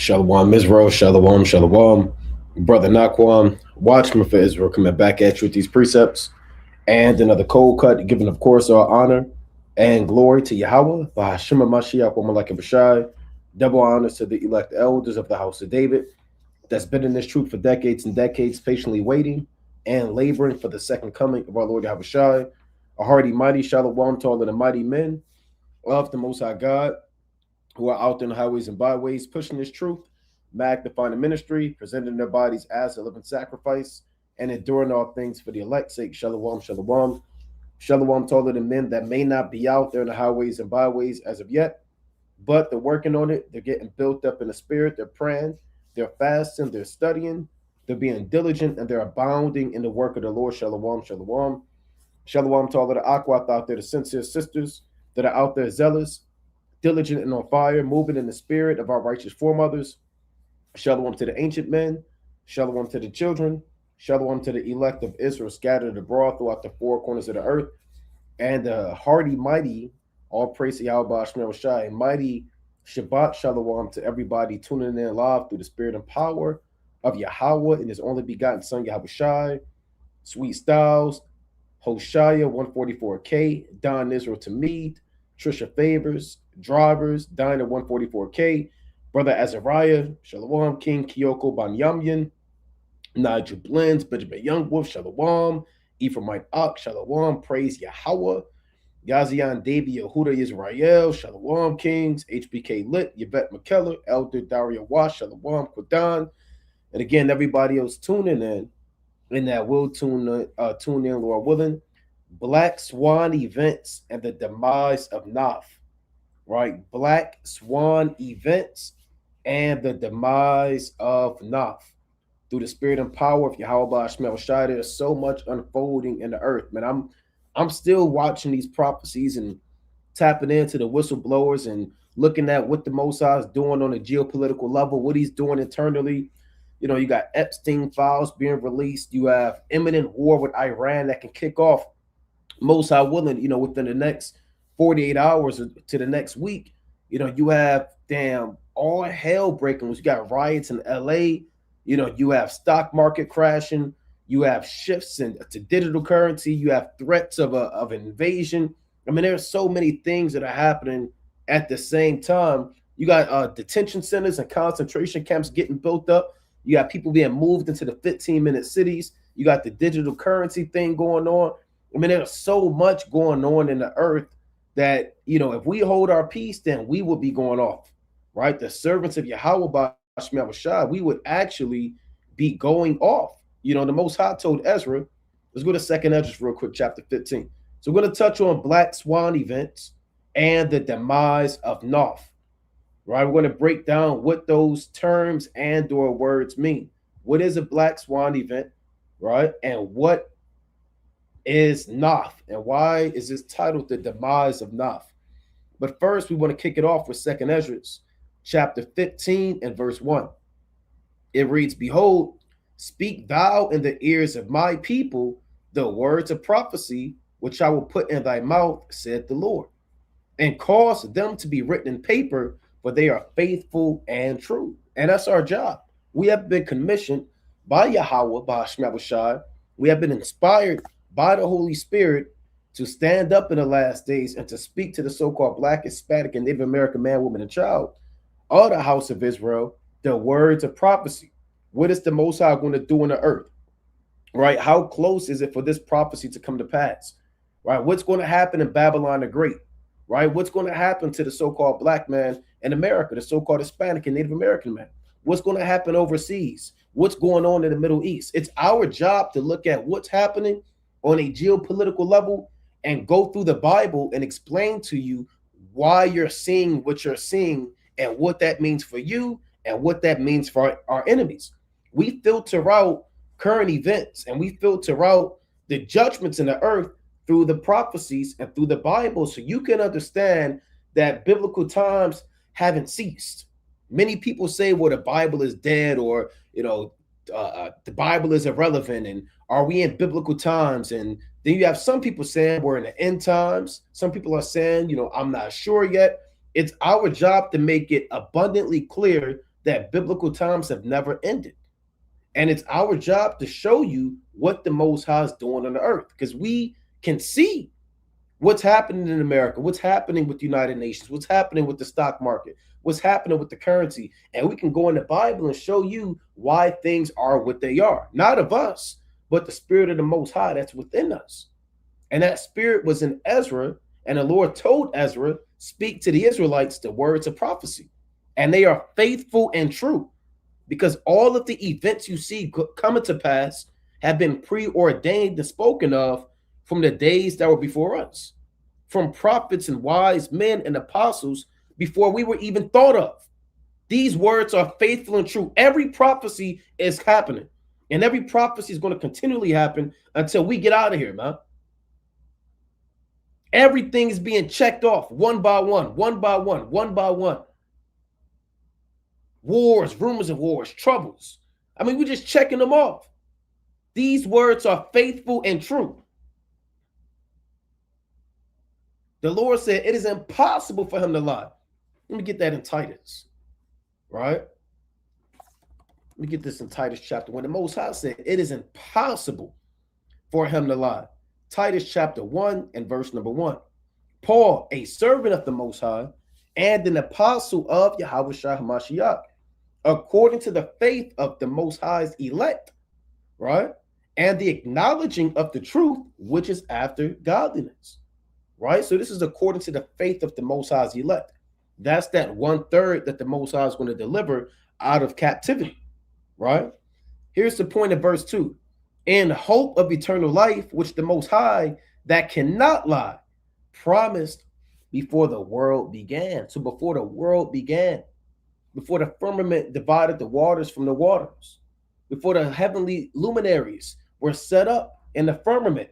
Shalom Israel, Shalom, Shalom. Brother Naquam, watchman for Israel, coming back at you with these precepts and another cold cut, giving, of course, our honor and glory to Yahweh, Bahashima Mashiach, Malak Bashai. Double honors to the elect elders of the house of David that's been in this truth for decades and decades, patiently waiting and laboring for the second coming of our Lord Yahushai. A hearty, mighty Shalom to all of the mighty men of the Most High God who are out there in the highways and byways pushing this truth, magnifying the ministry, presenting their bodies as a living sacrifice, and enduring all things for the elect's sake. Shalom, shalom. Shalom to all of the men that may not be out there in the highways and byways as of yet, but they're working on it. They're getting built up in the spirit. They're praying. They're fasting. They're studying. They're being diligent, and they're abounding in the work of the Lord. Shalom, shalom. Shalom to all of the Aquath out there, the sincere sisters that are out there zealous, diligent and on fire, moving in the spirit of our righteous foremothers. Shalom to the ancient men. Shalom to the children. Shalom to the elect of Israel scattered abroad throughout the four corners of the earth. And hearty, mighty, all praise to Yahweh Shemel Shai, mighty Shabbat Shalom to everybody tuning in live through the spirit and power of Yahweh and his only begotten son, Yahweh Shai. Sweet Styles, Hoshaya 144K, Don Israel to Mead, Trisha Favors, Drivers, Dinah 144K, Brother Azariah, Shalom, King Kyoko Banyamyan, Nigel Blends, Benjamin Youngwolf, Shalom, Ephraimite Ak, Shalom, Praise Yahweh, Yazian Davy Yehuda Israel, Shalom Kings, HBK Lit, Yvette McKellar, Elder Daria Wash, Shalom, Quadan, and again, everybody else tuning in, and that will tune in, Lord willing. Black Swan events and the demise of Noph, right? Black Swan events and the demise of Noph. Through the spirit and power of Yahweh Shemel Shai, there's so much unfolding in the earth, man. I'm still watching these prophecies and tapping into the whistleblowers and looking at what the Most High is doing on a geopolitical level, what he's doing internally. You know, you got Epstein files being released. You have imminent war with Iran that can kick off, Most High willing, within the next 48 hours to the next week. You have all hell breaking loose. You got riots in LA. You have stock market crashing. You have shifts to digital currency. You have threats of an invasion. I mean, there's so many things that are happening at the same time. You got detention centers and concentration camps getting built up. You got people being moved into the 15-minute cities. You got the digital currency thing going on. I mean, there's so much going on in the earth that, if we hold our peace, then we will be going off, right? The servants of Yahweh Shemel Shai, we would actually be going off. The Most High told Ezra, let's go to 2nd Ezra real quick, chapter 15. So we're going to touch on Black Swan events and the demise of Noph, right? We're going to break down what those terms and or words mean. What is a Black Swan event, right? And what is Noph, and why is this titled The Demise of Noph? But first, we want to kick it off with 2nd Ezra, chapter 15 and verse 1. It reads, Behold, speak thou in the ears of my people the words of prophecy, which I will put in thy mouth, said the Lord, and cause them to be written in paper, for they are faithful and true. And that's our job. We have been commissioned by Yahweh, by Shemel Shai. We have been inspired by the Holy Spirit to stand up in the last days and to speak to the so-called Black, Hispanic, and Native American man, woman, and child of the house of Israel the words of prophecy. What is the Most High going to do on the earth? Right? How close is it for this prophecy to come to pass? Right? What's going to happen in Babylon the Great? Right? What's going to happen to the so-called Black man in America, the so-called Hispanic and Native American man? What's going to happen overseas? What's going on in the Middle East? It's our job to look at what's happening on a geopolitical level and go through the Bible and explain to you why you're seeing what you're seeing and what that means for you and what that means for our enemies. We filter out current events and we filter out the judgments in the earth through the prophecies and through the Bible, so you can understand that biblical times haven't ceased. Many people say, well, the Bible is dead, or the Bible is irrelevant, and are we in biblical times? And then you have some people saying we're in the end times. Some people are saying, I'm not sure yet. It's our job to make it abundantly clear that biblical times have never ended. And it's our job to show you what the Most High is doing on the earth, because we can see what's happening in America, what's happening with the United Nations, what's happening with the stock market, what's happening with the currency. And we can go in the Bible and show you why things are what they are. Not of us, but the spirit of the Most High that's within us. And that spirit was in Ezra, and the Lord told Ezra, speak to the Israelites the words of prophecy. And they are faithful and true, because all of the events you see coming to pass have been preordained and spoken of from the days that were before us, from prophets and wise men and apostles before we were even thought of. These words are faithful and true. Every prophecy is happening, and every prophecy is going to continually happen until we get out of here, man. Everything is being checked off one by one, one by one, one by one. Wars, rumors of wars, troubles. I mean, we're just checking them off. These words are faithful and true. The Lord said it is impossible for him to lie. Let me get that in Titus, right? Let me get this in Titus chapter 1. The Most High said it is impossible for him to lie. Titus chapter 1 and verse number 1. Paul, a servant of the Most High and an apostle of Yahushua HaMashiach, according to the faith of the Most High's elect, right? And the acknowledging of the truth, which is after godliness, right? So this is according to the faith of the Most High's elect. That's that 1/3 that the Most High is going to deliver out of captivity, right? Here's the point of verse 2. In hope of eternal life, which the Most High, that cannot lie, promised before the world began. So before the world began, before the firmament divided the waters from the waters, before the heavenly luminaries were set up in the firmament,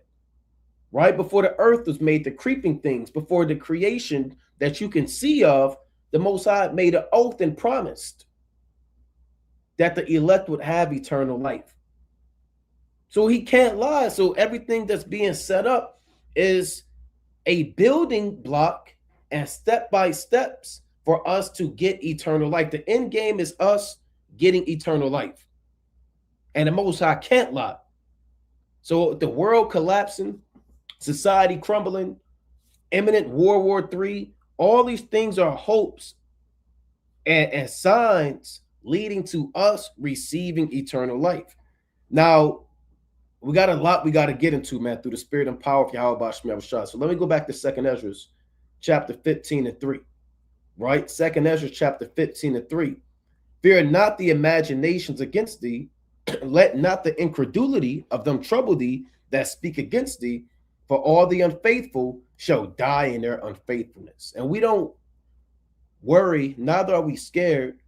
right? Before the earth was made, the creeping things, before the creation that you can see of, the Most High made an oath and promised that the elect would have eternal life. So he can't lie. So everything that's being set up is a building block and step by steps for us to get eternal life. The end game is us getting eternal life. And the Most High can't lie. So the world collapsing, society crumbling, imminent World War III, all these things are hopes and signs leading to us receiving eternal life. Now, we got a lot we got to get into, man, through the spirit and power of Yahweh Shemel Shah. So let me go back to 2nd Ezra chapter 15 and 3, right? 2nd Ezra chapter 15 and 3. Fear not the imaginations against thee, let not the incredulity of them trouble thee that speak against thee, for all the unfaithful shall die in their unfaithfulness. And we don't worry, neither are we scared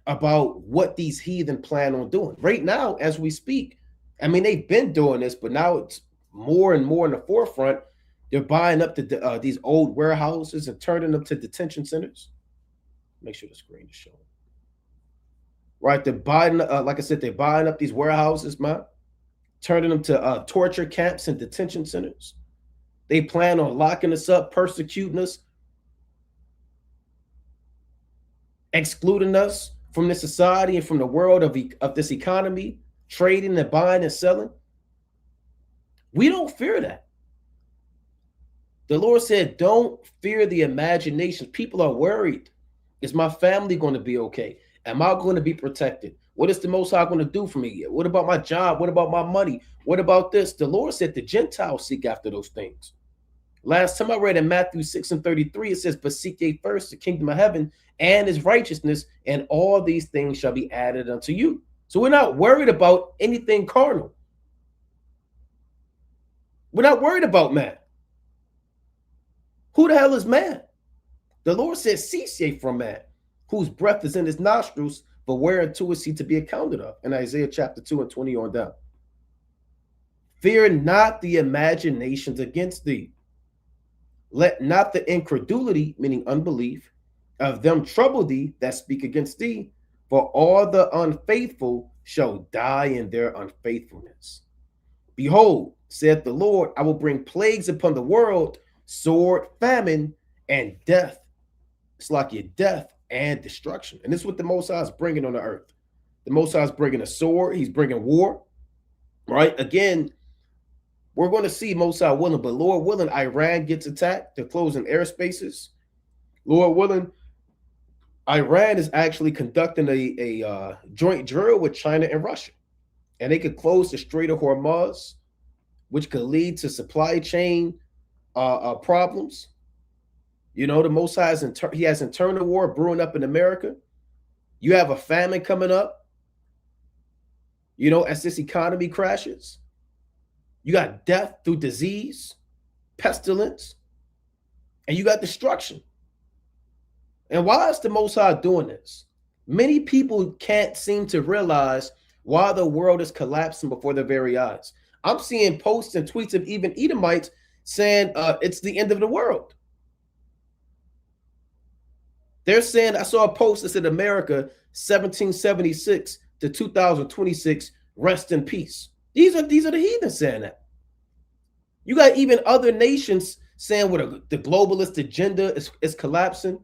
about what these heathen plan on doing. Right now, as we speak, I mean, they've been doing this, but now it's more and more in the forefront. They're buying up these old warehouses and turning them to detention centers. Make sure the screen is showing. Right, they're buying, like I said, they're buying up these warehouses, man, turning them to torture camps and detention centers. They plan on locking us up, persecuting us, excluding us from this society and from the world of this economy, trading and buying and selling. We don't fear that. The Lord said, don't fear the imaginations. People are worried. Is my family going to be okay? Am I going to be protected? What is the Most High going to do for me? What about my job? What about my money? What about this? The Lord said the Gentiles seek after those things. Last time I read in Matthew 6 and 33, it says, but seek ye first the kingdom of heaven and his righteousness, and all these things shall be added unto you. So we're not worried about anything carnal. We're not worried about man. Who the hell is man? The Lord said, cease ye from man, whose breath is in his nostrils, but whereunto is he to be accounted of? In Isaiah chapter 2 and 20 on down. Fear not the imaginations against thee. Let not the incredulity, meaning unbelief, of them trouble thee that speak against thee, for all the unfaithful shall die in their unfaithfulness. Behold, saith the Lord, I will bring plagues upon the world, sword, famine, and death. It's like your death and destruction. And this is what the Most High is bringing on the earth. The Most High is bringing a sword. He's bringing war, right? Again, we're going to see Most High willing, but Lord willing, Iran gets attacked. They're closing airspaces. Lord willing, Iran is actually conducting a joint drill with China and Russia. And they could close the Strait of Hormuz, which could lead to supply chain problems. You know, the Most High he has internal war brewing up in America. You have a famine coming up, you know, as this economy crashes. You got death through disease, pestilence, and you got destruction. And why is the Most High doing this? Many people can't seem to realize why the world is collapsing before their very eyes. I'm seeing posts and tweets of even Edomites saying it's the end of the world. They're saying, I saw a post that said America 1776 to 2026, rest in peace. These are the heathens saying that. You got even other nations saying what the globalist agenda is collapsing.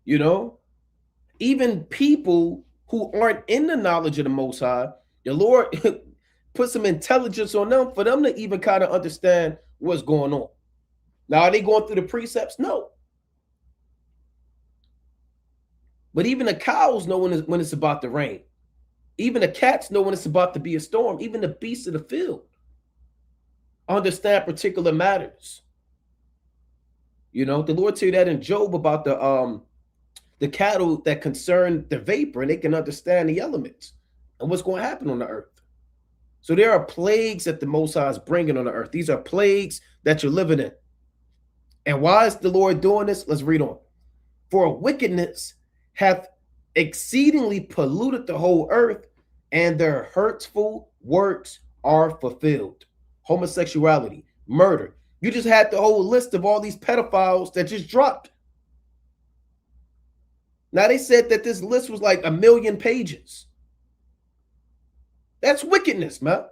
You know, even people who aren't in the knowledge of the Most High, the Lord put some intelligence on them for them to even kind of understand what's going on. Now, are they going through the precepts? No. But even the cows know when it's about to rain. Even the cats know when it's about to be a storm. Even the beasts of the field understand particular matters. You know, the Lord tell you that in Job about the cattle that concern the vapor, and they can understand the elements and what's going to happen on the earth. So there are plagues that the Most High is bringing on the earth. These are plagues that you're living in. And why is the Lord doing this? Let's read on. For wickedness hath exceedingly polluted the whole earth, and their hurtful works are fulfilled. Homosexuality, murder. You just had the whole list of all these pedophiles that just dropped. Now they said that this list was like 1 million pages. That's wickedness, man.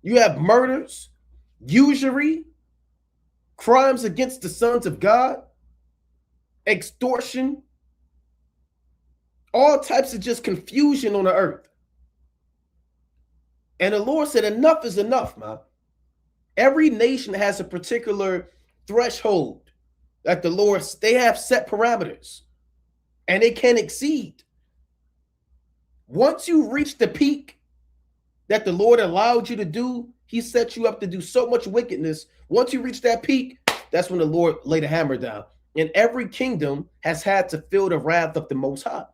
You have murders, usury, crimes against the sons of God, extortion, all types of just confusion on the earth. And the Lord said, enough is enough, man. Every nation has a particular threshold that the Lord, they have set parameters and they can't exceed. Once you reach the peak that the Lord allowed you to do, he set you up to do so much wickedness. Once you reach that peak, that's when the Lord laid a hammer down. And every kingdom has had to feel the wrath of the Most High.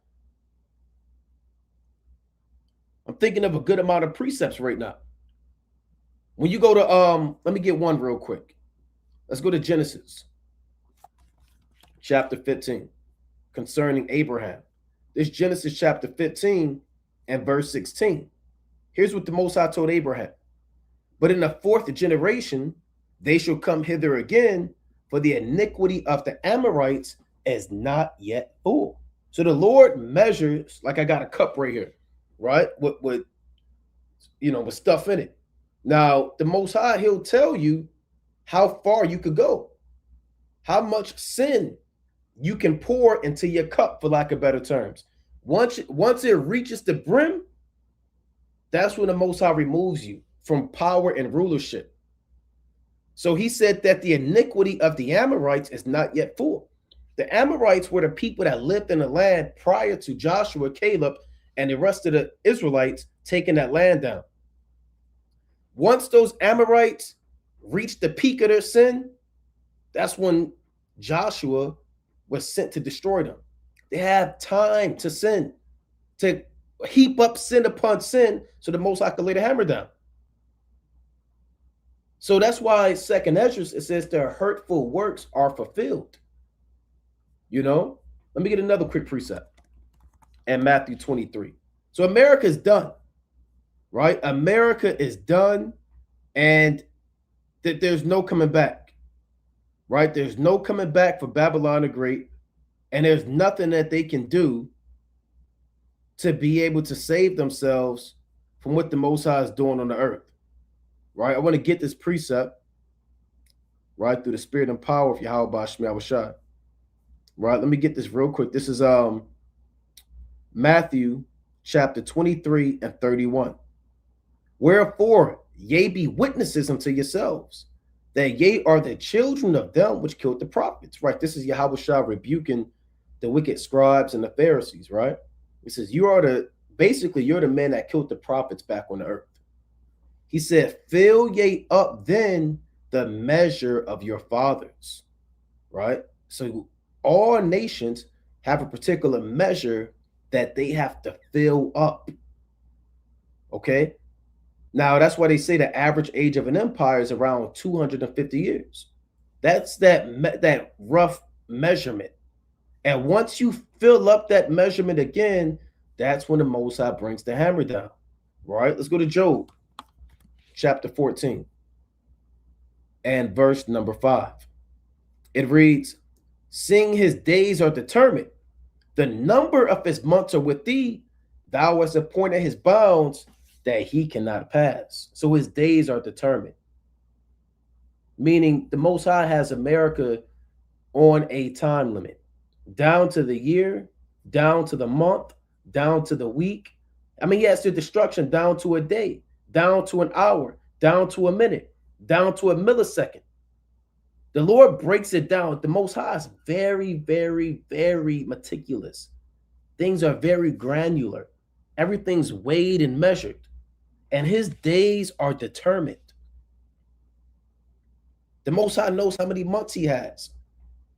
I'm thinking of a good amount of precepts right now. When you go to, let me get one real quick. Let's go to Genesis chapter 15 concerning Abraham. This Genesis chapter 15 and verse 16. Here's what the Most High told Abraham. But in the fourth generation, they shall come hither again, for the iniquity of the Amorites is not yet full. So the Lord measures, like I got a cup right here, right? With stuff in it. Now, the Most High, he'll tell you how far you could go, how much sin you can pour into your cup, for lack of better terms. Once it reaches the brim, that's when the Most High removes you from power and rulership. So he said that the iniquity of the Amorites is not yet full. The Amorites were the people that lived in the land prior to Joshua, Caleb, and the rest of the Israelites taking that land down. Once those Amorites reached the peak of their sin, that's when Joshua was sent to destroy them. They have time to sin, to heap up sin upon sin, so the Most High can lay the hammer down. So that's why Second Ezra, it says their hurtful works are fulfilled. You know, let me get another quick precept. And Matthew 23. So America is done, right? America is done, and that there's no coming back, right? There's no coming back for Babylon the Great, and there's nothing that they can do to be able to save themselves from what the Most High is doing on the earth, right? I want to get this precept, right, through the spirit and power of Yahweh Shai. Right? Let me get this real quick. This is Matthew chapter 23 and 31. Wherefore, ye be witnesses unto yourselves, that ye are the children of them which killed the prophets. Right? This is Yahushua rebuking the wicked scribes and the Pharisees, right? He says, you're the men that killed the prophets back on the earth. He said, fill ye up then the measure of your fathers, right? So all nations have a particular measure that they have to fill up. Okay. Now that's why they say the average age of an empire is around 250 years. That's that rough measurement. And once you fill up that measurement again, that's when the Most High brings the hammer down. Right? Let's go to Job chapter 14 and verse number 5. It reads, seeing his days are determined, the number of his months are with thee, thou hast appointed his bounds that he cannot pass. So his days are determined. Meaning the Most High has America on a time limit, down to the year, down to the month, down to the week. I mean, he has the destruction down to a day, down to an hour, down to a minute, down to a millisecond. The Lord breaks it down. The Most High is very, very, very meticulous. Things are very granular. Everything's weighed and measured. And his days are determined. The Most High knows how many months he has.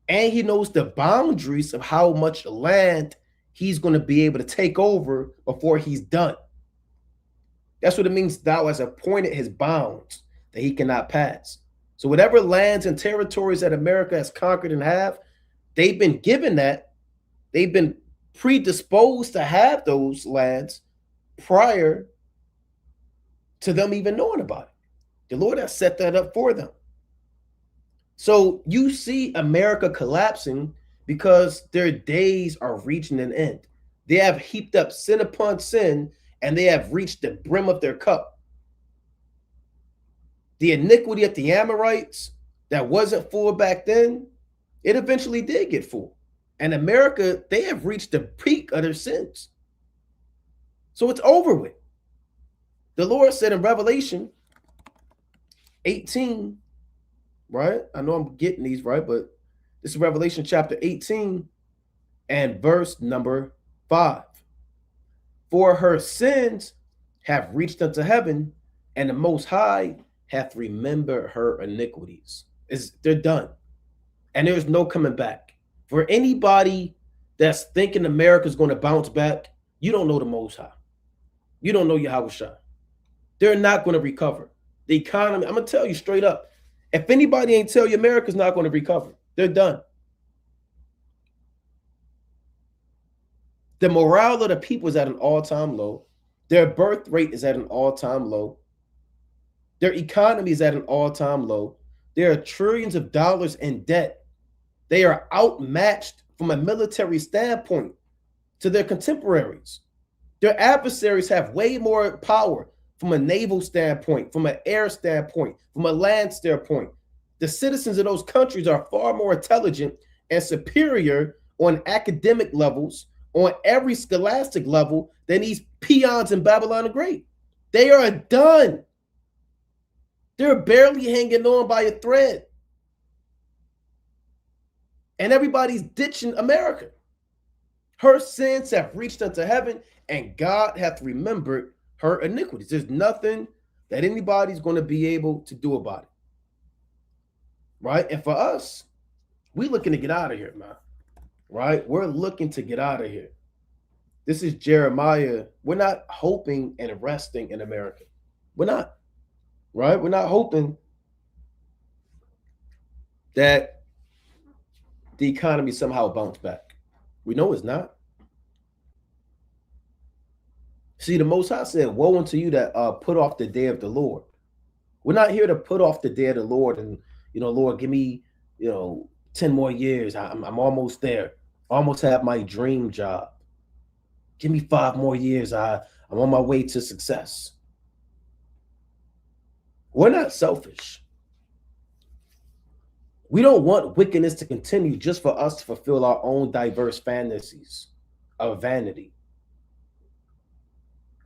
And he knows the boundaries of how much land he's going to be able to take over before he's done. That's what it means, thou has appointed his bounds that he cannot pass. So whatever lands and territories that America has conquered and have, they've been given that. They've been predisposed to have those lands prior to them even knowing about it. The Lord has set that up for them. So you see America collapsing because their days are reaching an end. They have heaped up sin upon sin, and they have reached the brim of their cup. The iniquity of the Amorites that wasn't full back then, it eventually did get full. And America, they have reached the peak of their sins. So it's over with. The Lord said in Revelation 18, right? I know I'm getting these right, but this is Revelation chapter 18 and verse number 5. For her sins have reached unto heaven, and the Most High hath remembered her iniquities. They're done. And there's no coming back. For anybody that's thinking America's going to bounce back, you don't know the Most High. You don't know Yahushua. They're not going to recover. The economy, I'm going to tell you straight up, if anybody ain't tell you America's not going to recover, they're done. The morale of the people is at an all-time low. Their birth rate is at an all-time low. Their economy is at an all-time low. There are trillions of dollars in debt. They are outmatched from a military standpoint to their contemporaries. Their adversaries have way more power from a naval standpoint, from an air standpoint, from a land standpoint. The citizens of those countries are far more intelligent and superior on academic levels, on every scholastic level, than these peons in Babylon the Great. They are done. They're barely hanging on by a thread. And everybody's ditching America. Her sins have reached unto heaven, and God hath remembered her iniquities. There's nothing that anybody's going to be able to do about it. Right? And for us, we're looking to get out of here, man. Right? We're looking to get out of here. This is Jeremiah. We're not hoping and resting in America. We're not. Right? We're not hoping that the economy somehow bounce back. We know it's not. See, the Most High said, woe unto you that put off the day of the Lord. We're not here to put off the day of the Lord and, Lord, give me, 10 more years. I'm almost there. Almost have my dream job. Give me 5 more years. I'm on my way to success. We're not selfish. We don't want wickedness to continue just for us to fulfill our own diverse fantasies of vanity.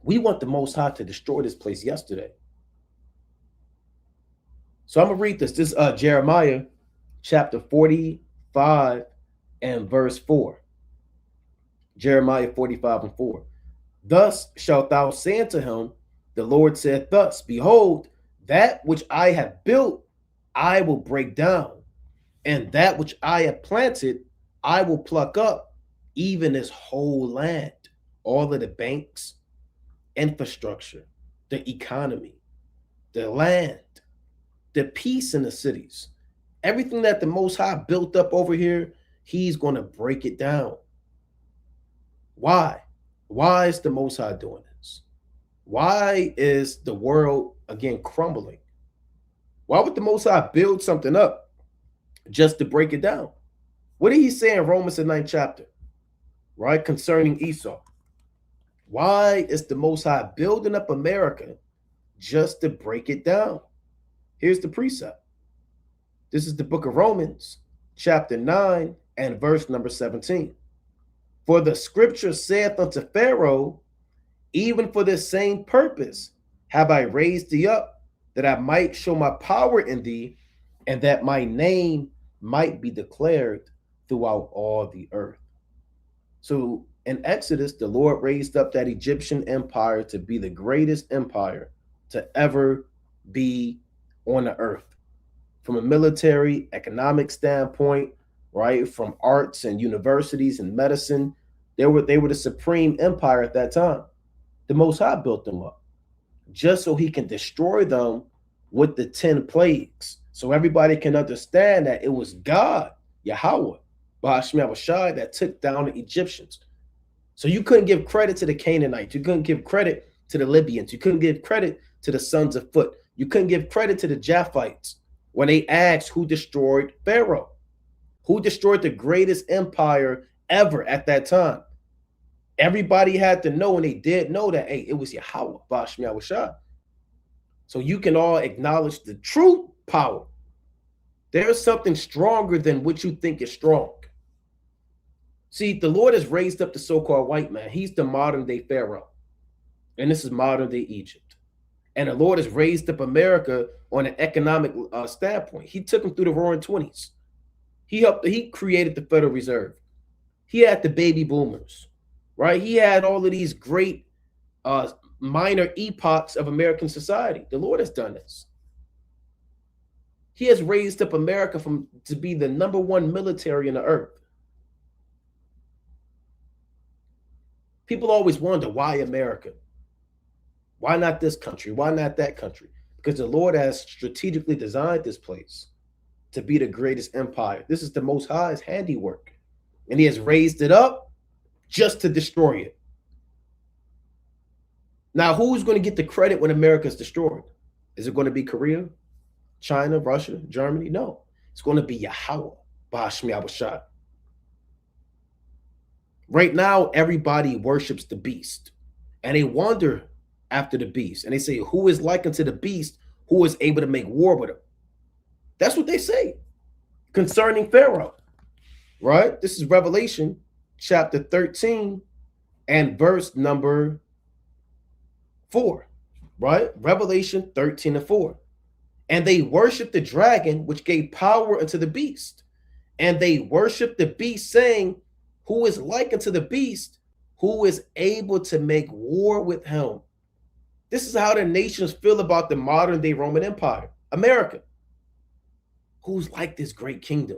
We want the Most High to destroy this place yesterday. So I'm going to read this. This is Jeremiah chapter 45 and verse 4. Jeremiah 45 and 4. Thus shalt thou say unto him, the Lord said thus, behold, that which I have built, I will break down, and that which I have planted, I will pluck up, even this whole land, all of the banks, infrastructure, the economy, the land, the peace in the cities, everything that the Most High built up over here, he's going to break it down. Why? Why is the Most High doing this? Why is the world, again, crumbling? Why would the Most High build something up just to break it down? What did he say in Romans the 9th chapter, right, concerning Esau? Why is the Most High building up America just to break it down? Here's the precept. This is the book of Romans, chapter 9 and verse number 17. For the scripture saith unto Pharaoh, even for this same purpose have I raised thee up, that I might show my power in thee, and that my name might be declared throughout all the earth. So in Exodus, the Lord raised up that Egyptian empire to be the greatest empire to ever be on the earth. From a military, economic standpoint, right? From arts and universities and medicine, they were the supreme empire at that time. The Most High built them up just so he can destroy them with the 10 plagues. So everybody can understand that it was God, Yahweh, Bahashmi Abashai, that took down the Egyptians. So you couldn't give credit to the Canaanites. You couldn't give credit to the Libyans. You couldn't give credit to the sons of Phut. You couldn't give credit to the Japhites when they asked who destroyed Pharaoh, who destroyed the greatest empire ever at that time. Everybody had to know, and they did know that, hey, it was Yahweh, Bahashmi Abashai. So you can all acknowledge the true power. There's something stronger than what you think is strong. See, the Lord has raised up the so-called white man. He's the modern day Pharaoh. And this is modern day Egypt. And the Lord has raised up America on an economic standpoint. He took them through the roaring 20s. He created the Federal Reserve. He had the baby boomers, right? He had all of these great minor epochs of American society. The Lord has done this. He has raised up America to be the #1 military in the earth. People always wonder, why America? Why not this country? Why not that country? Because the Lord has strategically designed this place to be the greatest empire. This is the Most High's handiwork. And he has raised it up just to destroy it. Now, who's going to get the credit when America is destroyed? Is it going to be Korea, China, Russia, Germany? No. It's going to be Yahweh, Bahashmi Abashai. Right now, everybody worships the beast. And they wander after the beast. And they say, who is like unto the beast who is able to make war with him? That's what they say concerning Pharaoh, right? This is Revelation chapter 13 and verse number 4, right? Revelation 13 and 4. And they worship the dragon, which gave power unto the beast. And they worship the beast, saying, who is like unto the beast, who is able to make war with him? This is how the nations feel about the modern day Roman Empire, America. Who's like this great kingdom?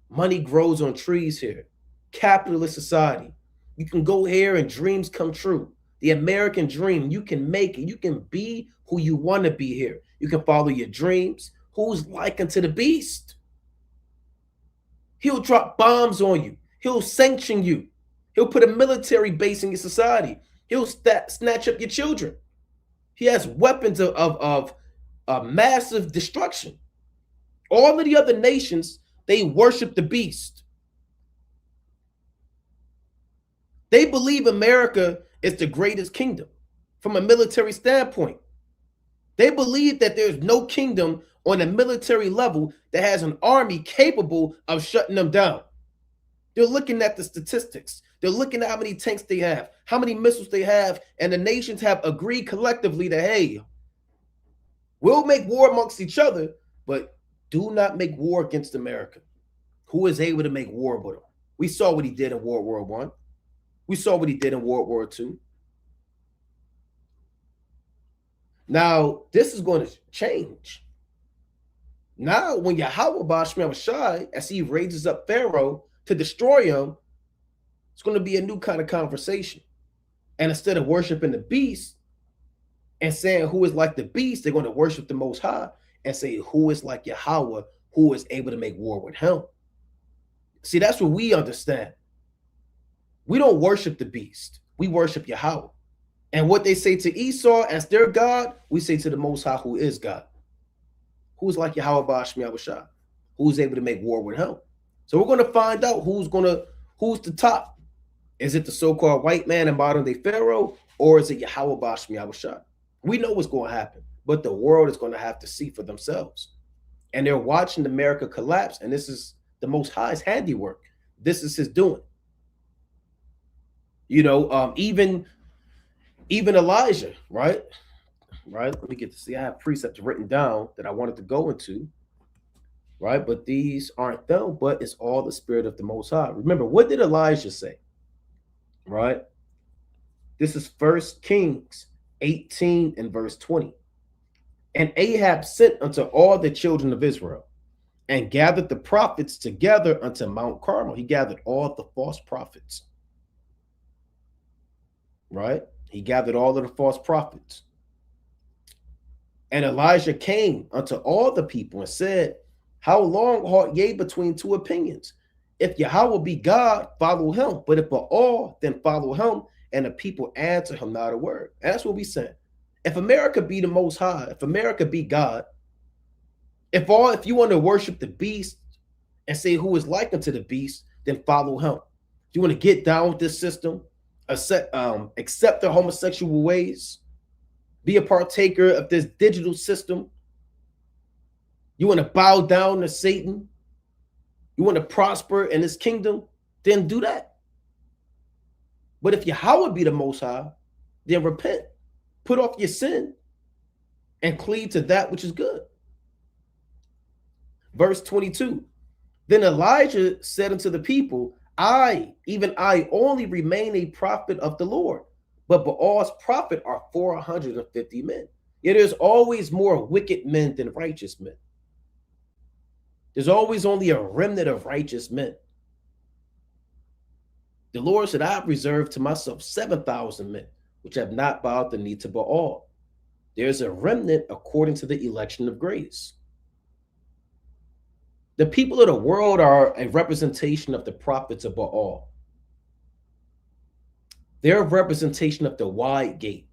Money grows on trees here. Capitalist society. You can go here and dreams come true. The American dream, you can make it. You can be who you want to be here. You can follow your dreams. Who's like unto the beast? He'll drop bombs on you. He'll sanction you. He'll put a military base in your society. He'll snatch up your children. He has weapons of massive destruction. All of the other nations, they worship the beast. They believe America is the greatest kingdom from a military standpoint. They believe that there's no kingdom on a military level that has an army capable of shutting them down. They're looking at the statistics. They're looking at how many tanks they have, how many missiles they have, and the nations have agreed collectively that, hey, we'll make war amongst each other, but do not make war against America. Who is able to make war with them? We saw what he did in World War I. We saw what he did in World War II. Now, this is going to change. Now, when Yahweh Basham Shai, as he raises up Pharaoh to destroy him, it's going to be a new kind of conversation. And instead of worshiping the beast and saying who is like the beast, they're going to worship the Most High and say who is like Yahweh, who is able to make war with him. See, that's what we understand. We don't worship the beast. We worship Yahweh. And what they say to Esau as their God, we say to the Most High, who is God. Who's like Yahweh Basham Yahushua, who's able to make war with him. So we're going to find out who's the top. Is it the so-called white man and modern day Pharaoh, or is it Yahweh Basham Yahushua? We know what's going to happen, but the world is going to have to see for themselves. And they're watching America collapse, and this is the Most High's handiwork. This is his doing. You know, even Elijah, right? Let me get to see. I have precepts written down that I wanted to go into, right? But these aren't them, but it's all the spirit of the Most High. Remember, what did Elijah say? Right? This is 1 Kings 18 and verse 20. And Ahab sent unto all the children of Israel and gathered the prophets together unto Mount Carmel. He gathered all the false prophets. Right? He gathered all of the false prophets. And Elijah came unto all the people and said, how long halt ye between two opinions? If Yahweh be God, follow him. But if Baal, then follow him. And the people answer him not a word. And that's what we said. If America be the Most High, if America be God, if you want to worship the beast and say who is like unto the beast, then follow him. If you want to get down with this system, accept the homosexual ways, be a partaker of this digital system, you want to bow down to Satan, you want to prosper in his kingdom, then do that. But if Yahweh be the Most High, then repent, put off your sin, and cleave to that which is good. Verse 22, then Elijah said unto the people, even I only remain a prophet of the Lord, but Baal's prophet are 450 men. Yet there's always more wicked men than righteous men. There's always only a remnant of righteous men. The Lord said, I have reserved to myself 7,000 men, which have not bowed the knee to Baal. There's a remnant according to the election of grace. The people of the world are a representation of the prophets of Baal. They're a representation of the wide gate,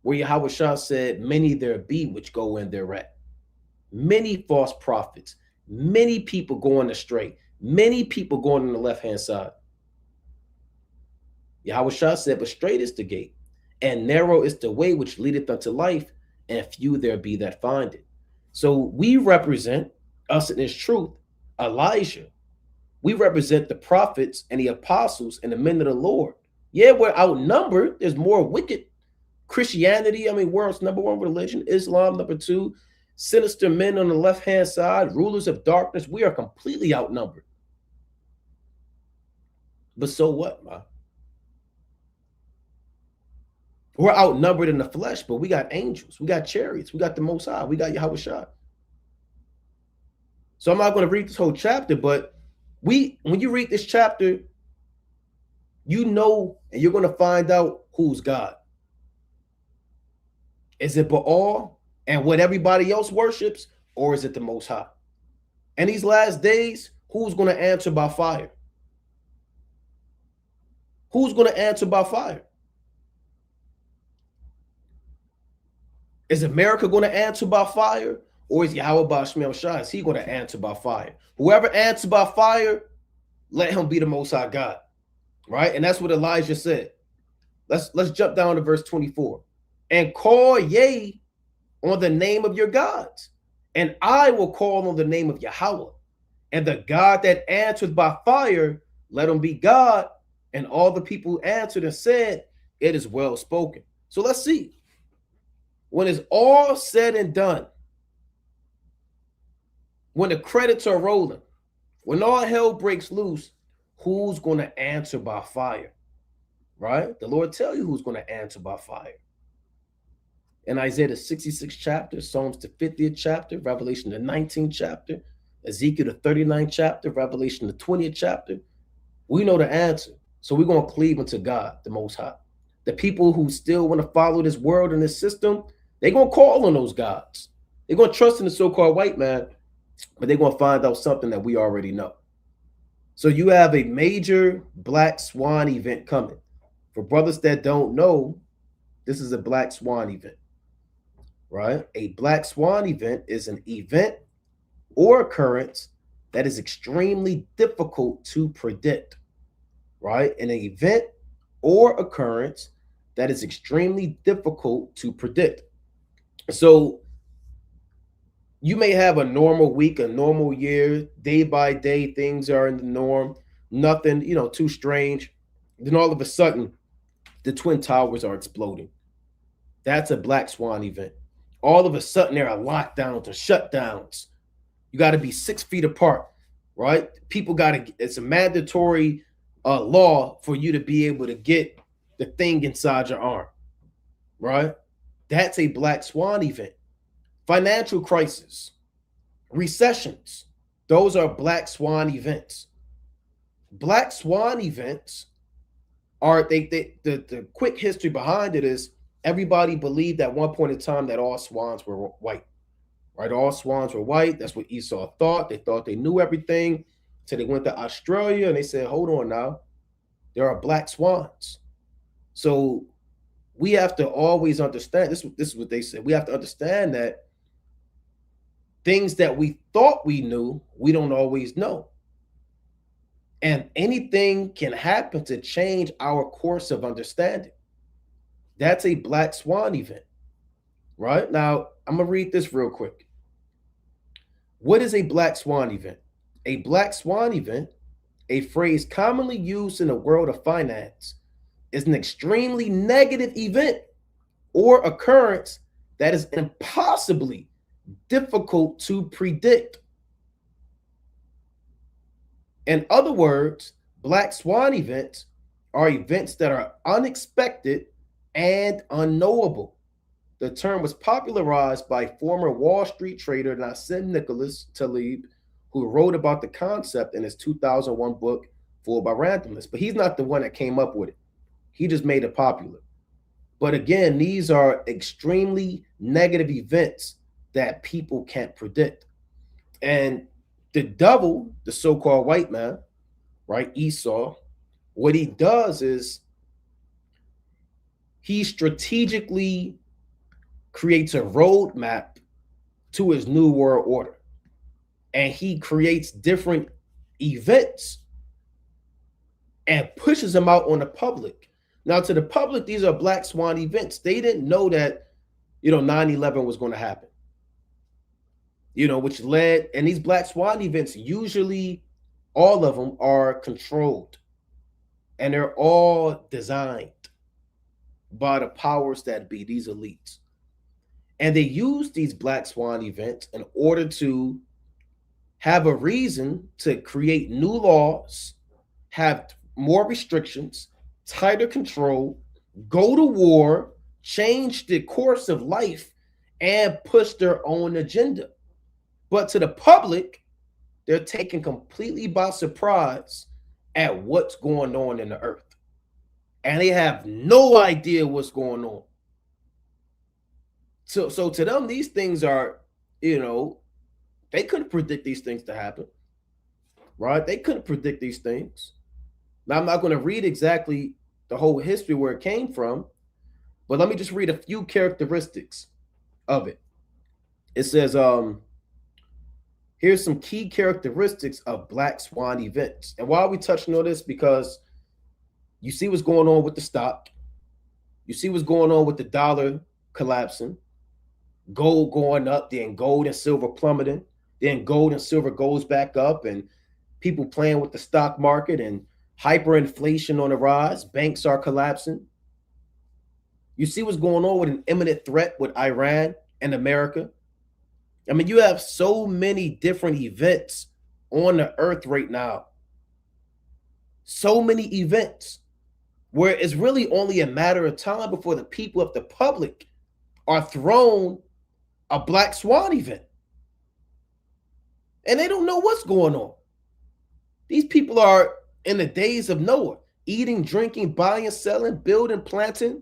where Yahweh Shah said, many there be which go in thereat. Many false prophets, many people going astray, many people going on the left-hand side. Yahweh Shah said, but straight is the gate, and narrow is the way which leadeth unto life, and few there be that find it. So we represent, us in this truth, Elijah. We represent the prophets and the apostles and the men of the Lord. Yeah, we're outnumbered. There's more wicked. Christianity, world's number one religion. Islam, number two. Sinister men on the left-hand side. Rulers of darkness. We are completely outnumbered. But so what, man? We're outnumbered in the flesh, but we got angels. We got chariots. We got the Most High. We got Yahweh Shah. So I'm not going to read this whole chapter, but when you read this chapter, you know, and you're going to find out who's God. Is it Baal and what everybody else worships, or is it the Most High? And these last days, who's going to answer by fire? Who's going to answer by fire? Is America going to answer by fire? Or is Yahweh Basham Shah, is he going to answer by fire? Whoever answers by fire, let him be the Most High God. Right? And that's what Elijah said. Let's jump down to verse 24. And call ye on the name of your gods, And I will call on the name of Yahweh, and the God that answers by fire, let him be God. And all the people answered and said, it is well spoken. So let's see. When it's all said and done, when the credits are rolling, when all hell breaks loose, who's going to answer by fire? Right? The Lord tell you who's going to answer by fire. In Isaiah the 66th chapter, Psalms the 50th chapter, Revelation the 19th chapter, Ezekiel the 39th chapter, Revelation the 20th chapter, we know the answer. So we're going to cleave unto God, the Most High. The people who still want to follow this world and this system, they're going to call on those gods. They're going to trust in the so-called white man, but they're going to find out something that we already know. So you have a major Black Swan event coming. For brothers that don't know, this is a Black Swan event, right? A Black Swan event is an event or occurrence that is extremely difficult to predict, right? An event or occurrence that is extremely difficult to predict. So you may have a normal week, a normal year, day by day, things are in the norm, nothing, too strange. Then all of a sudden, the Twin Towers are exploding. That's a Black Swan event. All of a sudden, there are lockdowns or shutdowns. You got to be 6 feet apart, right? People got to, it's a mandatory law for you to be able to get the thing inside your arm, right? That's a Black Swan event. Financial crisis, recessions, those are Black Swan events. Black Swan events are, the quick history behind it is everybody believed at one point in time that all swans were white, right? All swans were white. That's what Esau thought. They thought they knew everything. So they went to Australia and they said, hold on now, there are Black swans. So we have to always understand, this is what they said, we have to understand that things that we thought we knew, we don't always know. And anything can happen to change our course of understanding. That's a Black Swan event, right? Now, I'm going to read this real quick. What is a Black Swan event? A Black Swan event, a phrase commonly used in the world of finance, is an extremely negative event or occurrence that is impossibly difficult to predict. In other words, Black Swan events are events that are unexpected and unknowable. The term was popularized by former Wall Street trader Nassim Nicholas Taleb, who wrote about the concept in his 2001 book, Fooled by Randomness. But he's not the one that came up with it. He just made it popular. But again, these are extremely negative events that people can't predict. And the devil, the so-called white man, right, Esau, what he does is he strategically creates a roadmap to his new world order. And he creates different events and pushes them out on the public. Now, to the public, these are Black Swan events. They didn't know that, 9/11 was going to happen. Which led, and these Black Swan events, usually all of them are controlled and they're all designed by the powers that be, these elites. And they use these Black Swan events in order to have a reason to create new laws, have more restrictions, tighter control, go to war, change the course of life, and push their own agenda. But to the public, they're taken completely by surprise at what's going on in the earth. And they have no idea what's going on. So to them, these things are, they couldn't predict these things to happen, right? They couldn't predict these things. Now, I'm not going to read exactly the whole history where it came from, but let me just read a few characteristics of it. It says, here's some key characteristics of Black Swan events. And why are we touching on this? Because you see what's going on with the stock. You see what's going on with the dollar collapsing. Gold going up, then gold and silver plummeting, then gold and silver goes back up, and people playing with the stock market and hyperinflation on the rise. Banks are collapsing. You see what's going on with an imminent threat with Iran and America. I mean, you have so many different events on the earth right now. So many events where it's really only a matter of time before the people of the public are thrown a black swan event. And they don't know what's going on. These people are in the days of Noah, eating, drinking, buying, selling, building, planting,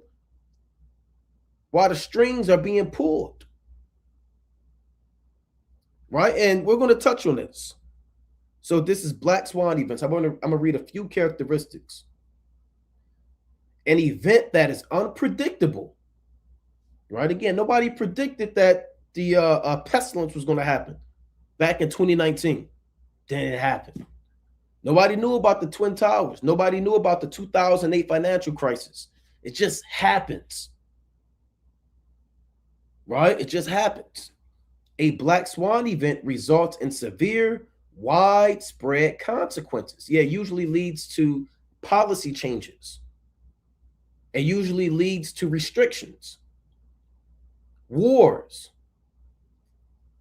while the strings are being pulled. Right? And we're going to touch on this. So this is black swan events. I'm going to read a few characteristics. An event that is unpredictable. Right? Again, nobody predicted that the pestilence was going to happen back in 2019. Then it happened. Nobody knew about the Twin Towers. Nobody knew about the 2008 financial crisis. It just happens. Right? It just happens. A black swan event results in severe, widespread consequences. Yeah, it usually leads to policy changes. It usually leads to restrictions, wars.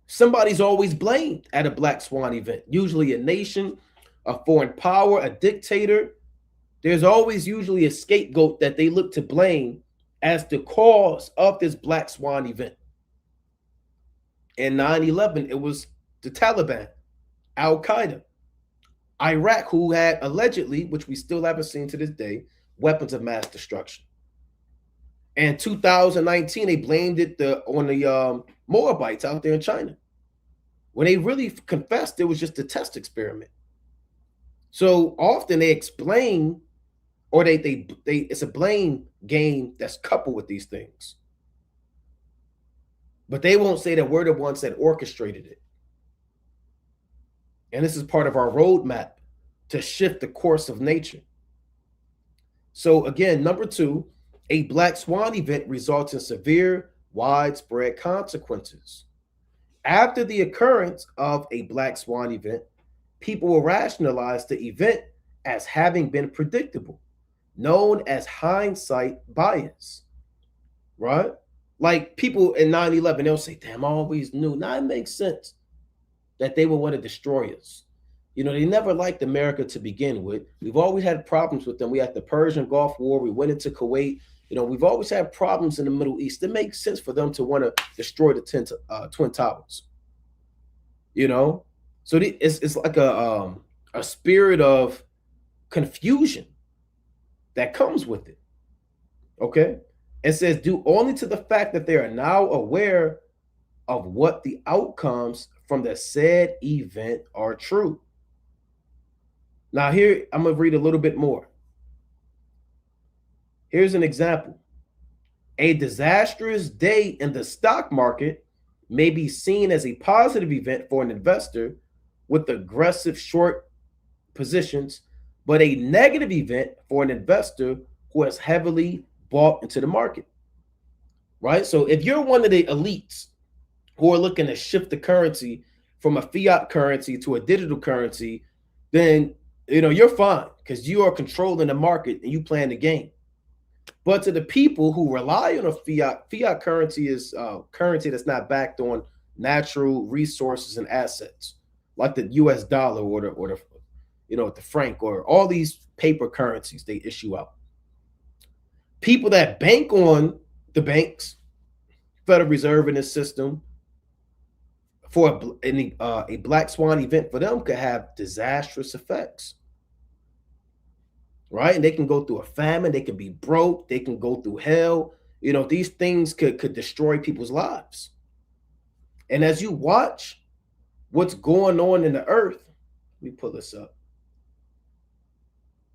Somebody's always blamed at a black swan event, usually a nation, a foreign power, a dictator. There's always usually a scapegoat that they look to blame as the cause of this black swan event. In 9/11, it was the Taliban, Al Qaeda, Iraq, who had allegedly, which we still haven't seen to this day, weapons of mass destruction. In 2019, they blamed it on the Moabites out there in China, when they really confessed it was just a test experiment. So often they explain, or they it's a blame game that's coupled with these things. But they won't say that we're the ones that orchestrated it. And this is part of our roadmap to shift the course of nature. So again, number 2, a black swan event results in severe, widespread consequences. After the occurrence of a black swan event, people will rationalize the event as having been predictable, known as hindsight bias, right? Like people in 9/11, they'll say, damn, I always knew. Now it makes sense that they would want to destroy us. You know, they never liked America to begin with. We've always had problems with them. We had the Persian Gulf War. We went into Kuwait. You know, we've always had problems in the Middle East. It makes sense for them to want to destroy the Twin Towers. You know, so it's like a spirit of confusion that comes with it. Okay, it says due only to the fact that they are now aware of what the outcomes from the said event are true. Now here I'm gonna read a little bit more. Here's an example. A disastrous day in the stock market may be seen as a positive event for an investor with aggressive short positions, but a negative event for an investor who has heavily bought into the market, right? So if you're one of the elites who are looking to shift the currency from a fiat currency to a digital currency, then you're fine because you are controlling the market and you playing the game. But to the people who rely on a fiat currency is currency that's not backed on natural resources and assets, like the U.S. dollar or the franc or all these paper currencies they issue out. People that bank on the banks, Federal Reserve in this system, for a black swan event for them could have disastrous effects. Right? And they can go through a famine, they can be broke, they can go through hell. These things could destroy people's lives. And as you watch what's going on in the earth, let me pull this up.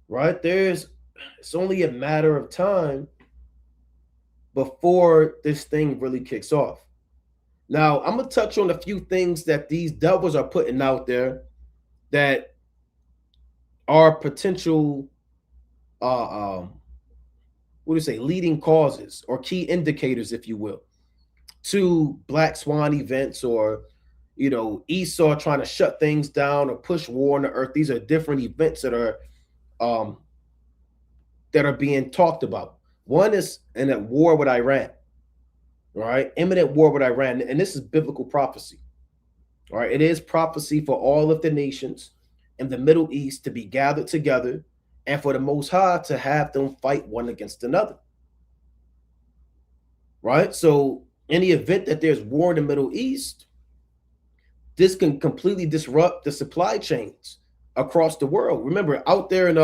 Right? It's only a matter of time before this thing really kicks off. Now, I'm going to touch on a few things that these devils are putting out there that are potential leading causes or key indicators, if you will, to Black Swan events, or Esau trying to shut things down or push war on the earth. These are different events um, that are being talked about. One is in a war with Iran, right? Imminent war with Iran, and this is biblical prophecy. All right, it is prophecy for all of the nations in the Middle East to be gathered together, and for the Most High to have them fight one against another. Right? So, in the event that there's war in the Middle East, this can completely disrupt the supply chains across the world. Remember, out there in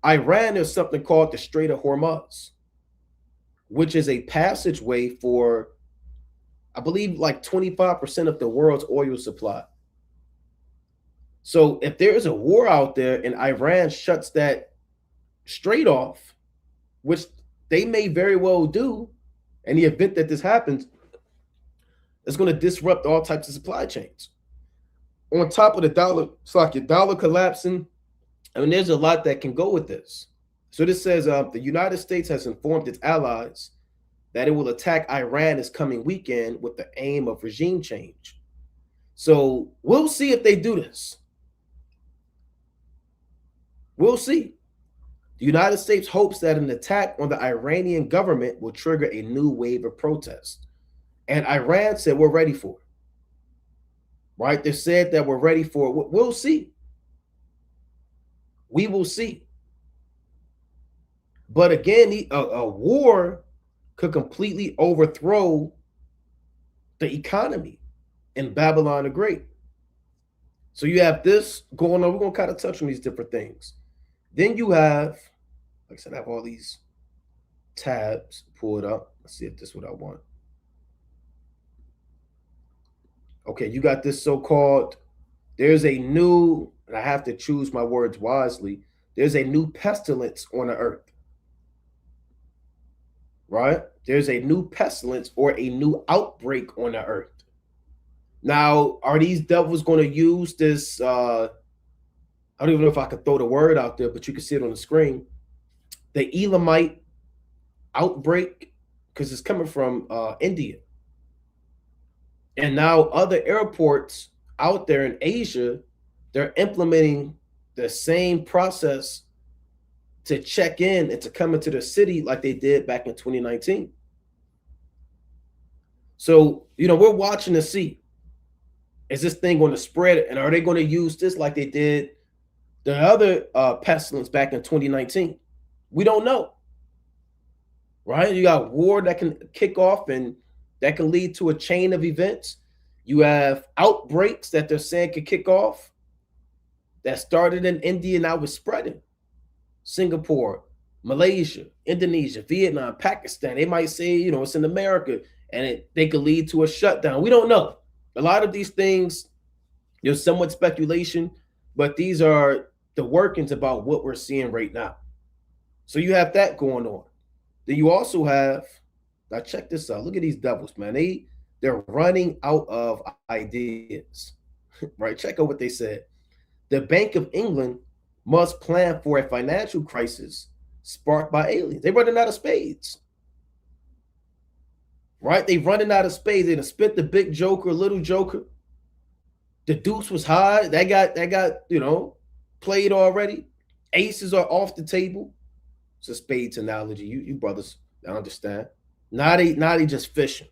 Iran, there's something called the Strait of Hormuz, which is a passageway for, I believe, like 25% of the world's oil supply. So if there is a war out there and Iran shuts that strait off, which they may very well do, in the event that this happens, it's going to disrupt all types of supply chains. On top of the dollar, it's like your dollar collapsing. I mean, there's a lot that can go with this. So this says the United States has informed its allies that it will attack Iran this coming weekend with the aim of regime change. So we'll see if they do this. We'll see. The United States hopes that an attack on the Iranian government will trigger a new wave of protest. And Iran said, we're ready for it. Right? They said that we're ready for it. We'll see. We will see. But again, a war could completely overthrow the economy in Babylon the Great. So you have this going on. We're going to kind of touch on these different things. Then you have, like I said, I have all these tabs pulled up. Let's see if this is what I want. Okay, you got this so-called, there's a new, and I have to choose my words wisely, there's a new pestilence on the earth. Right? There's a new pestilence or a new outbreak on the earth. Now, are these devils going to use this? I don't even know if I could throw the word out there, but you can see it on the screen. The Elamite outbreak, because it's coming from India. And now other airports out there in Asia, they're implementing the same process to check in and to come into the city like they did back in 2019. So, we're watching to see, is this thing going to spread, and are they going to use this like they did the other pestilence back in 2019? We don't know. Right? You got war that can kick off and that can lead to a chain of events. You have outbreaks that they're saying could kick off that started in India, now is spreading. Singapore, Malaysia, Indonesia, Vietnam, Pakistan. They might say, it's in America, and they could lead to a shutdown. We don't know. A lot of these things, there's somewhat speculation, but these are the workings about what we're seeing right now. So you have that going on. Then you also have, now check this out. Look at these devils, man. They're running out of ideas, right? Check out what they said. The Bank of England must plan for a financial crisis sparked by aliens. They're running out of spades, right? They're running out of spades. They done spent the big joker, little joker. The deuce was high. That got played already. Aces are off the table. It's a spades analogy. You brothers, I understand. Now they just fishing.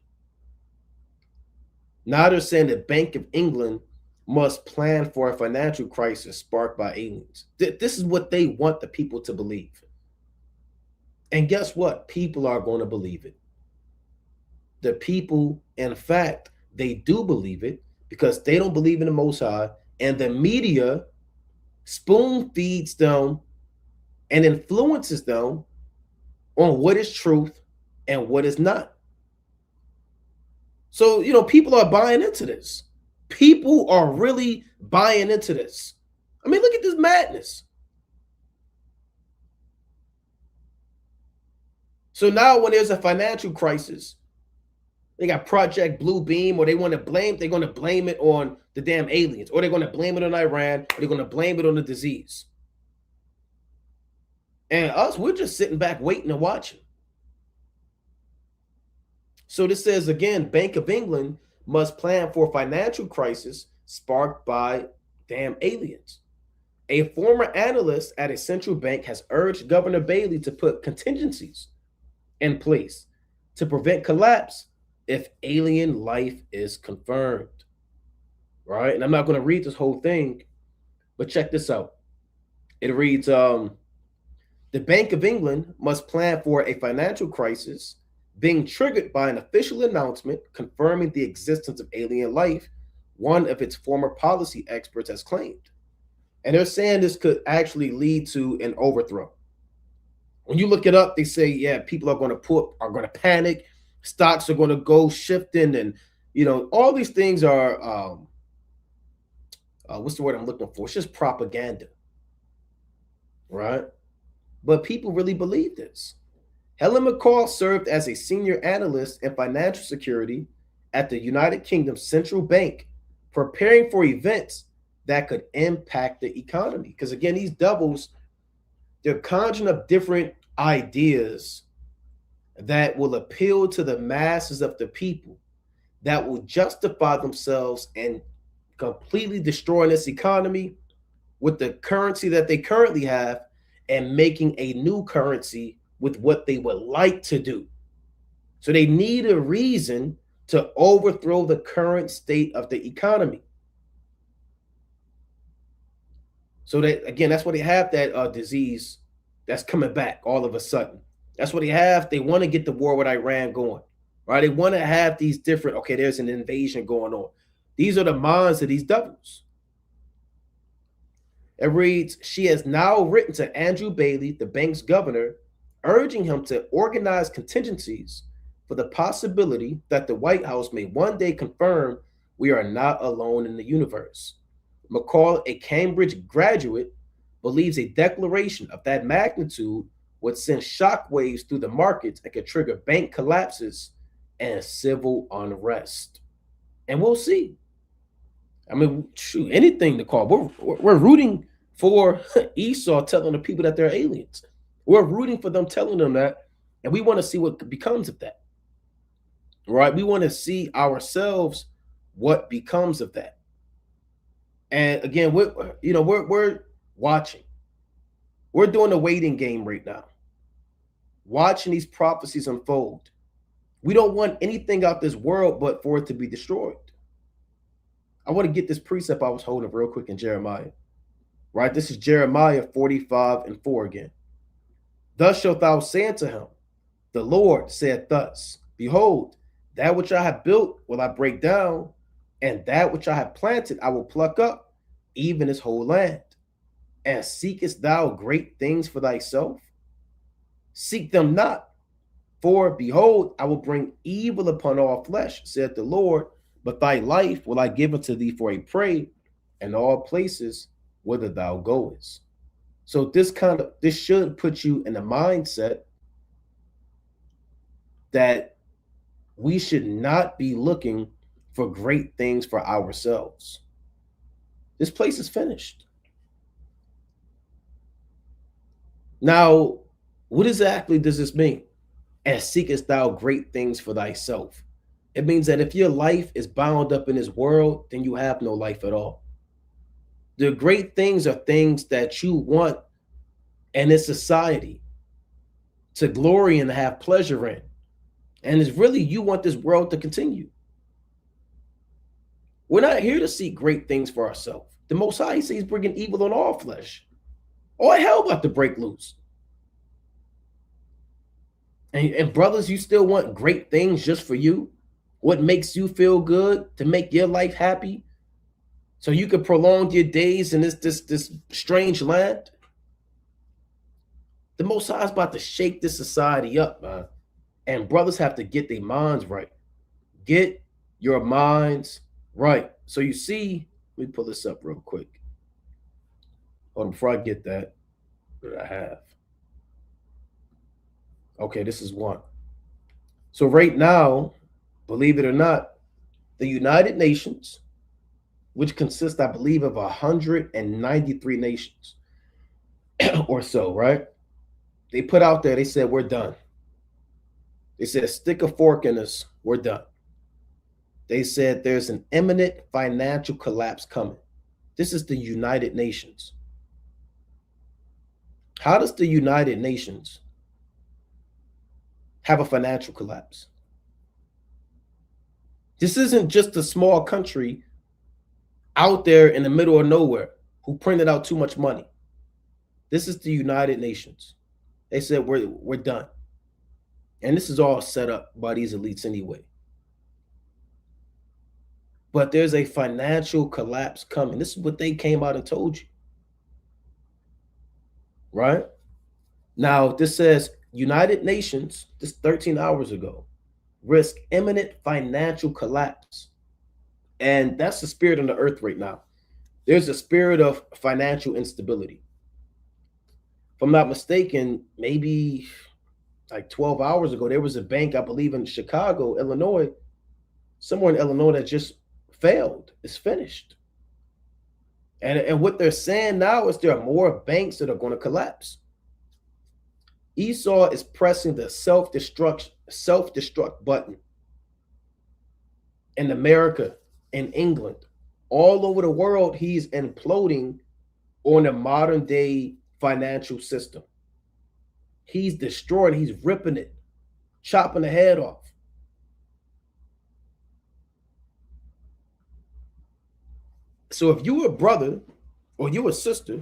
Now they're saying the Bank of England must plan for a financial crisis sparked by aliens. This is what they want the people to believe. And guess what? People are going to believe it. The people, in fact, they do believe it because they don't believe in the Most High, and the media spoon feeds them and influences them on what is truth and what is not. So, people are buying into this. People are really buying into this. I mean, look at this madness. So now when there's a financial crisis, they got Project Blue Beam, or they're going to blame it on the damn aliens, or they're going to blame it on Iran, or they're going to blame it on the disease. And us, we're just sitting back waiting and watching. So this says again, Bank of England must plan for financial crisis sparked by damn aliens. A former analyst at a central bank has urged Governor Bailey to put contingencies in place to prevent collapse if alien life is confirmed. Right? And I'm not going to read this whole thing, but check this out. It reads the Bank of England must plan for a financial crisis being triggered by an official announcement confirming the existence of alien life, one of its former policy experts has claimed. And they're saying this could actually lead to an overthrow. When you look it up, they say, yeah, people are going to panic, stocks are going to go shifting, and all these things are what's the word I'm looking for? It's just propaganda, right? But people really believe this. Helen McCall served as a senior analyst in financial security at the United Kingdom Central Bank, preparing for events that could impact the economy. Because again, these doubles, they're conjuring up different ideas that will appeal to the masses of the people, that will justify themselves in completely destroying this economy with the currency that they currently have and making a new currency with what they would like to do. So they need a reason to overthrow the current state of the economy. So that again, that's why they have that disease that's coming back all of a sudden. That's what they have. They want to get the war with Iran going, right? They want to have these different. Okay, there's an invasion going on. These are the minds of these devils. It reads, she has now written to Andrew Bailey, the bank's governor, urging him to organize contingencies for the possibility that the White House may one day confirm we are not alone in the universe. McCall, a Cambridge graduate, believes a declaration of that magnitude would send shockwaves through the markets and could trigger bank collapses and civil unrest. And we'll see. I mean, shoot, anything to call. We're rooting for Esau telling the people that they're aliens. We're rooting for them telling them that, and we want to see what becomes of that. Right? We want to see ourselves what becomes of that. And again, we're watching. We're doing a waiting game right now, watching these prophecies unfold. We don't want anything out this world but for it to be destroyed. I want to get this precept I was holding real quick in Jeremiah. Right? This is Jeremiah 45:4 again. Thus shalt thou say unto him, the Lord said thus, behold, that which I have built will I break down, and that which I have planted I will pluck up, even this whole land. And seekest thou great things for thyself? Seek them not, for behold, I will bring evil upon all flesh, saith the Lord, but thy life will I give unto thee for a prey in all places whither thou goest. So this should put you in the mindset that we should not be looking for great things for ourselves. This place is finished. Now, what exactly does this mean? And seekest thou great things for thyself? It means that if your life is bound up in this world, then you have no life at all. The great things are things that you want in this society to glory and have pleasure in. And it's really you want this world to continue. We're not here to seek great things for ourselves. The Most High says he's bringing evil on all flesh. All hell about to break loose. And brothers, you still want great things just for you? What makes you feel good to make your life happy? So you can prolong your days in this strange land? The Most High is about to shake this society up, man. And brothers have to get their minds right. Get your minds right. So you see, let me pull this up real quick. Hold on, before I get that, what I have. Okay, this is one. So right now, believe it or not, the United Nations, which consists, I believe, of 193 nations or so, right? They put out there, they said, we're done. They said, stick a fork in us, we're done. They said there's an imminent financial collapse coming. This is the United Nations. How does the United Nations have a financial collapse? This isn't just a small country out there in the middle of nowhere who printed out too much money. This is the United Nations. They said we're done. And this is all set up by these elites anyway. But there's a financial collapse coming. This is what they came out and told you. Right? Now, this says United Nations, this 13 hours ago, risk imminent financial collapse. And that's the spirit on the earth right now. There's a spirit of financial instability. If I'm not mistaken, maybe like 12 hours ago, there was a bank, I believe in Chicago, Illinois, somewhere in Illinois that just failed. It's finished. And what they're saying now is there are more banks that are going to collapse. Esau is pressing the self-destruct button in America, in England, all over the world. He's imploding on the modern day financial system. He's destroying, he's ripping it, chopping the head off. So if you a brother or you a sister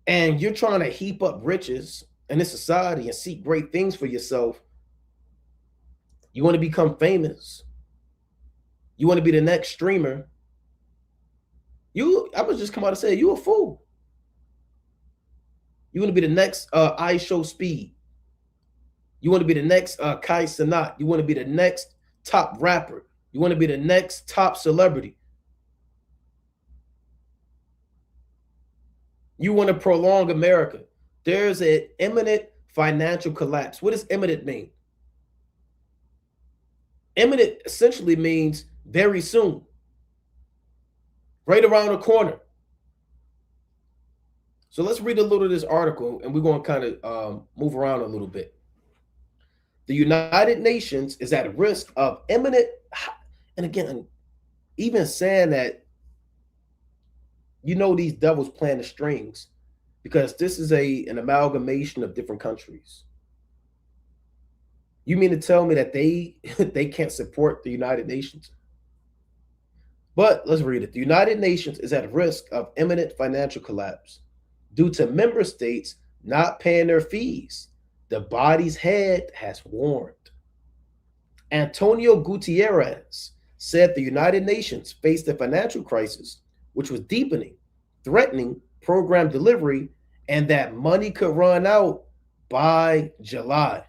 and you're trying to heap up riches in this society and seek great things for yourself, you want to become famous, you want to be the next streamer, I was just come out and say, you a fool. You want to be the next I Show Speed. You want to be the next Kai Sanat. You want to be the next top rapper. You want to be the next top celebrity. You want to prolong America. There's an imminent financial collapse. What does imminent mean? Imminent essentially means very soon, right around the corner. So let's read a little of this article, and we're going to kind of move around a little bit. The United Nations is at risk of imminent, and again, even saying that, these devils playing the strings, because this is an amalgamation of different countries. You mean to tell me that they can't support the United Nations? But let's read it. The United Nations is at risk of imminent financial collapse due to member states not paying their fees. The body's head has warned. Antonio Gutierrez said the United Nations faced a financial crisis, which was deepening, threatening program delivery, and that money could run out by July.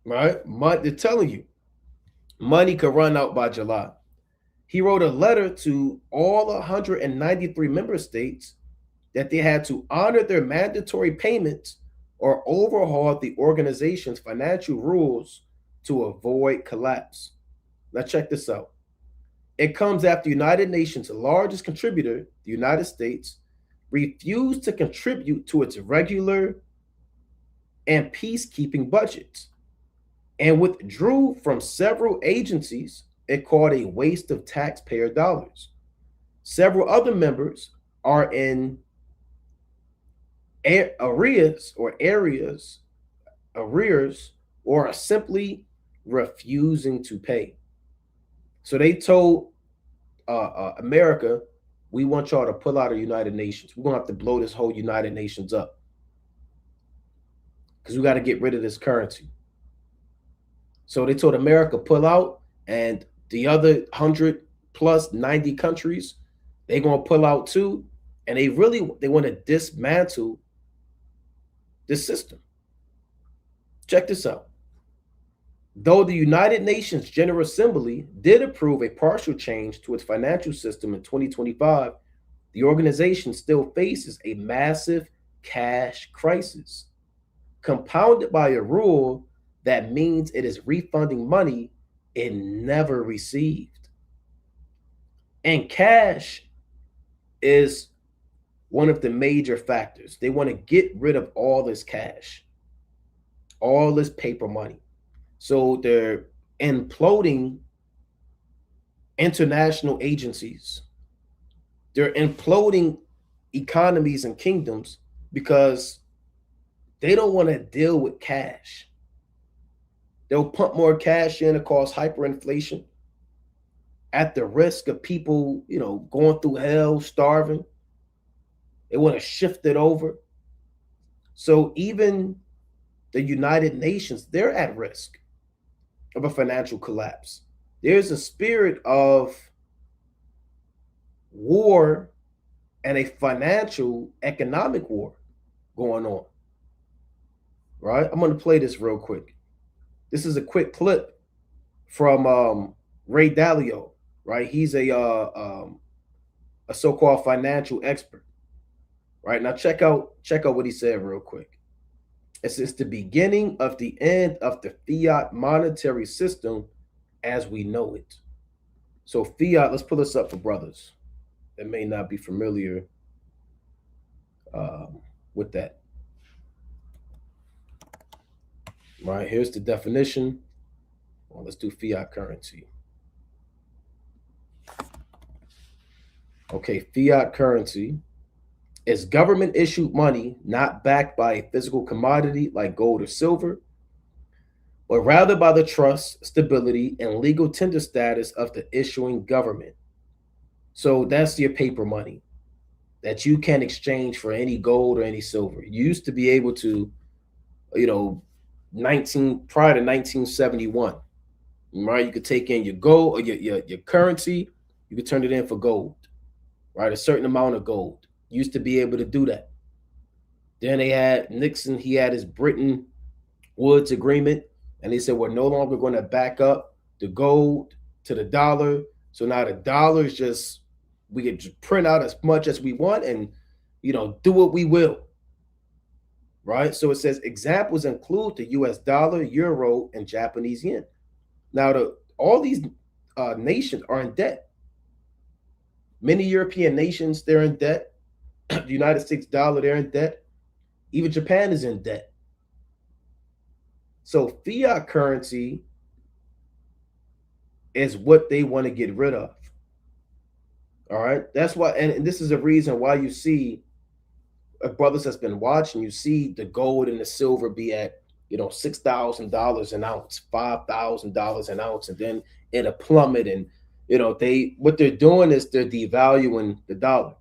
Right? They're telling you, money could run out by July. He wrote a letter to all 193 member states that they had to honor their mandatory payments or overhaul the organization's financial rules to avoid collapse. Now check this out. It comes after the United Nations' largest contributor, the United States, refused to contribute to its regular and peacekeeping budgets and withdrew from several agencies it called a waste of taxpayer dollars. Several other members are in arrears or are simply refusing to pay. So they told America, we want y'all to pull out of United Nations. We're going to have to blow this whole United Nations up because we got to get rid of this currency. So they told America, pull out, and the other 100 plus 90 countries, they're going to pull out too. And they want to dismantle this system. Check this out. Though the United Nations General Assembly did approve a partial change to its financial system in 2025, the organization still faces a massive cash crisis, compounded by a rule that means it is refunding money it never received. And cash is one of the major factors. They want to get rid of all this cash. all this paper money. So they're imploding international agencies. They're imploding economies and kingdoms because they don't want to deal with cash. They'll pump more cash in to cause hyperinflation at the risk of people, going through hell, starving. They want to shift it over. So even the United Nations, they're at risk of a financial collapse. There's a spirit of war and a financial economic war going on. Right? I'm going to play this real quick. This is a quick clip from Ray Dalio. Right? He's a so-called financial expert. Right? Now check out what he said real quick. It's the beginning of the end of the fiat monetary system as we know it. So fiat, let's pull this up for brothers that may not be familiar with that. Right, here's the definition. Well, let's do fiat currency. Okay, fiat currency is government issued money not backed by a physical commodity like gold or silver, but rather by the trust, stability, and legal tender status of the issuing government. So that's your paper money that you can exchange for any gold or any silver. You used to be able to, you know, 19 prior to 1971, right? You could take in your gold or your currency, you could turn it in for gold, right? A certain amount of gold. Used to be able to do that. Then they had Nixon, he had his Bretton Woods agreement, and they said we're no longer going to back up the gold to the dollar. So now the dollar is just we can just print out as much as we want and do what we will. Right? So it says examples include the US dollar, euro, and Japanese yen. Now all these nations are in debt. Many European nations, they're in debt. The United States dollar, they're in debt. Even Japan is in debt. So fiat currency is what they want to get rid of. All right. That's why, and this is a reason why you see brothers that's been watching, you see the gold and the silver be at, $6,000 an ounce, $5,000 an ounce, and then it'll plummet. And, what they're doing is they're devaluing the dollar.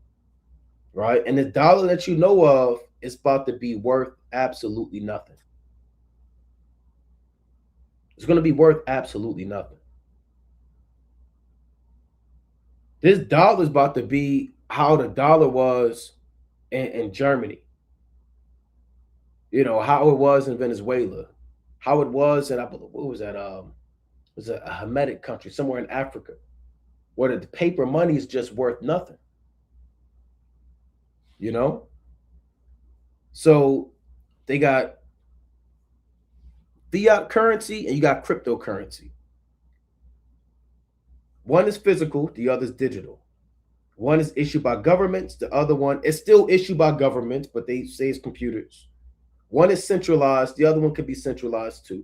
Right. And the dollar that you know of is about to be worth absolutely nothing. It's going to be worth absolutely nothing. This dollar is about to be how the dollar was in Germany. How it was in Venezuela, how it was in, I believe, what was that? It was a Hamitic country somewhere in Africa, where the paper money is just worth nothing. So they got fiat currency and you got cryptocurrency. One is physical, the other is digital. One is issued by governments, the other one is still issued by governments, but they say it's computers. One is centralized, the other one could be centralized too.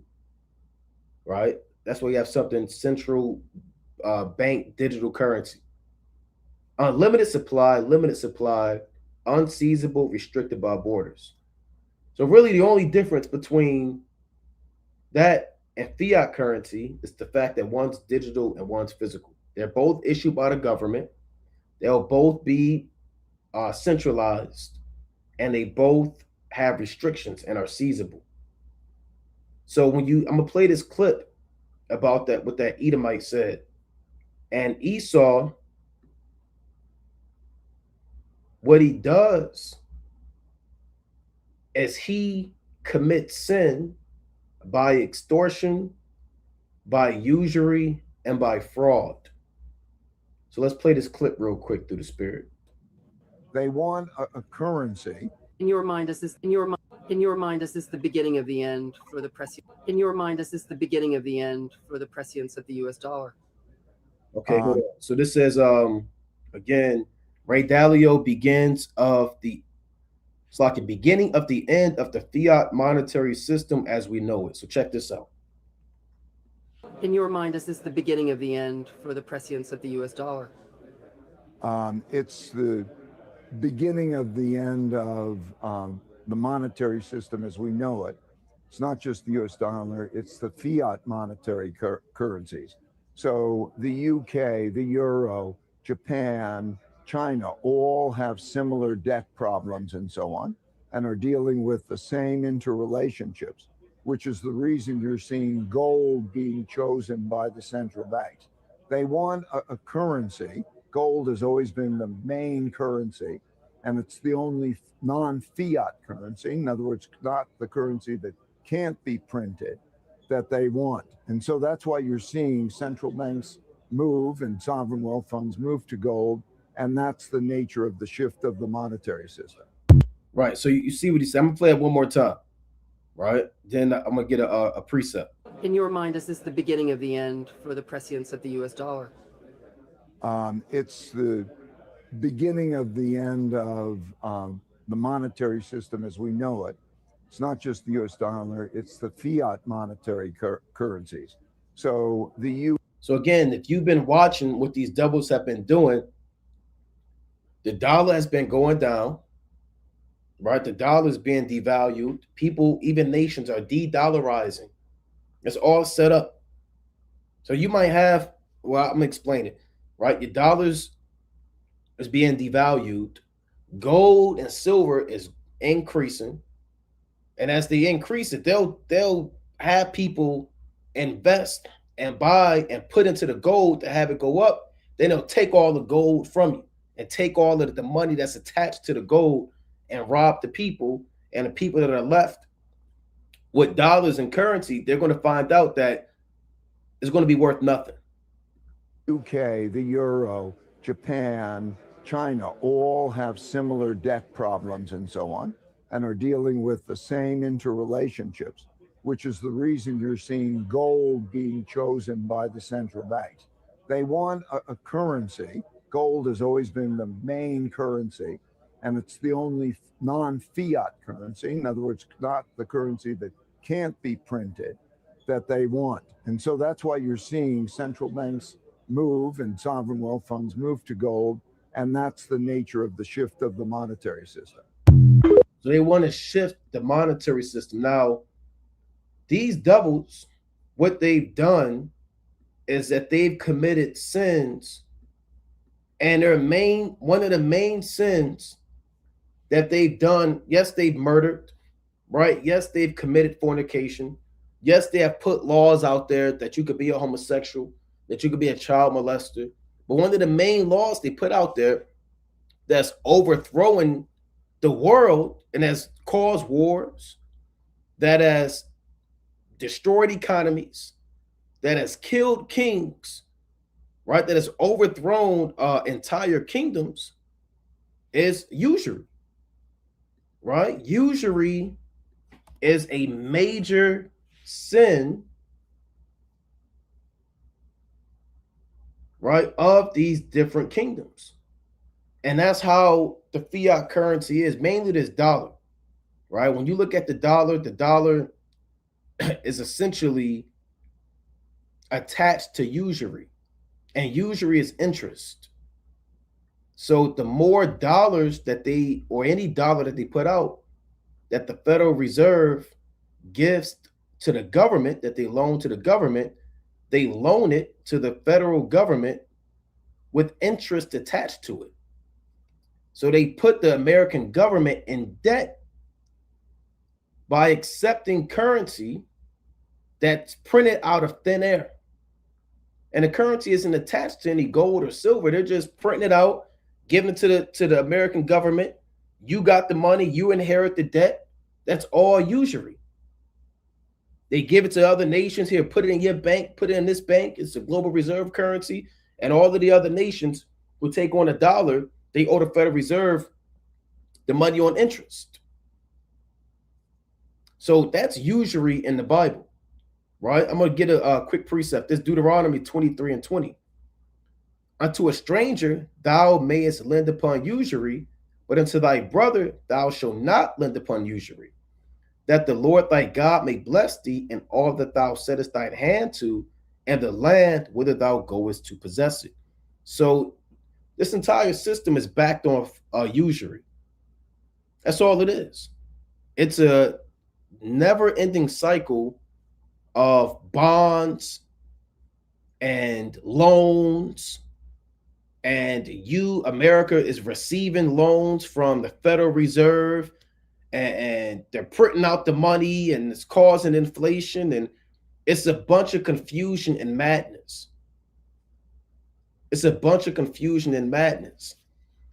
Right? That's why you have something central bank digital currency. Unlimited supply, limited supply, unseizable, restricted by borders. So really the only difference between that and fiat currency is the fact that one's digital and one's physical. They're both issued by the government. They'll both be centralized, and they both have restrictions and are seizable. So I'm gonna play this clip about that, what that Edomite said. And Esau, what he does is he commits sin by extortion, by usury, and by fraud. So let's play this clip real quick through the spirit. They want a currency. In your mind, is this the beginning of the end for the prescience? In your mind, is this the beginning of the end for the prescience of the US dollar? Okay, hold on. So this says again, Ray Dalio begins of the It's like the beginning of the end of the fiat monetary system as we know it. So check this out. In your mind, is this the beginning of the end for the prescience of the US dollar? It's the beginning of the end of the monetary system as we know it. It's not just the US dollar, it's the fiat monetary currencies. So the UK, the euro, Japan, China all have similar debt problems and so on, and are dealing with the same interrelationships, which is the reason you're seeing gold being chosen by the central banks. They want a currency. Gold has always been the main currency, and it's the only non-fiat currency. In other words, not the currency that can't be printed, that they want. And so that's why you're seeing central banks move and sovereign wealth funds move to gold. And that's the nature of the shift of the monetary system. Right. So you see what he said. I'm going to play it one more time. Right. Then I'm going to get a precept. In your mind, is this the beginning of the end for the prescience of the US dollar? It's the beginning of the end of the monetary system as we know it. It's not just the US dollar, it's the fiat monetary currencies. So So again, if you've been watching what these doubles have been doing, the dollar has been going down, right? The dollar is being devalued. People, even nations, are de-dollarizing. It's all set up. So you might have, well, I'm going to explain it, right? Your dollars is being devalued. Gold and silver is increasing. And as they increase it, they'll have people invest and buy and put into the gold to have it go up. Then they'll take all the gold from you and take all of the money that's attached to the gold and rob the people. And the people that are left with dollars and currency, they're going to find out that it's going to be worth nothing. UK, the euro, Japan, China all have similar debt problems and so on, and are dealing with the same interrelationships, which is the reason you're seeing gold being chosen by the central banks. They want a currency. Gold has always been the main currency, and it's the only non-fiat currency. In other words, not the currency that can't be printed, that they want. And so that's why you're seeing central banks move and sovereign wealth funds move to gold, and that's the nature of the shift of the monetary system. So they want to shift the monetary system. Now, these doubles, what they've done is that they've committed sins, and one of the main sins that they've done, yes, they've murdered, right? Yes, they've committed fornication. Yes, they have put laws out there that you could be a homosexual, that you could be a child molester. But one of the main laws they put out there that's overthrowing the world and has caused wars, that has destroyed economies, that has killed kings, right? That has overthrown entire kingdoms is usury, right? Usury is a major sin, right, of these different kingdoms. And that's how the fiat currency is, mainly this dollar, right? When you look at the dollar is essentially attached to usury, and usury is interest. So the more dollars that any dollar that they put out, that the Federal Reserve gives to the government, that they loan to the government, they loan it to the federal government with interest attached to it. So they put the American government in debt by accepting currency that's printed out of thin air. And the currency isn't attached to any gold or silver. They're just printing it out, giving it to the American government. You got the money, you inherit the debt. That's all usury. They give it to other nations. Here, put it in your bank, put it in this bank. It's a global reserve currency. And all of the other nations will take on a dollar. They owe the Federal Reserve the money on interest. So that's usury in the Bible, right? I'm going to get a quick precept. This Deuteronomy 23:20. Unto a stranger thou mayest lend upon usury, but unto thy brother thou shalt not lend upon usury, that the Lord thy God may bless thee in all that thou settest thine hand to, and the land whither thou goest to possess it. So this entire system is backed on usury. That's all it is. It's a never-ending cycle of bonds and loans, and America is receiving loans from the Federal Reserve, and they're printing out the money, and it's causing inflation, and it's a bunch of confusion and madness. It's a bunch of confusion and madness.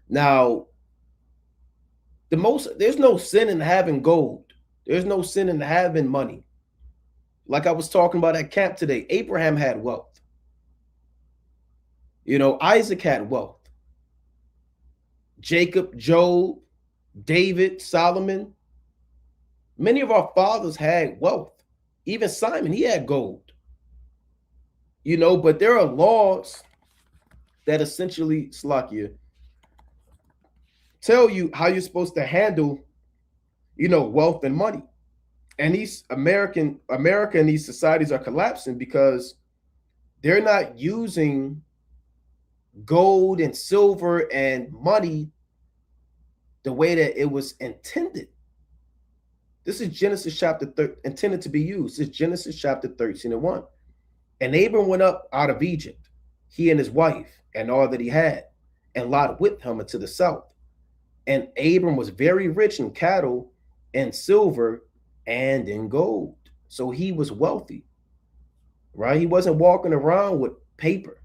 Now, there's no sin in having gold. There's no sin in having money. Like I was talking about at camp today, Abraham had wealth. Isaac had wealth. Jacob, Job, David, Solomon. Many of our fathers had wealth. Even Simon, he had gold. But there are laws that essentially, Slakia, tell you how you're supposed to handle, wealth and money. And these America and these societies are collapsing because they're not using gold and silver and money the way that it was intended. This is Genesis chapter 13, intended to be used. This is Genesis chapter 13:1. And Abram went up out of Egypt, he and his wife, and all that he had, and Lot with him into the south. And Abram was very rich in cattle and silver and in gold. So he was wealthy, right? He wasn't walking around with paper.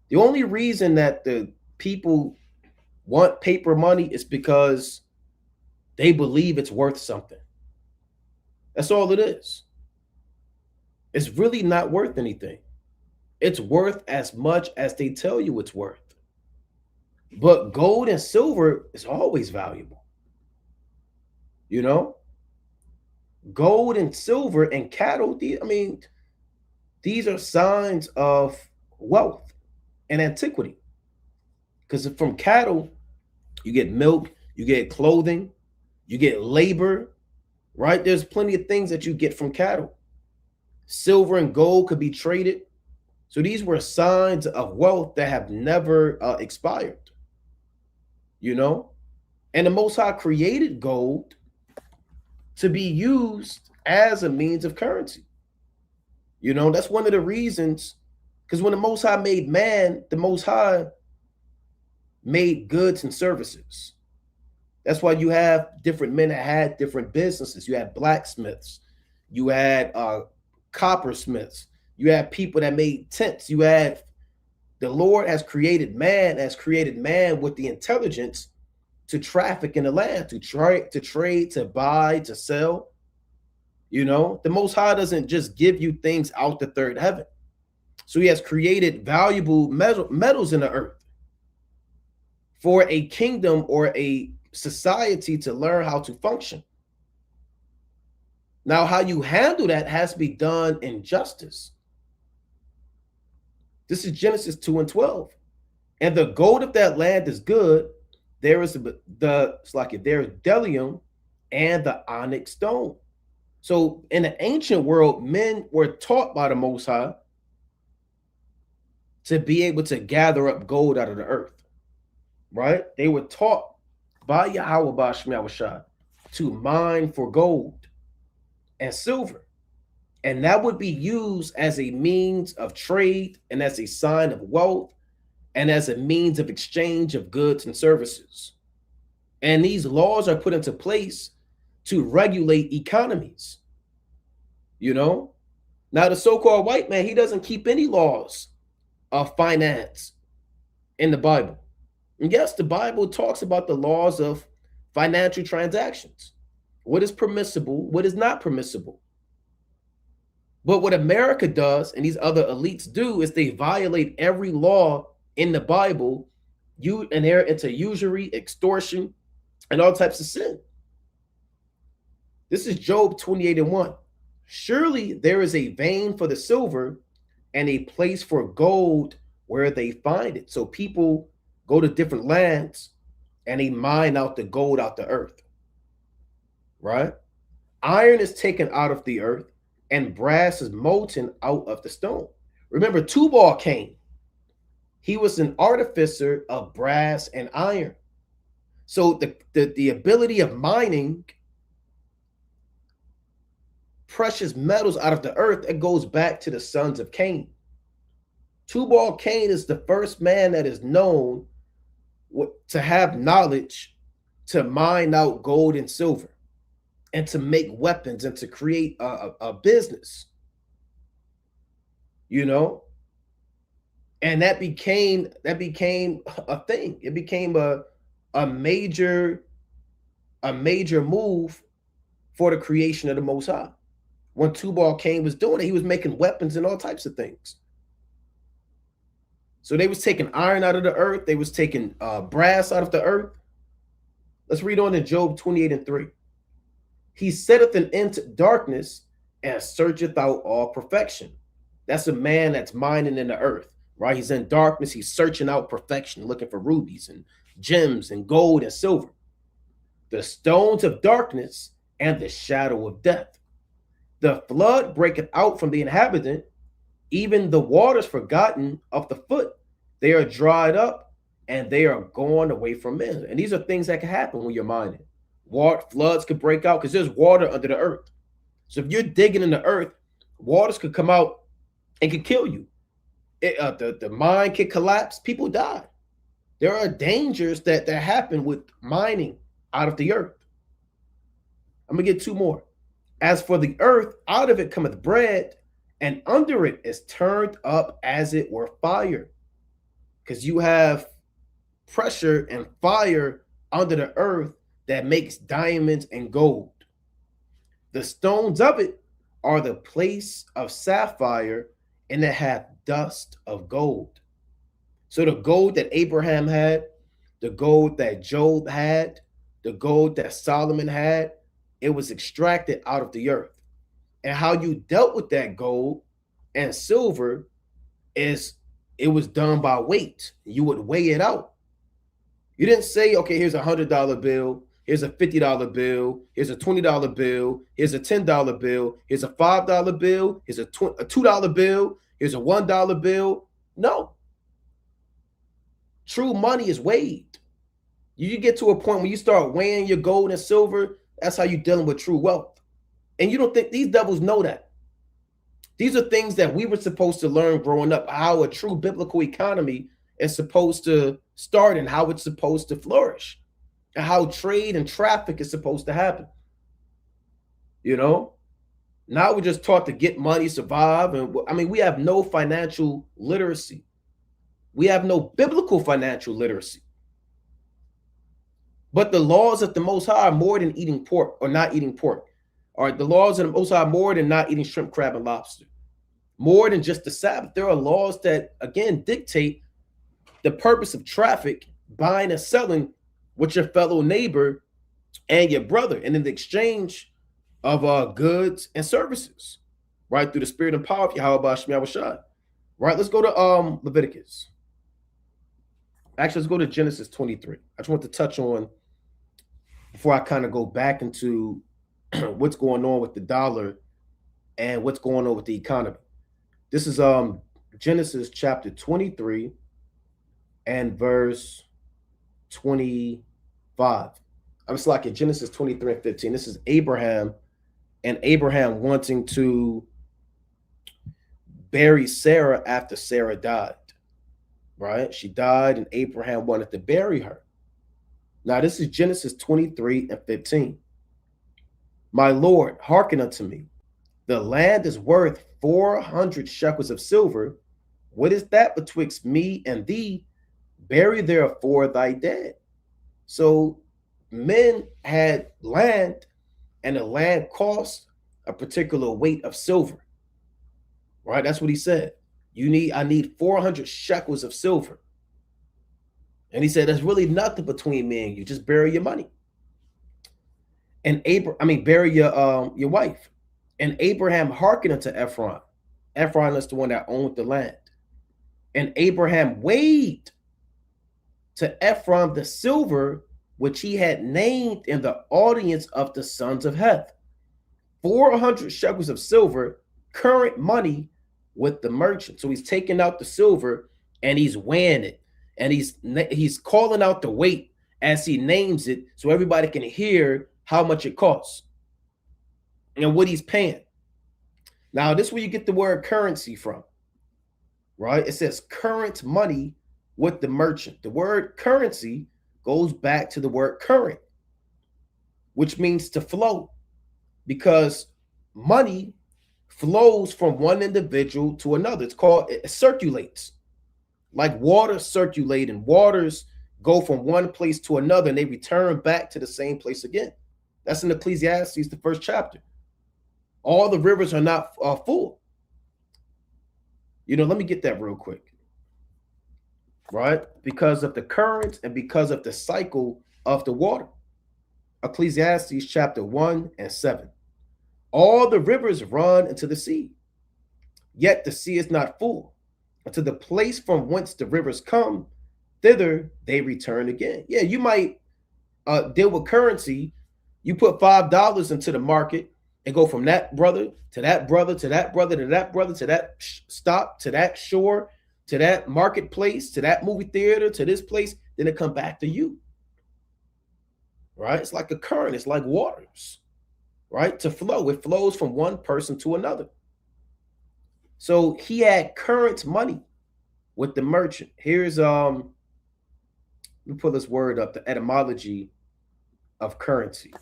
The only reason that the people want paper money is because they believe it's worth something. That's all it is. It's really not worth anything. It's worth as much as they tell you it's worth. But gold and silver is always valuable. Gold and silver and cattle, these are signs of wealth and antiquity. Because from cattle, you get milk, you get clothing, you get labor, right? There's plenty of things that you get from cattle. Silver and gold could be traded. So these were signs of wealth that have never expired, And the Most High created gold to be used as a means of currency. That's one of the reasons, because when the Most High made man, the Most High made goods and services. That's why you have different men that had different businesses. You had blacksmiths, you had coppersmiths, you had people that made tents. The Lord has created man with the intelligence to traffic in the land, to trade, to buy, to sell. The Most High doesn't just give you things out the third heaven. So he has created valuable metals in the earth for a kingdom or a society to learn how to function. Now, how you handle that has to be done in justice. This is Genesis 2:12. And the gold of that land is good. There is there is bdellium and the onyx stone. So in the ancient world, men were taught by the Most High to be able to gather up gold out of the earth, right? They were taught by Yahweh Bashmiyawashah to mine for gold and silver. And that would be used as a means of trade and as a sign of wealth and as a means of exchange of goods and services. And these laws are put into place to regulate economies. Now the so-called white man, he doesn't keep any laws of finance in the Bible. And yes, the Bible talks about the laws of financial transactions. What is permissible, what is not permissible. But what America does and these other elites do is they violate every law in the Bible, and they're into usury, extortion, and all types of sin. This is Job 28:1. Surely there is a vein for the silver and a place for gold where they find it. So people go to different lands and they mine out the gold out the earth, right? Iron is taken out of the earth, and brass is molten out of the stone. Remember, Tubal Cain, he was an artificer of brass and iron. So the ability of mining precious metals out of the earth, it goes back to the sons of Cain. Tubal Cain is the first man that is known to have knowledge to mine out gold and silver and to make weapons and to create a business, you know. And that became a thing. It became a major move for the creation of the Most High. When Tubal Cain was doing it, he was making weapons and all types of things. So they was taking iron out of the earth. They was taking brass out of the earth. Let's read on in Job 28:3. He setteth an end to darkness and searcheth out all perfection. That's a man that's mining in the earth, right? He's in darkness. He's searching out perfection, looking for rubies and gems and gold and silver. The stones of darkness and the shadow of death. The flood breaketh out from the inhabitant, even the waters forgotten of the foot. They are dried up and they are gone away from men. And these are things that can happen when you're mining. Floods could break out because there's water under the earth. So if you're digging in the earth, waters could come out and could kill you. The mine could collapse. People die. There are dangers that happen with mining out of the earth. I'm going to get two more. As for the earth, out of it cometh bread, and under it is turned up as it were fire. Because you have pressure and fire under the earth that makes diamonds and gold. The stones of it are the place of sapphire, and it hath dust of gold. So the gold that Abraham had, the gold that Job had, the gold that Solomon had, it was extracted out of the earth. And how you dealt with that gold and silver is it was done by weight. You would weigh it out. You didn't say, okay, here's $100 bill, here's a $50 bill, here's a $20 bill, here's a $10 bill, here's a $5 bill, here's a $2 bill, here's a $1 bill. No. True money is weighed. You get to a point when you start weighing your gold and silver, that's how you're dealing with true wealth. And you don't think these devils know that. These are things that we were supposed to learn growing up, how a true biblical economy is supposed to start and how it's supposed to flourish and how trade and traffic is supposed to happen. You know, now we're just taught to get money, survive. And I mean, we have no financial literacy. We have no biblical financial literacy. But the laws of the Most High are more than eating pork or not eating pork. All right, the laws of the Most High are more than not eating shrimp, crab, and lobster. More than just the Sabbath. There are laws that, again, dictate the purpose of traffic, buying and selling with your fellow neighbor and your brother, and in the exchange of goods and services, right, through the spirit and power of Yahweh Shema Shai. Right, let's go to Leviticus. Actually, let's go to Genesis 23. I just want to touch on, before I kind of go back into what's going on with the dollar and what's going on with the economy. This is Genesis chapter 23 and verse 25. I'm just like in Genesis 23 and 15. This is Abraham, and Abraham wanting to bury Sarah after Sarah died. Right? She died, and Abraham wanted to bury her. Now, this is Genesis 23 and 15. My Lord, hearken unto me. The land is worth 400 shekels of silver. What is that betwixt me and thee? Bury therefore thy dead. So men had land, and the land cost a particular weight of silver. Right? That's what he said. I need 400 shekels of silver. And he said, there's really nothing between me and you. Just bury your money. And bury your wife. And Abraham hearkened unto Ephron. Ephron is the one that owned the land. And Abraham weighed to Ephron the silver which he had named in the audience of the sons of Heth. 400 shekels of silver, current money, with the merchant. So he's taking out the silver and he's weighing it, and he's calling out the weight as he names it, so everybody can hear how much it costs and what he's paying. Now, this is where you get the word currency from, right? It says current money with the merchant. The word currency goes back to the word current, which means to flow, because money flows from one individual to another. It circulates like water circulate, and waters go from one place to another and they return back to the same place again. That's in Ecclesiastes, the first chapter. All the rivers are not full. Let me get that real quick, right? Because of the current and because of the cycle of the water. Ecclesiastes chapter 1 and 7. All the rivers run into the sea, yet the sea is not full. Unto the place from whence the rivers come, thither they return again. Yeah, you might deal with currency. You put $5 into the market and go from that brother to that brother to that brother to that brother to that stop to that shore to that marketplace to that movie theater to this place. Then it come back to you, right? It's like a current. It's like waters, right? To flow. It flows from one person to another. So he had current money with the merchant. Here's let me pull this word up, the etymology of currency.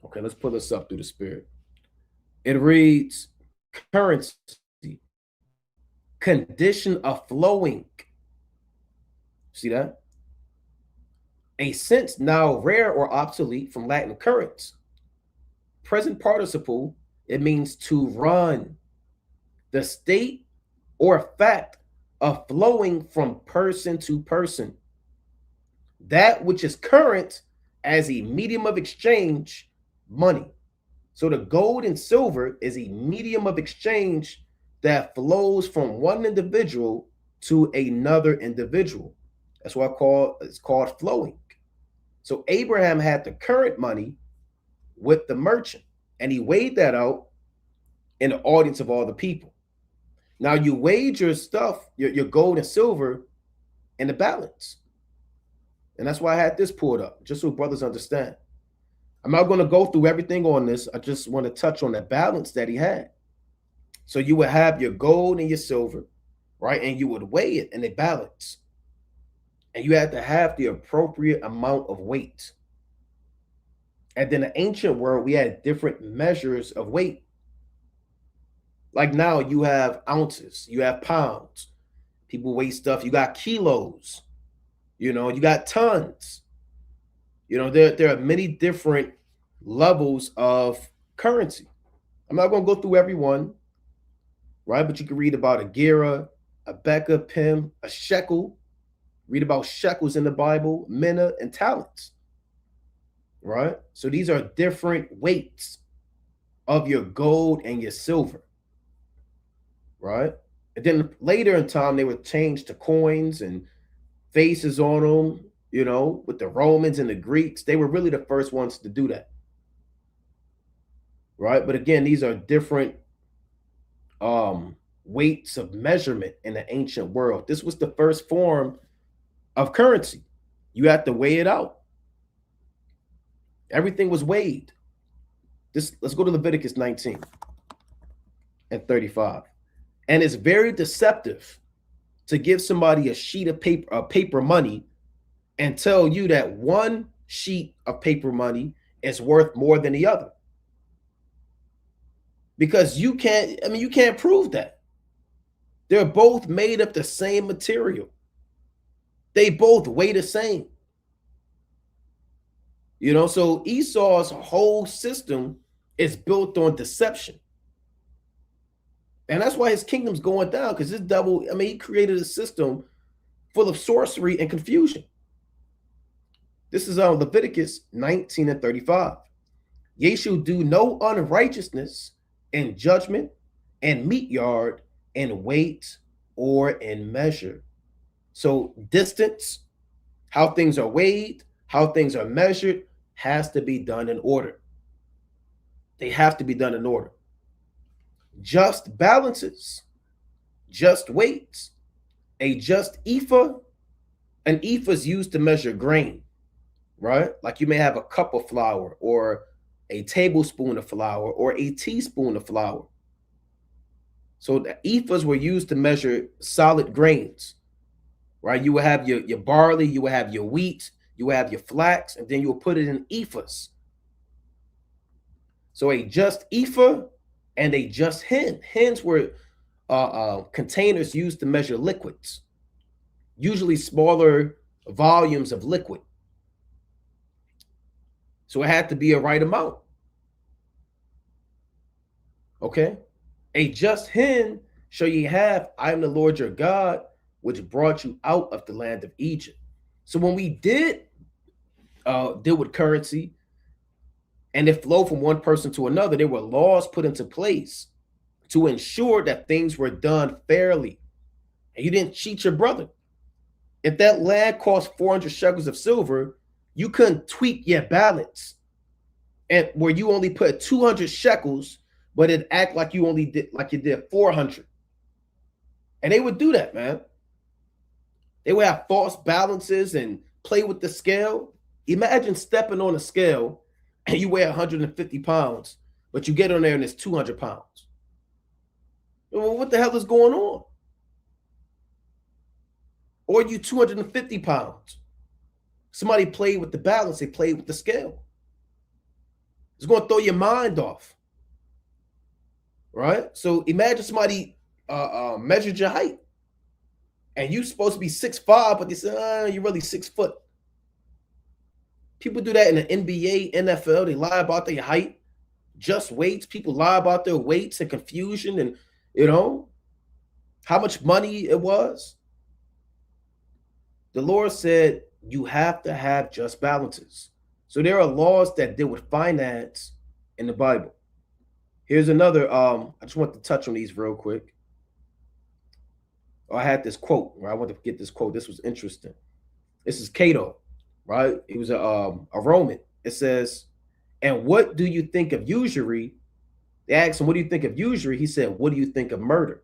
Okay, let's pull this up through the spirit. It reads currency, condition of flowing. See that? A sense now rare or obsolete from Latin currents. Present participle, it means to run. The state or fact of flowing from person to person. That which is current as a medium of exchange, money. So the gold and silver is a medium of exchange that flows from one individual to another individual. That's why it's called flowing. So Abraham had the current money with the merchant, and he weighed that out in the audience of all the people. Now you weighed your stuff, your gold and silver, in the balance. And that's why I had this pulled up, just so brothers understand. I'm not going to go through everything on this. I just want to touch on the balance that he had. So you would have your gold and your silver, right? And you would weigh it in a balance. And you had to have the appropriate amount of weight. And then in the ancient world, we had different measures of weight. Like now you have ounces, you have pounds. People weigh stuff. You got kilos, you got tons. There are many different levels of currency. I'm not going to go through every one, right? But you can read about a gira, a beka, pim, a shekel. Read about shekels in the Bible, mina, and talents, right? So these are different weights of your gold and your silver, right? And then later in time, they would change to coins and faces on them, with the Romans and the Greeks. They were really the first ones to do that, right? But again, these are different weights of measurement in the ancient world. This was the first form of currency. You have to weigh it out. Everything was weighed. Let's go to Leviticus 19 and 35. And it's very deceptive to give somebody a sheet of paper money and tell you that one sheet of paper money is worth more than the other. Because you can't prove that. They're both made of the same material. They both weigh the same. So Esau's whole system is built on deception. And that's why his kingdom's going down, because this devil, he created a system full of sorcery and confusion. This is on Leviticus 19 and 35. Ye shall do no unrighteousness in judgment and meat yard in weight or in measure. So distance, how things are weighed, how things are measured, has to be done in order. They have to be done in order. Just balances, just weights. A just ephah, an ephah is used to measure grain, right? Like you may have a cup of flour or a tablespoon of flour or a teaspoon of flour. So the ephahs were used to measure solid grains, right? You will have your barley, you will have your wheat, you will have your flax, and then you will put it in ephahs. So a just ephah and a just hin. Hins were containers used to measure liquids, usually smaller volumes of liquid. So it had to be a right amount. Okay? A just hin shall ye have, I am the Lord your God, which brought you out of the land of Egypt. So when we did deal with currency and it flowed from one person to another, there were laws put into place to ensure that things were done fairly. And you didn't cheat your brother. If that land cost 400 shekels of silver, you couldn't tweak your balance and where you only put 200 shekels, but it act like you only did like you did 400. And they would do that, man. They would have false balances and play with the scale. Imagine stepping on a scale and you weigh 150 pounds, but you get on there and it's 200 pounds. Well, what the hell is going on? Or you 250 pounds. Somebody played with the balance, they played with the scale. It's going to throw your mind off. Right? So imagine somebody measured your height. And you're supposed to be 6'5", but they say, you're really 6 foot. People do that in the NBA, NFL. They lie about their height, just weights. People lie about their weights and confusion and, how much money it was. The Lord said you have to have just balances. So there are laws that deal with finance in the Bible. Here's another. I just want to touch on these real quick. I had this quote where I want to get this quote. This was interesting. This is Cato, right? He was a Roman. It says, and what do you think of usury? They asked him, what do you think of usury? He said, what do you think of murder?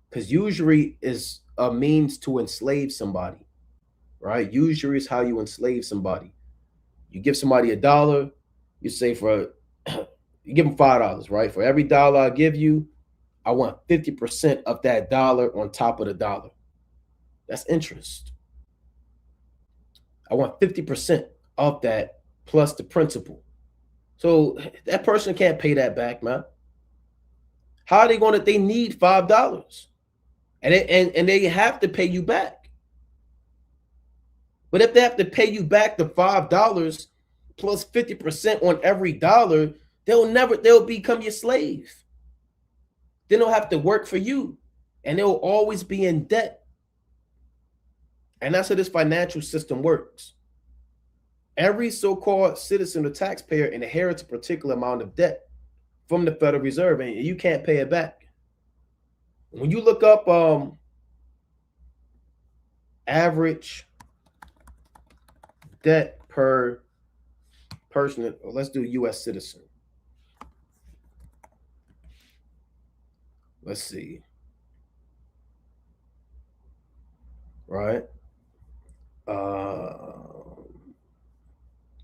Because usury is a means to enslave somebody, right? Usury is how you enslave somebody. You give somebody $1, you say you give them $5, right? For every dollar I give you, I want 50% of that dollar on top of the dollar. That's interest. I want 50% of that plus the principal. So that person can't pay that back, man. How are they going to? They need $5, and they have to pay you back. But if they have to pay you back the $5 plus 50% on every dollar, they'll become your slave. Then they'll have to work for you, and they'll always be in debt. And that's how this financial system works. Every so-called citizen or taxpayer inherits a particular amount of debt from the Federal Reserve, and you can't pay it back. When you look up average debt per person, let's do U.S. citizen. Let's see. Right.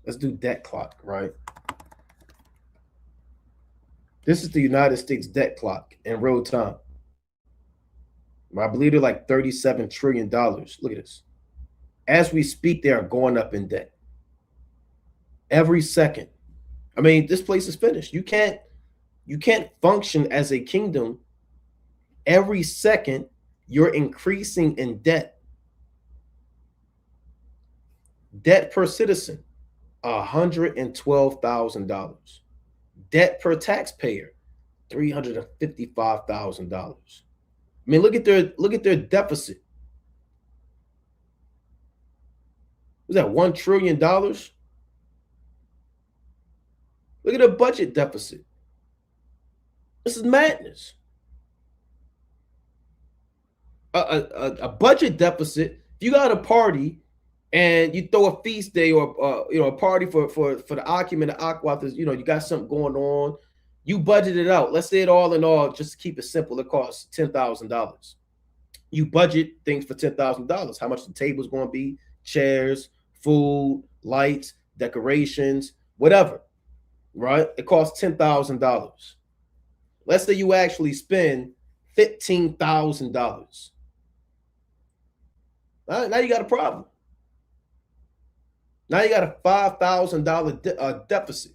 Let's do debt clock, right? This is the United States debt clock in real time. I believe they're like $37 trillion. Look at this. As we speak, they are going up in debt. Every second. I mean, this place is finished. You can't function as a kingdom. Every second, you're increasing in debt. Debt per citizen, $112,000. Debt per taxpayer, $355,000. I mean, look at their deficit. Was that $1 trillion? Look at the budget deficit. This is madness. A budget deficit. If you got a party and you throw a feast day or a party for the Akim and the Aquath, you got something going on. You budget it out. Let's say it all in all, just to keep it simple, it costs $10,000. You budget things for $10,000. How much the table's going to be, chairs, food, lights, decorations, whatever, right? It costs $10,000. Let's say you actually spend $15,000. Now you got a problem. Now you got a $5,000 deficit.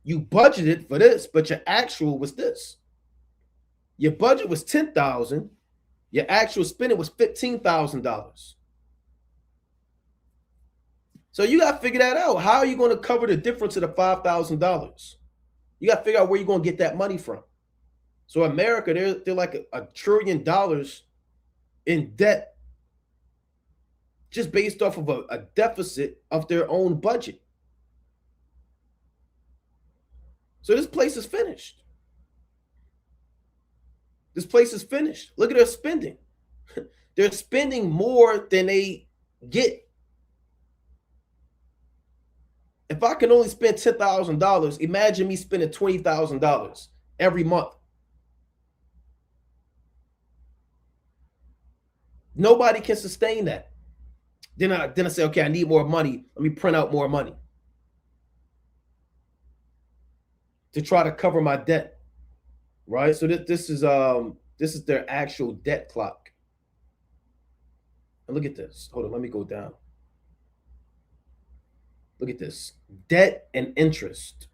You budgeted for this, but your actual was this. Your budget was $10,000. Your actual spending was $15,000. So you got to figure that out. How are you going to cover the difference of the $5,000? You got to figure out where you're going to get that money from. So America, they're like $1 trillion in debt, just based off of a deficit of their own budget. So this place is finished. This place is finished. Look at their spending. They're spending more than they get. If I can only spend $10,000, imagine me spending $20,000 every month. Nobody can sustain that. Then I say, okay, I need more money. Let me print out more money to try to cover my debt, right? So this is their actual debt clock. And look at this. Hold on, let me go down. Look at this. Debt and interest.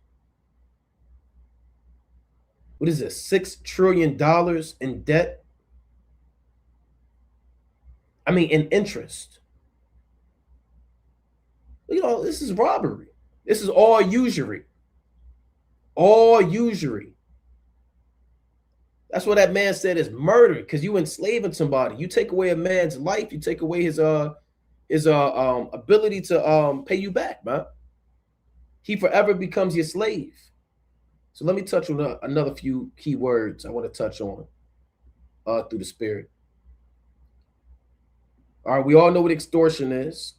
What is this? $6 trillion in debt? I mean, in interest. This is robbery. This is all usury. All usury. That's what that man said is murder, because you enslaving somebody. You take away a man's life, you take away his ability to pay you back, man. He forever becomes your slave. So let me touch on another few key words I want to touch on through the spirit. All right, we all know what extortion is.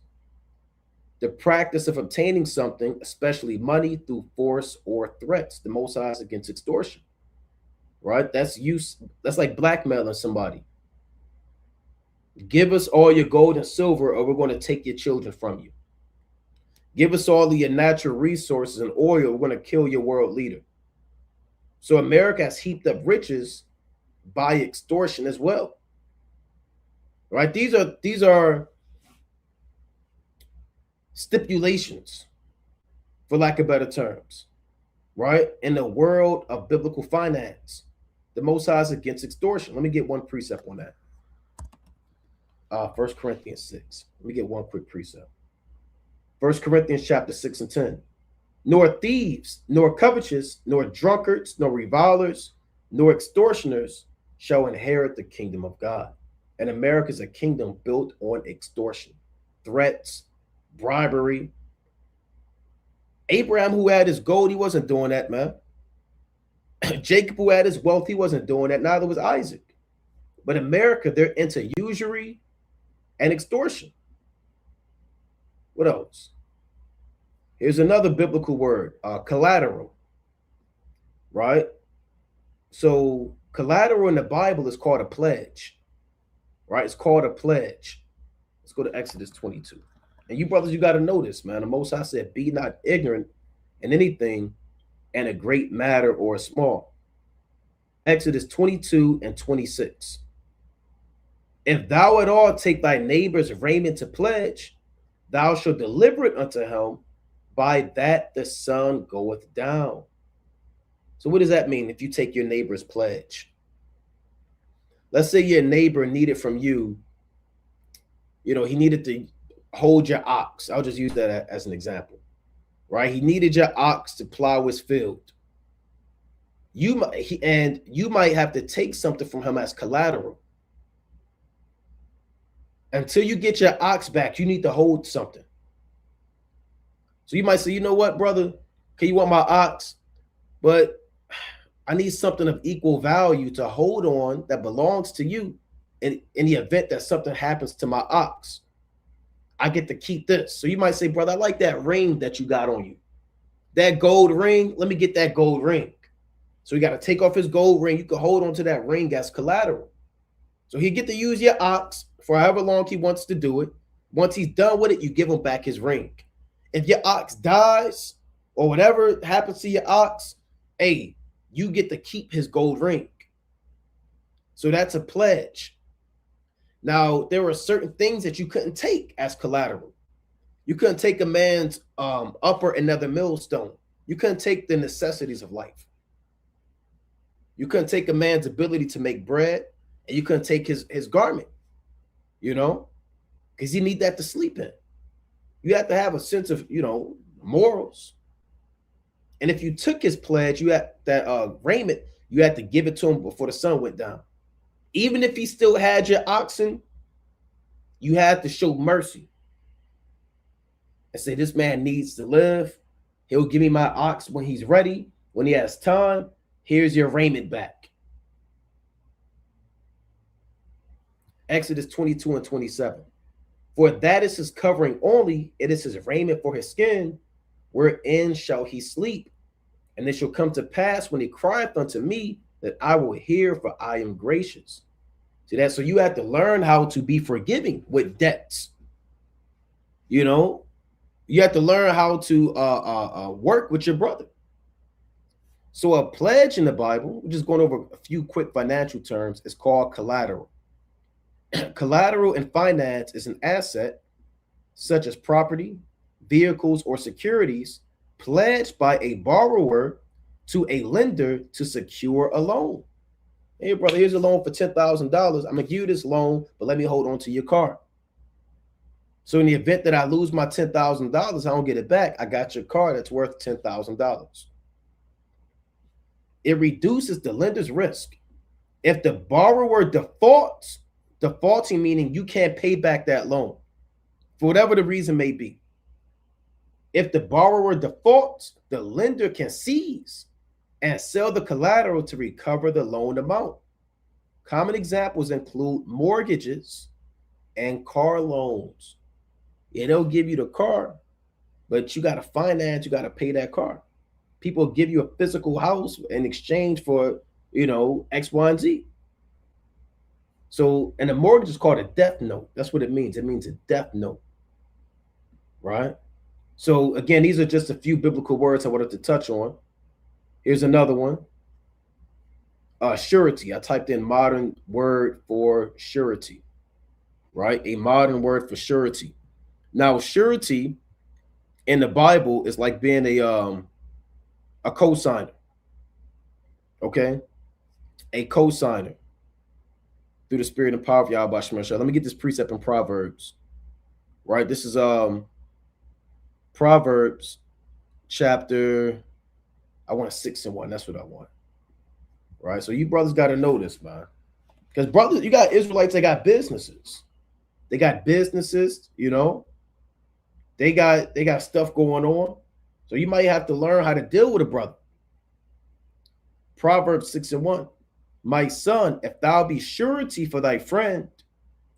The practice of obtaining something, especially money, through force or threats. The Most High is against extortion, right? That's like blackmailing somebody. Give us all your gold and silver, or we're going to take your children from you. Give us all of your natural resources and oil, we're going to kill your world leader. So America has heaped up riches by extortion as well, right? These are stipulations, for lack of better terms, right? In the world of biblical finance, the Most High is against extortion. Let me get one precept on that. 1 Corinthians 6. Let me get one quick precept. 1 Corinthians chapter 6 and 10. Nor thieves, nor covetous, nor drunkards, nor revilers, nor extortioners shall inherit the kingdom of God. And America is a kingdom built on extortion, threats, bribery. Abraham, who had his gold, he wasn't doing that, man. Jacob, who had his wealth, he wasn't doing that. Neither was Isaac. But America, they're into usury and extortion. What else? Here's another biblical word, collateral, right? So collateral in the Bible is called a pledge, right? It's called a pledge. Let's go to Exodus 22. And you brothers, you got to know this, man. The Most High said, be not ignorant in anything, and a great matter or a small. Exodus 22 and 26. If thou at all take thy neighbor's raiment to pledge, thou shalt deliver it unto him, by that the sun goeth down. So what does that mean if you take your neighbor's pledge? Let's say your neighbor needed from you, he needed to hold your ox. I'll just use that as an example, right? He needed your ox to plow his field. You might have to take something from him as collateral. Until you get your ox back, you need to hold something. So you might say, you know what, brother? Okay, you want my ox, but I need something of equal value to hold on that belongs to you in the event that something happens to my ox. I get to keep this. So you might say, brother, I like that ring that you got on you. That gold ring, let me get that gold ring. So you got to take off his gold ring. You can hold on to that ring as collateral. So he get to use your ox for however long he wants to do it. Once he's done with it, you give him back his ring. If your ox dies or whatever happens to your ox, hey, you get to keep his gold ring. So that's a pledge. Now, there were certain things that you couldn't take as collateral. You couldn't take a man's upper and nether millstone. You couldn't take the necessities of life. You couldn't take a man's ability to make bread, and you couldn't take his garment, you know, because you need that to sleep in. You have to have a sense of, you know, morals. And if you took his pledge, you had that raiment, you had to give it to him before the sun went down. Even if he still had your oxen, you had to show mercy and say, this man needs to live. He'll give me my ox when he's ready, when he has time. Here's your raiment back. Exodus 22 and 27. For that is his covering only, it is his raiment for his skin, wherein shall he sleep. And it shall come to pass when he crieth unto me that I will hear, for I am gracious. See that? So you have to learn how to be forgiving with debts. You know, you have to learn how to work with your brother. So a pledge in the Bible, we're just going over a few quick financial terms, is called collateral. Collateral in finance is an asset such as property, vehicles, or securities pledged by a borrower to a lender to secure a loan. Hey, brother, here's a loan for $10,000. I'm going to give you this loan, but let me hold on to your car. So in the event that I lose my $10,000, I don't get it back. I got your car that's worth $10,000. It reduces the lender's risk. If the borrower defaults, defaulting meaning you can't pay back that loan for whatever the reason may be. If the borrower defaults, the lender can seize and sell the collateral to recover the loan amount. Common examples include mortgages and car loans. Yeah, they'll give you the car, but you got to finance, you got to pay that car. People give you a physical house in exchange for, you know, X, Y, and Z. So, and a mortgage is called a death note. That's what it means. It means a death note, right? So again, these are just a few biblical words I wanted to touch on. Here's another one. Surety. I typed in modern word for surety, right? A modern word for surety. Now, surety in the Bible is like being a co-signer, okay? A co-signer through the spirit and power of Yahweh Shemeshah. Let me get this precept in Proverbs, right? This is Proverbs chapter, I want 6 and 1. That's what I want, right? So you brothers got to know this, man. Because brothers, you got Israelites, they got businesses. They got businesses, you know. They got stuff going on. So you might have to learn how to deal with a brother. Proverbs 6 and 1. My son, if thou be surety for thy friend,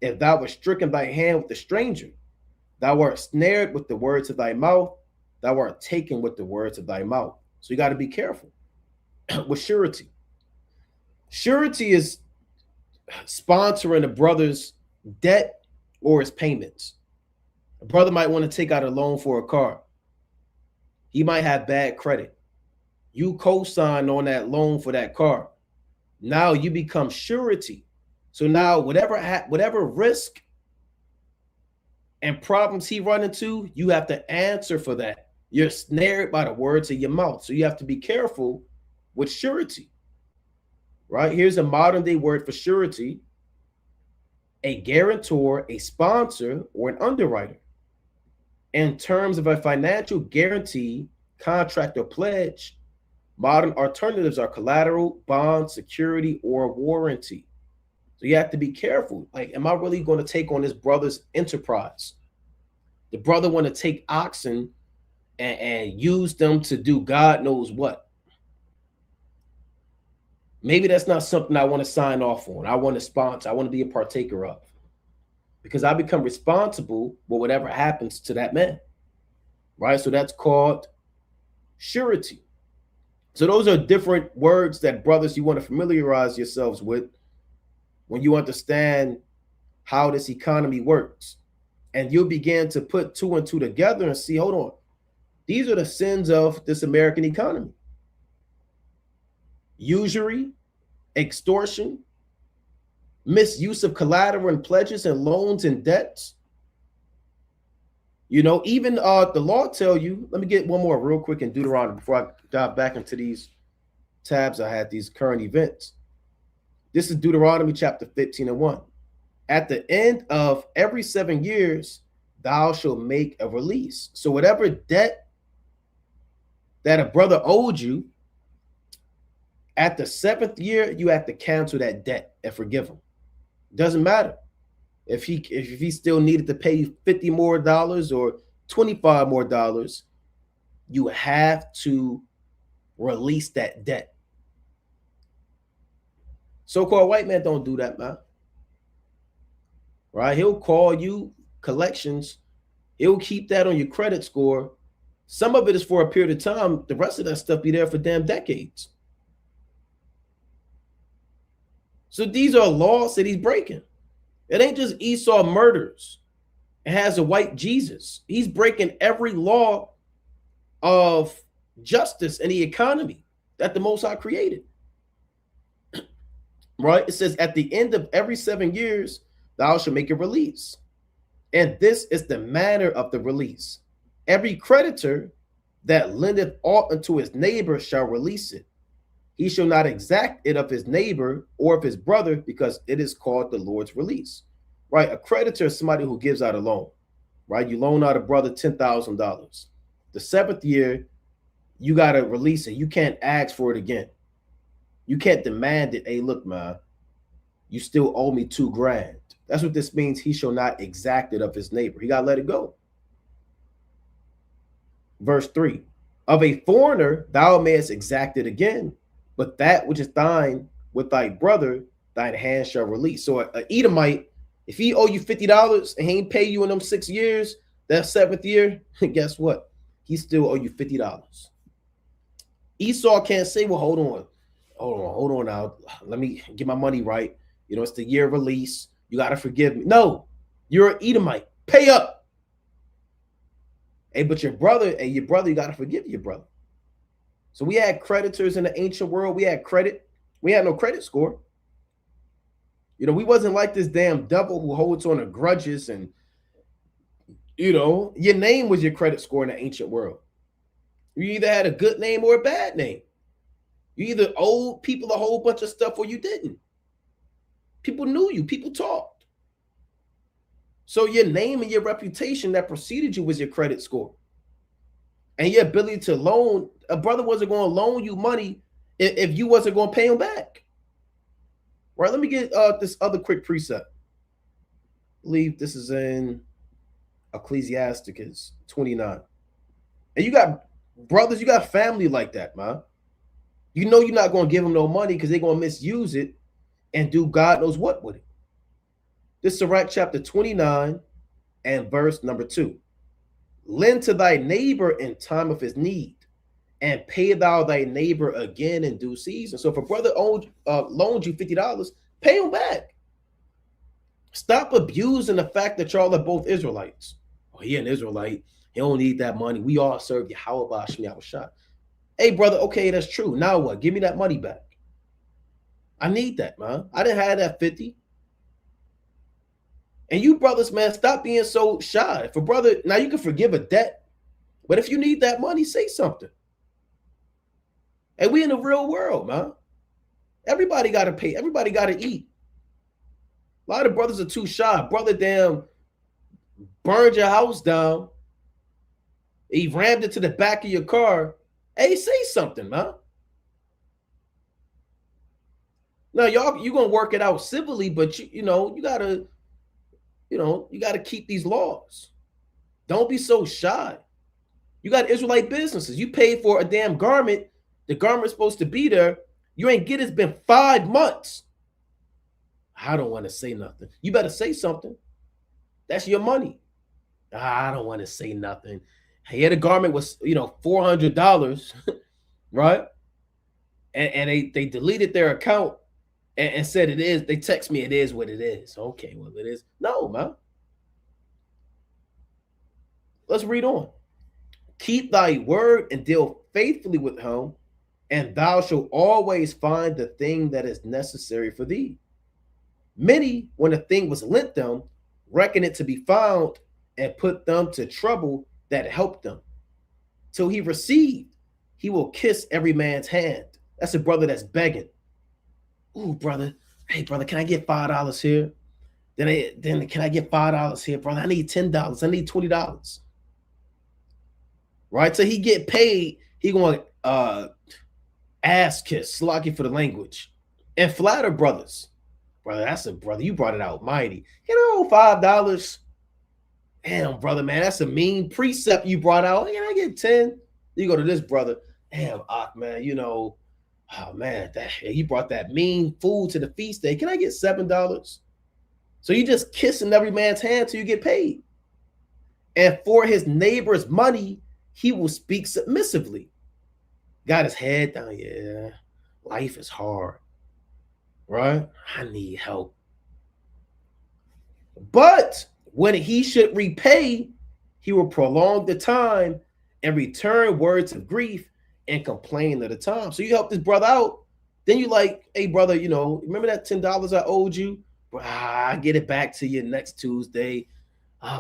if thou wert stricken thy hand with the stranger, thou art snared with the words of thy mouth, thou art taken with the words of thy mouth. So you got to be careful with surety. Surety is sponsoring a brother's debt or his payments. A brother might want to take out a loan for a car. He might have bad credit. You co-sign on that loan for that car. Now you become surety. So now whatever risk and problems he run into, you have to answer for that. You're snared by the words of your mouth. So you have to be careful with surety. Right? Here's a modern day word for surety: a guarantor, a sponsor, or an underwriter. In terms of a financial guarantee, contract, or pledge, modern alternatives are collateral, bond, security, or warranty. So you have to be careful. Like, am I really going to take on this brother's enterprise? The brother want to take oxen and use them to do God knows what. Maybe that's not something I want to sign off on. I want to sponsor. I want to be a partaker of. because I become responsible for whatever happens to that man, right? So that's called surety. So those are different words that, brothers, you want to familiarize yourselves with when you understand how this economy works. And you'll begin to put two and two together and see, hold on, these are the sins of this American economy. Usury, extortion, misuse of collateral and pledges and loans and debts. You know, even the law tell you, let me get one more real quick in Deuteronomy before I dive back into these tabs I had, these current events. This is Deuteronomy chapter 15 and 1. At the end of every 7 years, thou shalt make a release. So whatever debt that a brother owed you, at the 7th year, you have to cancel that debt and forgive him. Doesn't matter if he still needed to pay you $50 more or $25 more, you have to release that debt. So-called white man don't do that, man. Right? He'll call you collections. He'll keep that on your credit score. Some of it is for a period of time. The rest of that stuff be there for damn decades. So these are laws that he's breaking. It ain't just Esau murders. It has a white Jesus. He's breaking every law of justice in the economy that the Most High created. Right? It says, at the end of every 7 years, thou shalt make a release. And this is the manner of the release. Every creditor that lendeth aught unto his neighbor shall release it. He shall not exact it of his neighbor or of his brother, because it is called the Lord's release. Right? A creditor is somebody who gives out a loan. Right? You loan out a brother $10,000. The 7th year, you got to release it. You can't ask for it again. You can't demand it. Hey, look, man, you still owe me $2,000. That's what this means. He shall not exact it of his neighbor. He got to let it go. Verse 3, of a foreigner thou mayest exact it again, but that which is thine with thy brother, thine hand shall release. So an Edomite, if he owe you $50 and he ain't pay you in them 6 years, that 7th year, guess what? He still owe you $50. Esau can't say, well, hold on now. Let me get my money right. You know, it's the year of release. You got to forgive me. No, you're an Edomite. Pay up. Hey, but your brother, you got to forgive your brother. So we had creditors in the ancient world. We had credit. We had no credit score. You know, we wasn't like this damn devil who holds on to grudges and, you know, your name was your credit score in the ancient world. You either had a good name or a bad name. You either owed people a whole bunch of stuff or you didn't. People knew you. People talked. So your name and your reputation that preceded you was your credit score. And your ability to loan, a brother wasn't going to loan you money if you wasn't going to pay him back. Right, let me get this other quick precept. I believe this is in Ecclesiasticus 29. And you got brothers, you got family like that, man. You know you're not going to give them no money because they're going to misuse it and do God knows what with it. This is Sirach chapter 29 and verse number 2. Lend to thy neighbor in time of his need, and pay thou thy neighbor again in due season. So if a brother loaned you $50, pay him back. Stop abusing the fact that y'all are both Israelites. Oh, he an Israelite. He don't need that money. We all serve Yahweh Shemi Shah. Hey, brother, okay, that's true. Now what? Give me that money back. I need that, man. I didn't have that 50. And you brothers, man, stop being so shy. If a brother, now you can forgive a debt, but if you need that money, say something. And we in the real world, man. Everybody got to pay. Everybody got to eat. A lot of brothers are too shy. Brother damn burned your house down. He rammed it to the back of your car. Hey, say something, man. Now, y'all, you're going to work it out civilly, but you gotta keep these laws. Don't be so shy. You got Israelite businesses. You pay for a damn garment. The garment's supposed to be there. You ain't get it. It's been 5 months. I don't want to say nothing. You better say something. That's your money. I don't want to say nothing. Hey, the garment was, $400, right? And they deleted their account and said it is. They text me, it is what it is. Okay, well, it is. No, man. Let's read on. Keep thy word and deal faithfully with him, and thou shalt always find the thing that is necessary for thee. Many, when a thing was lent them, reckon it to be found and put them to trouble that helped them. Till he received, he will kiss every man's hand. That's a brother that's begging. Ooh, brother. Hey, brother, can I get $5 here? Then can I get $5 here, brother? I need $10. I need $20. Right? So he get paid. He going ass kiss, slocky for the language, and flatter brothers. Brother, that's a brother. You brought it out mighty. $5. Damn, brother, man, that's a mean precept you brought out. Can I get 10? You go to this brother. Damn, man, oh man, he brought that mean food to the feast day. Can I get $7? So you just kissing every man's hand till you get paid. And for his neighbor's money, he will speak submissively. Got his head down. Yeah, life is hard, right? I need help. But when he should repay, he will prolong the time and return words of grief and complain of the time. So you help this brother out. Then you like, hey, brother, remember that $10 I owed you? I get it back to you next Tuesday.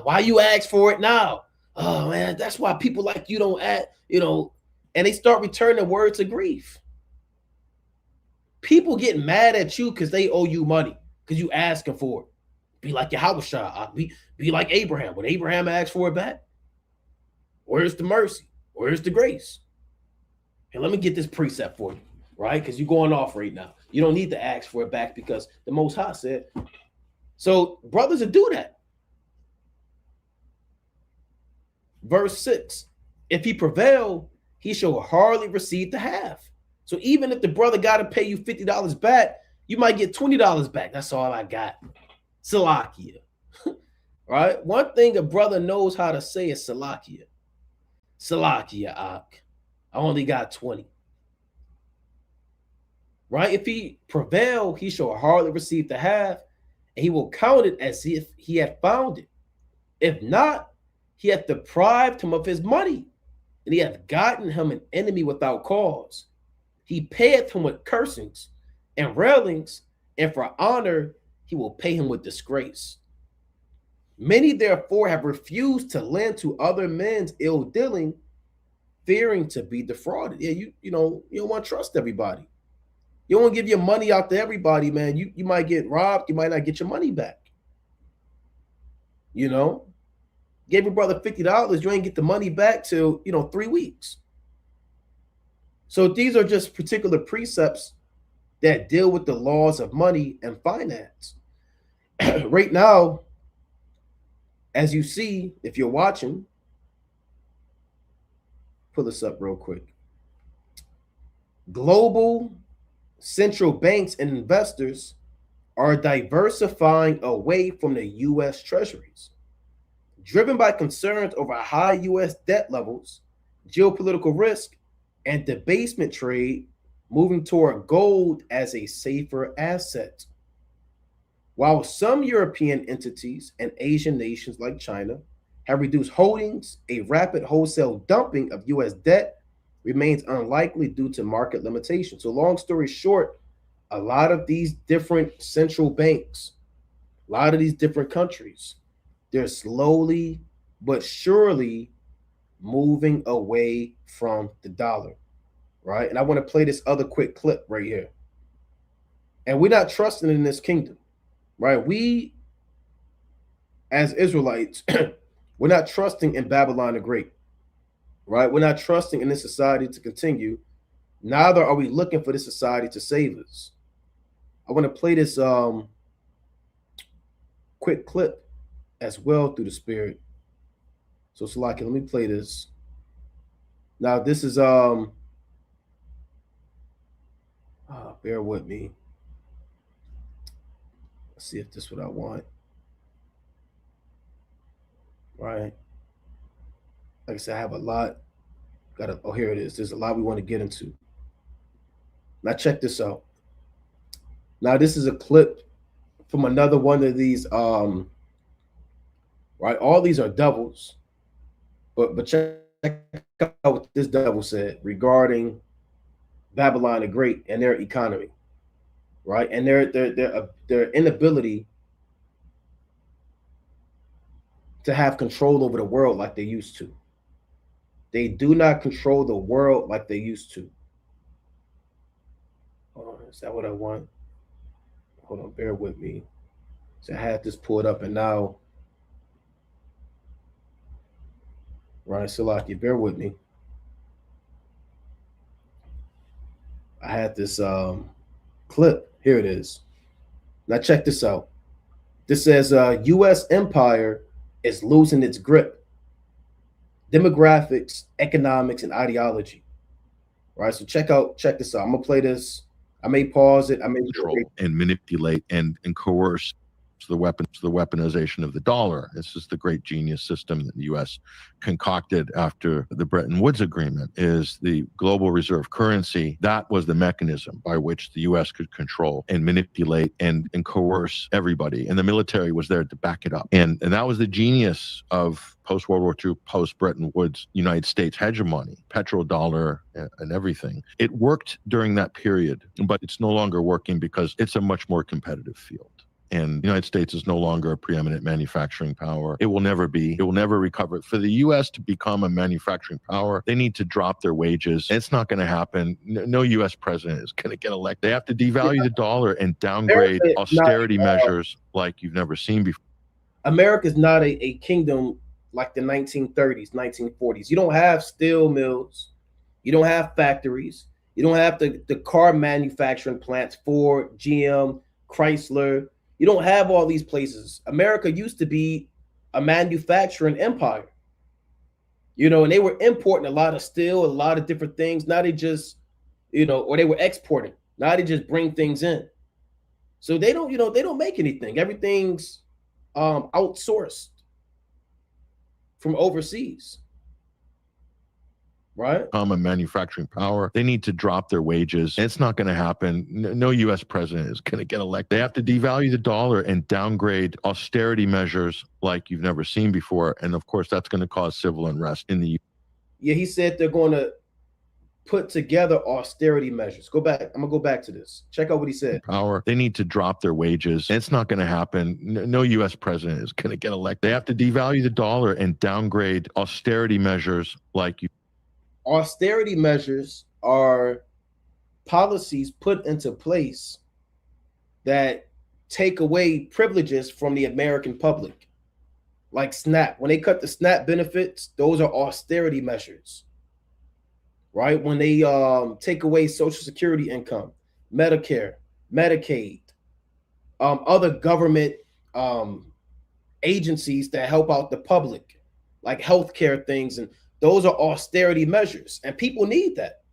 Why you ask for it now? Oh, man, that's why people like you don't act, and they start returning words of grief. People get mad at you because they owe you money, because you asking for it. Be like Yahushua. Be like Abraham. When Abraham asked for it back, where's the mercy? Where's the grace? And let me get this precept for you, right? Because you're going off right now. You don't need to ask for it back because the Most High said. So brothers will do that. Verse 6, if he prevail, he shall hardly receive the half. So even if the brother got to pay you $50 back, you might get $20 back. That's all I got. Salakia. Right? One thing a brother knows how to say is Salakia. Salakia, Ak. I only got 20. Right? If he prevail, he shall hardly receive the half, and he will count it as if he had found it. If not, he hath deprived him of his money, and he hath gotten him an enemy without cause. He payeth him with cursings and railings, and for honor he will pay him with disgrace. Many therefore have refused to lend to other men's ill dealing, fearing to be defrauded. Yeah, you don't want to trust everybody. You don't want to give your money out to everybody, man. You might get robbed. You might not get your money back. Gave your brother $50, you ain't get the money back till 3 weeks. So these are just particular precepts that deal with the laws of money and finance. Right now, as you see, if you're watching, pull this up real quick. Global central banks and investors are diversifying away from the U.S. treasuries, driven by concerns over high U.S. debt levels, geopolitical risk, and debasement trade, moving toward gold as a safer asset. While some European entities and Asian nations like China have reduced holdings, a rapid wholesale dumping of U.S. debt remains unlikely due to market limitations. So long story short, a lot of these different central banks, a lot of these different countries, they're slowly but surely moving away from the dollar, right? And I want to play this other quick clip right here. And we're not trusting in this kingdom, right? We, as Israelites, we're not trusting in Babylon the Great, right? We're not trusting in this society to continue. Neither are we looking for this society to save us. I want to play this quick clip as well through the spirit. So Salaki, let me play this. Now this is bear with me. Let's see if this is what I want. right? Like I said, I have a lot. Oh, here it is. There's a lot we want to get into. Now check this out. Now this is a clip from another one of these. Right, all these are doubles, but check out what this double said regarding Babylon the Great and their economy, right, and their inability to have control over the world like they used to. They do not control the world like they used to. Oh, is that what I want? Hold on, bear with me. So I had this pulled up, and now, right, Salaki, bear with me. I had this clip. Here it is. Now check this out. This says U.S. empire is losing its grip. Demographics, economics, and ideology. Right. So check this out. I'm gonna play this. I may pause it. I may control and manipulate and coerce the weaponization of the dollar. This is the great genius system that the U.S. concocted after the Bretton Woods Agreement. Is the global reserve currency. That was the mechanism by which the U.S. could control and manipulate and coerce everybody, and the military was there to back it up. And that was the genius of post-World War II, post-Bretton Woods United States hegemony, petrodollar and everything. It worked during that period, but it's no longer working because it's a much more competitive field. And the United States is no longer a preeminent manufacturing power. It will never be. It will never recover. For the U.S. to become a manufacturing power, they need to drop their wages. And it's not going to happen. No U.S. president is going to get elected. They have to devalue the dollar and downgrade austerity measures like you've never seen before. America is not a kingdom like the 1930s, 1940s. You don't have steel mills. You don't have factories. You don't have the car manufacturing plants, Ford, GM, Chrysler. You don't have all these places. America used to be a manufacturing empire, and they were importing a lot of steel, a lot of different things. Now they just, or they were exporting. Now they just bring things in. So they don't, they don't make anything. Everything's outsourced from overseas. Right. Become a manufacturing power. They need to drop their wages. It's not going to happen. No U.S. president is going to get elected. They have to devalue the dollar and downgrade austerity measures like you've never seen before. And of course, that's going to cause civil unrest in the U.S. Yeah, he said they're going to put together austerity measures. Go back. I'm going to go back to this. Check out what he said. Power. They need to drop their wages. It's not going to happen. No U.S. president is going to get elected. They have to devalue the dollar and downgrade austerity measures like you. Austerity measures are policies put into place that take away privileges from the American public, like SNAP. When they cut the SNAP benefits, those are austerity measures, right? When they take away Social Security income, Medicare, Medicaid, other government agencies that help out the public, like healthcare things, and those are austerity measures, and people need that.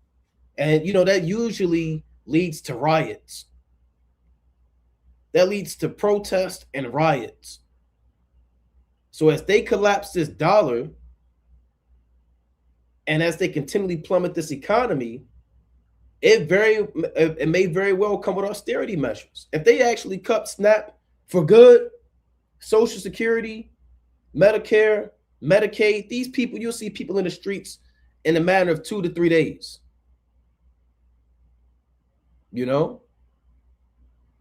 And, that usually leads to riots. That leads to protests and riots. So as they collapse this dollar, and as they continually plummet this economy, it may very well come with austerity measures. If they actually cut SNAP for good, Social Security, Medicare, Medicaid, these people, you'll see people in the streets in a matter of 2 to 3 days.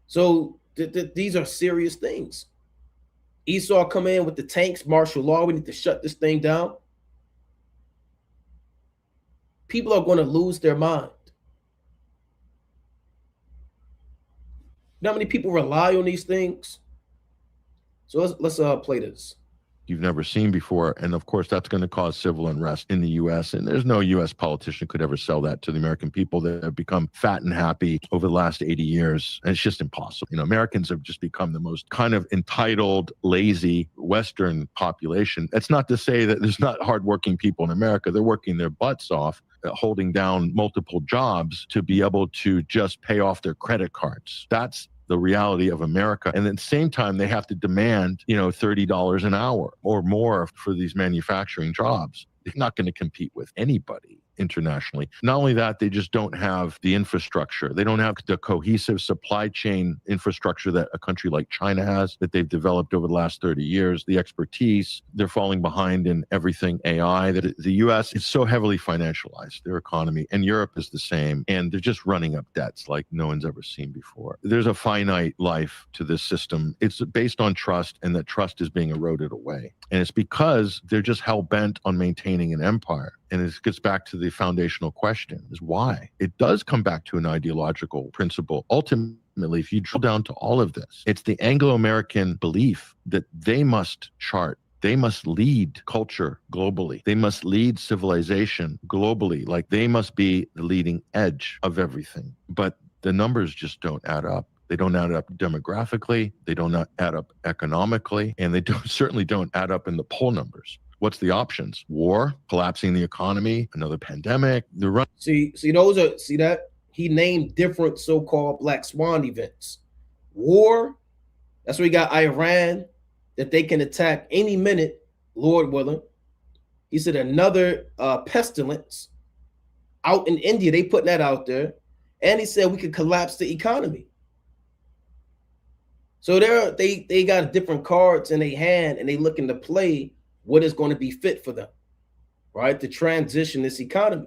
So these are serious things. Esau come in with the tanks, martial law. We need to shut this thing down. People are going to lose their mind. You know how many people rely on these things? So let's play this. You've never seen before. And of course, that's going to cause civil unrest in the U.S. And there's no U.S. politician could ever sell that to the American people that have become fat and happy over the last 80 years. And it's just impossible. Americans have just become the most kind of entitled, lazy Western population. That's not to say that there's not hardworking people in America. They're working their butts off, holding down multiple jobs to be able to just pay off their credit cards. That's the reality of America. And at the same time, they have to demand, $30 an hour or more for these manufacturing jobs. They're not going to compete with anybody internationally. Not only that, they just don't have the infrastructure. They don't have the cohesive supply chain infrastructure that a country like China has, that they've developed over the last 30 years, the expertise. They're falling behind in everything AI. That the US is so heavily financialized, their economy, and Europe is the same. And they're just running up debts like no one's ever seen before. There's a finite life to this system. It's based on trust, and that trust is being eroded away. And it's because they're just hell-bent on maintaining an empire. And it gets back to the foundational question, is why? It does come back to an ideological principle. Ultimately, if you drill down to all of this, it's the Anglo-American belief that they must chart, they must lead culture globally. They must lead civilization globally. Like they must be the leading edge of everything. But the numbers just don't add up. They don't add up demographically. They don't add up economically. And they certainly don't add up in the poll numbers. What's the options? War, collapsing the economy, another pandemic. See that? He named different so-called Black Swan events. War, that's where we got Iran, that they can attack any minute, Lord willing. He said another pestilence out in India, they putting that out there. And he said we could collapse the economy. So they got different cards in their hand, and they looking to play what is going to be fit for them, right? To transition this economy.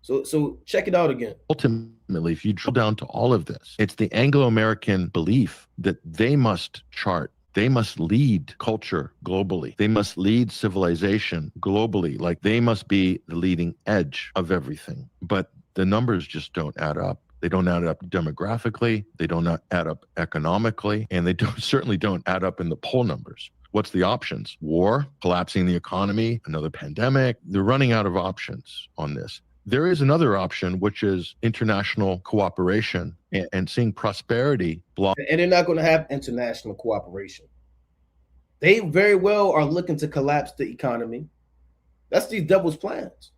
So check it out again. Ultimately, if you drill down to all of this, it's the Anglo-American belief that they must chart, they must lead culture globally. They must lead civilization globally. Like they must be the leading edge of everything. But the numbers just don't add up. They don't add up demographically. They don't add up economically. And they certainly don't add up in the poll numbers. What's the options? War, collapsing the economy, another pandemic. They're running out of options on this. There is another option, which is international cooperation and seeing prosperity block. And they're not going to have international cooperation. They very well are looking to collapse the economy. That's these devil's plans.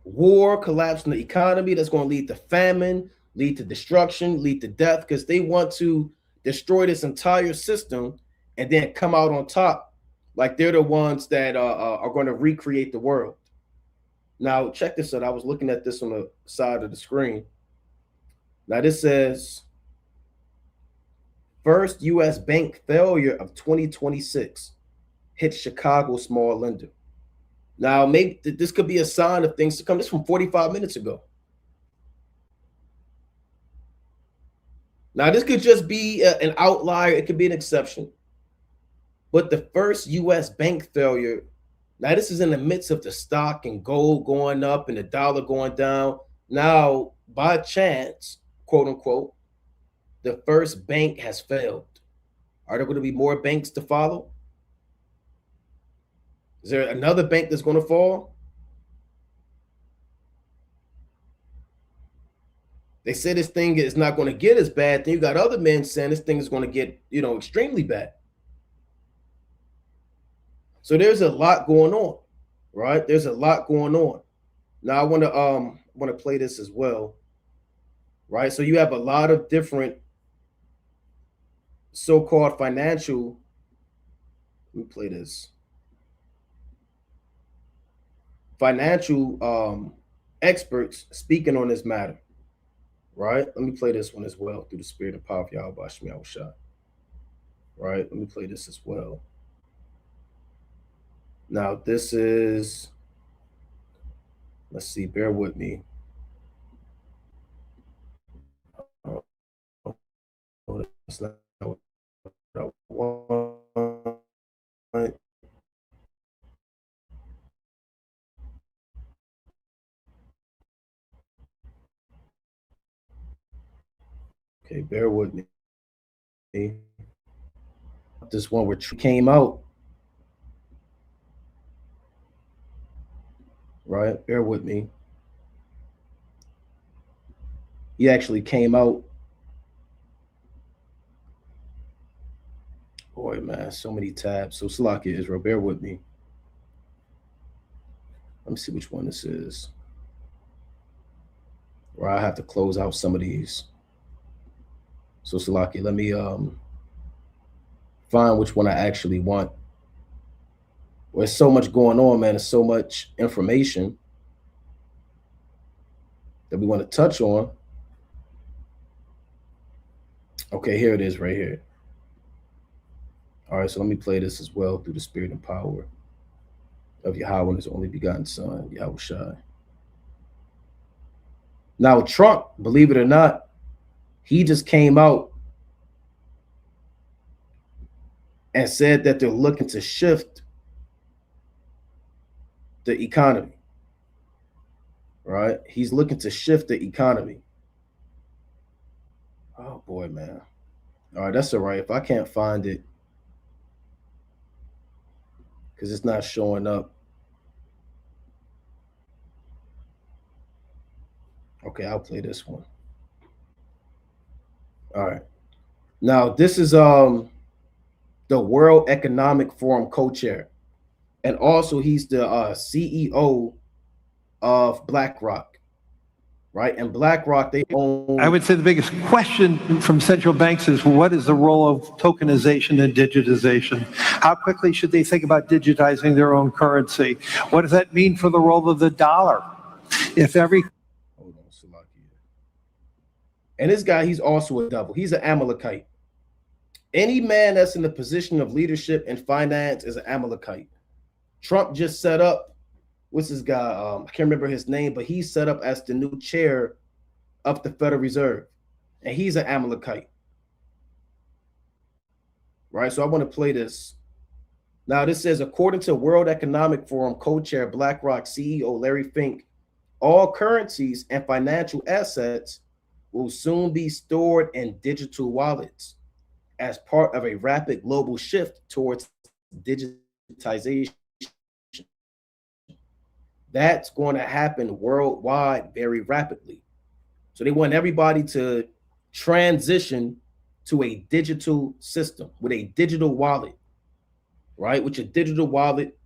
War, collapsing the economy, that's going to lead to famine, lead to destruction, lead to death, because they want to destroy this entire system and then come out on top like they're the ones that are going to recreate the world. Now, check this out. I was looking at this on the side of the screen. Now, this says, first U.S. bank failure of 2026 hit Chicago small lender. Now, maybe this could be a sign of things to come. This is from 45 minutes ago. Now, this could just be an outlier. It could be an exception. But the first U.S. bank failure, now this is in the midst of the stock and gold going up and the dollar going down. Now, by chance, quote unquote, the first bank has failed. Are there going to be more banks to follow? Is there another bank that's going to fall? They say this thing is not going to get as bad. Then you got other men saying this thing is going to get, extremely bad. So there's a lot going on, right? There's a lot going on. Now I want to play this as well, right? So you have a lot of different so-called financial. Let me play this. Financial experts speaking on this matter, right? Let me play this one as well through the spirit and power of Yahweh Shemi Awashai. Right? Let me play this as well. Now, this is, let's see, bear with me. That's not what I want. Okay, bear with me. This one where came out. Right? Bear with me. He actually came out. Boy, man, so many tabs. So Slakia Israel, bear with me. Let me see which one this is. or I have to close out some of these. So Salaki, let me find which one I actually want. There's so much going on, man. There's so much information that we want to touch on. Okay, here it is right here. All right, so let me play this as well through the spirit and power of Yahweh and his only begotten son, Yahweh Shai. Now, Trump, believe it or not, he just came out and said that they're looking to shift the economy, right? He's looking to shift the economy. Oh, boy, man. All right, that's all right. If I can't find it, because it's not showing up. Okay, I'll play this one. All right. Now, this is the World Economic Forum co-chair. And also he's the CEO of BlackRock, right? And BlackRock, they own... I would say the biggest question from central banks is, what is the role of tokenization and digitization? How quickly should they think about digitizing their own currency? What does that mean for the role of the dollar? If every... Hold on, Salakia. And this guy, he's also a devil. He's an Amalekite. Any man that's in the position of leadership and finance is an Amalekite. Trump just set up, what's this guy? I can't remember his name, but he's set up as the new chair of the Federal Reserve. And he's an Amalekite. Right, so I want to play this. Now, this says, according to World Economic Forum co-chair BlackRock CEO Larry Fink, all currencies and financial assets will soon be stored in digital wallets as part of a rapid global shift towards digitization. That's going to happen worldwide very rapidly. So they want everybody to transition to a digital system with a digital wallet, right? With your digital wallet,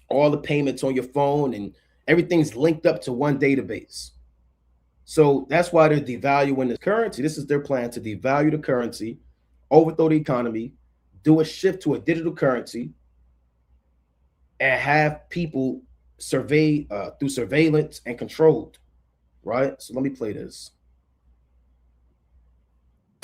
all the payments on your phone and everything's linked up to one database. So that's why they're devaluing the currency. This is their plan, to devalue the currency, overthrow the economy, do a shift to a digital currency, and have people survey through surveillance and controlled, right? So let me play this.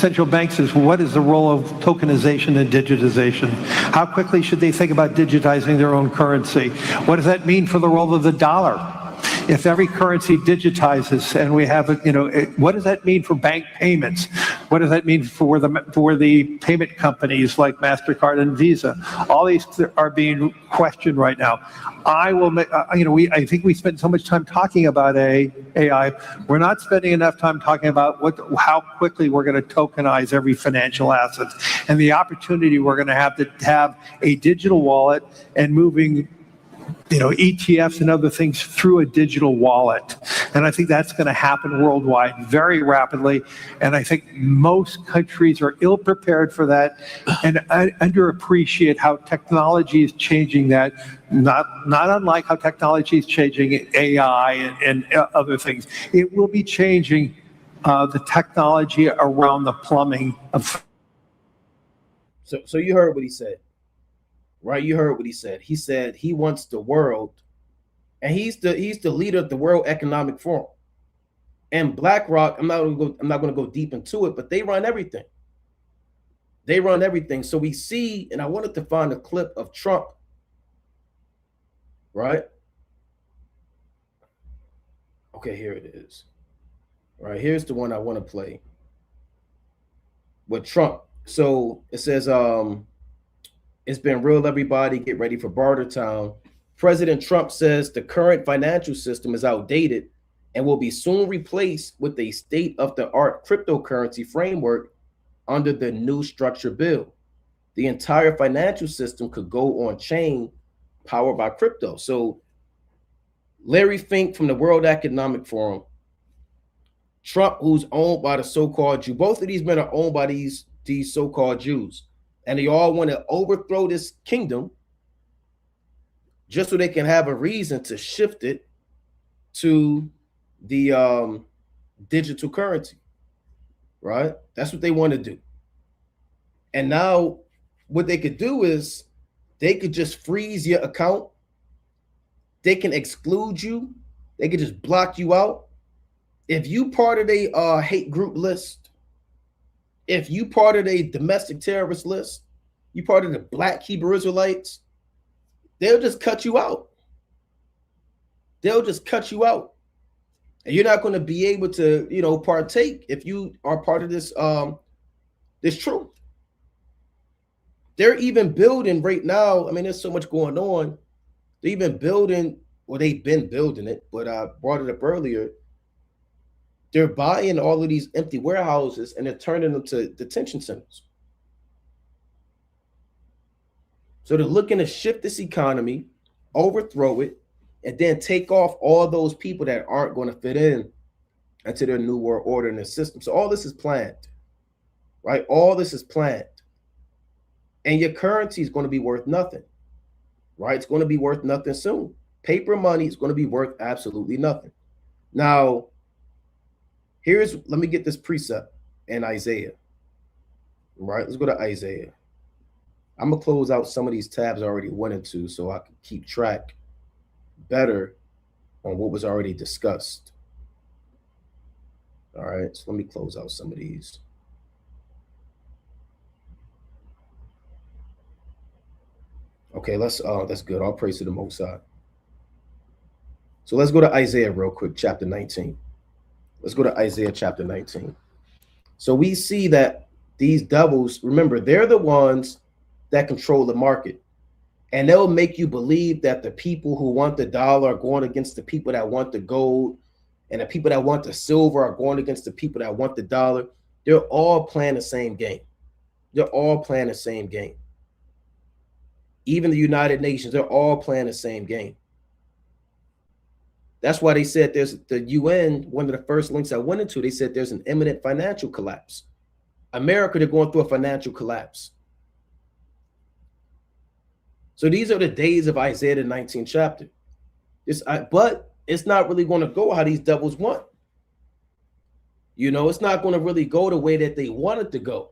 central banks is, what is the role of tokenization and digitization? How quickly should they think about digitizing their own currency? What does that mean for the role of the dollar? If every currency digitizes and we have, what does that mean for bank payments? What does that mean for the payment companies like MasterCard and Visa? All these are being questioned right now. I think we spend so much time talking about AI. We're not spending enough time talking about how quickly we're going to tokenize every financial asset and the opportunity we're going to have a digital wallet and moving ETFs and other things through a digital wallet. And I think that's going to happen worldwide very rapidly. And I think most countries are ill prepared for that and underappreciate how technology is changing that, not unlike how technology is changing AI and other things. It will be changing the technology around the plumbing of. So you heard what he said. Right, you heard what he said. He said he wants the world, and he's the leader of the World Economic Forum. And BlackRock, I'm not going to go deep into it, but they run everything. They run everything. So we see, and I wanted to find a clip of Trump. Right. Okay, here it is. Right, here's the one I want to play with Trump. So it says, it's been real, everybody. Get ready for Bartertown. President Trump says the current financial system is outdated and will be soon replaced with a state-of-the-art cryptocurrency framework under the new structure bill. The entire financial system could go on chain powered by crypto. So Larry Fink from the World Economic Forum, Trump, who's owned by the so-called Jew. Both of these men are owned by these so-called Jews. And they all want to overthrow this kingdom just so they can have a reason to shift it to the digital currency, right? That's what they want to do. And now what they could do is they could just freeze your account. They can exclude you. They could just block you out. If you part of a hate group list, if you part of a domestic terrorist list, you part of the Black Hebrew Israelites, they'll just cut you out. They'll just cut you out. And you're not going to be able to, partake if you are part of this truth. They're even building right now. I mean, there's so much going on. They're even building, well, they've been building it, but I brought it up earlier. They're buying all of these empty warehouses and they're turning them to detention centers. So they're looking to shift this economy, overthrow it, and then take off all those people that aren't going to fit in into their new world order and their system. So all this is planned, right? All this is planned. And your currency is going to be worth nothing, right? It's going to be worth nothing soon. Paper money is going to be worth absolutely nothing. Now, let me get this precept in Isaiah, right? Let's go to Isaiah. I'm going to close out some of these tabs I already went into so I can keep track better on what was already discussed. All right, so let me close out some of these. Okay, that's good. All praise to the Most High. So let's go to Isaiah real quick, chapter 19. Let's go to Isaiah chapter 19. So we see that these devils, remember, they're the ones that control the market. And they'll make you believe that the people who want the dollar are going against the people that want the gold, and the people that want the silver are going against the people that want the dollar. They're all playing the same game. They're all playing the same game. Even the United Nations, they're all playing the same game. That's why they said there's the UN, one of the first links I went into, they said there's an imminent financial collapse. America, they're going through a financial collapse. So these are the days of Isaiah, the 19th chapter. But it's not really going to go how these devils want. It's not going to really go the way that they want it to go,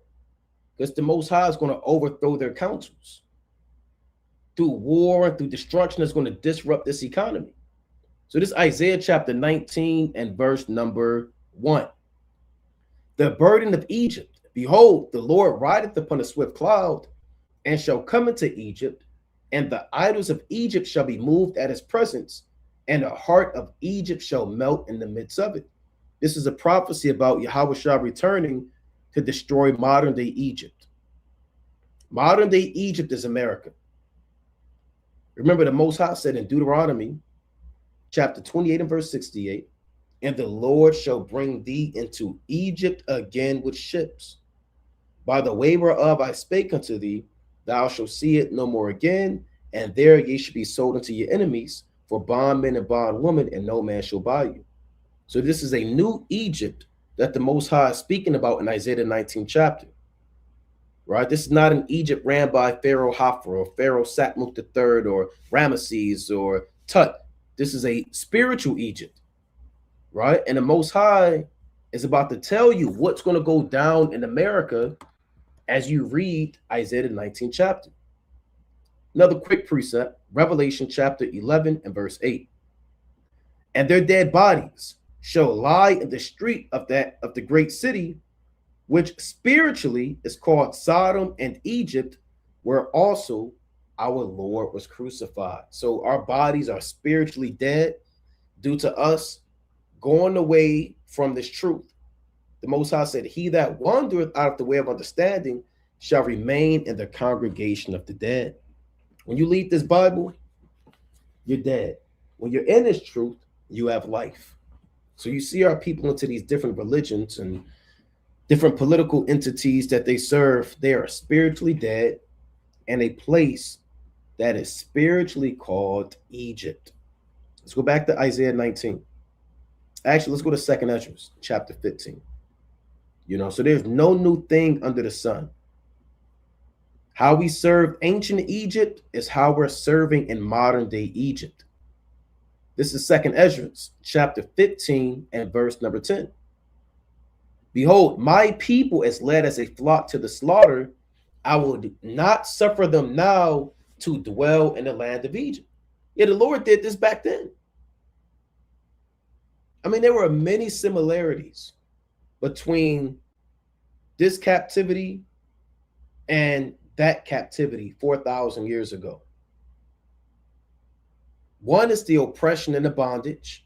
because the Most High is going to overthrow their councils. Through war and through destruction, is going to disrupt this economy. So this Isaiah chapter 19 and verse number 1. The burden of Egypt. Behold, the Lord rideth upon a swift cloud, and shall come into Egypt, and the idols of Egypt shall be moved at his presence, and the heart of Egypt shall melt in the midst of it. This is a prophecy about Yahushua returning to destroy modern day Egypt. Modern day Egypt is America. Remember, the Most High said in Deuteronomy chapter 28 and verse 68, and the Lord shall bring thee into Egypt again with ships. By the way whereof I spake unto thee, thou shalt see it no more again, and there ye shall be sold unto your enemies for bondmen and bondwomen, and no man shall buy you. So this is a new Egypt that the Most High is speaking about in Isaiah the 19th chapter. Right? This is not an Egypt ran by Pharaoh Hafra or Pharaoh Satmuk III or Ramesses or Tut. This is a spiritual Egypt, right? And the Most High is about to tell you what's going to go down in America as you read Isaiah the 19th chapter. Another quick precept, Revelation chapter 11 and verse 8. And their dead bodies shall lie in the street of the great city, which spiritually is called Sodom and Egypt, where also our Lord was crucified. So our bodies are spiritually dead due to us going away from this truth. The Most High said, he that wandereth out of the way of understanding shall remain in the congregation of the dead. When you leave this Bible, you're dead. When you're in this truth, you have life. So you see our people into these different religions and different political entities that they serve. They are spiritually dead in a place that is spiritually called Egypt. Let's go back to Isaiah 19. Actually, let's go to 2nd Ezra, chapter 15. So there's no new thing under the sun. How we served ancient Egypt is how we're serving in modern day Egypt. This is 2nd Ezra, chapter 15 and verse number 10. Behold, my people is led as a flock to the slaughter. I will not suffer them now to dwell in the land of Egypt. Yeah, the Lord did this back then. I mean, there were many similarities between this captivity and that captivity 4,000 years ago. One is the oppression and the bondage.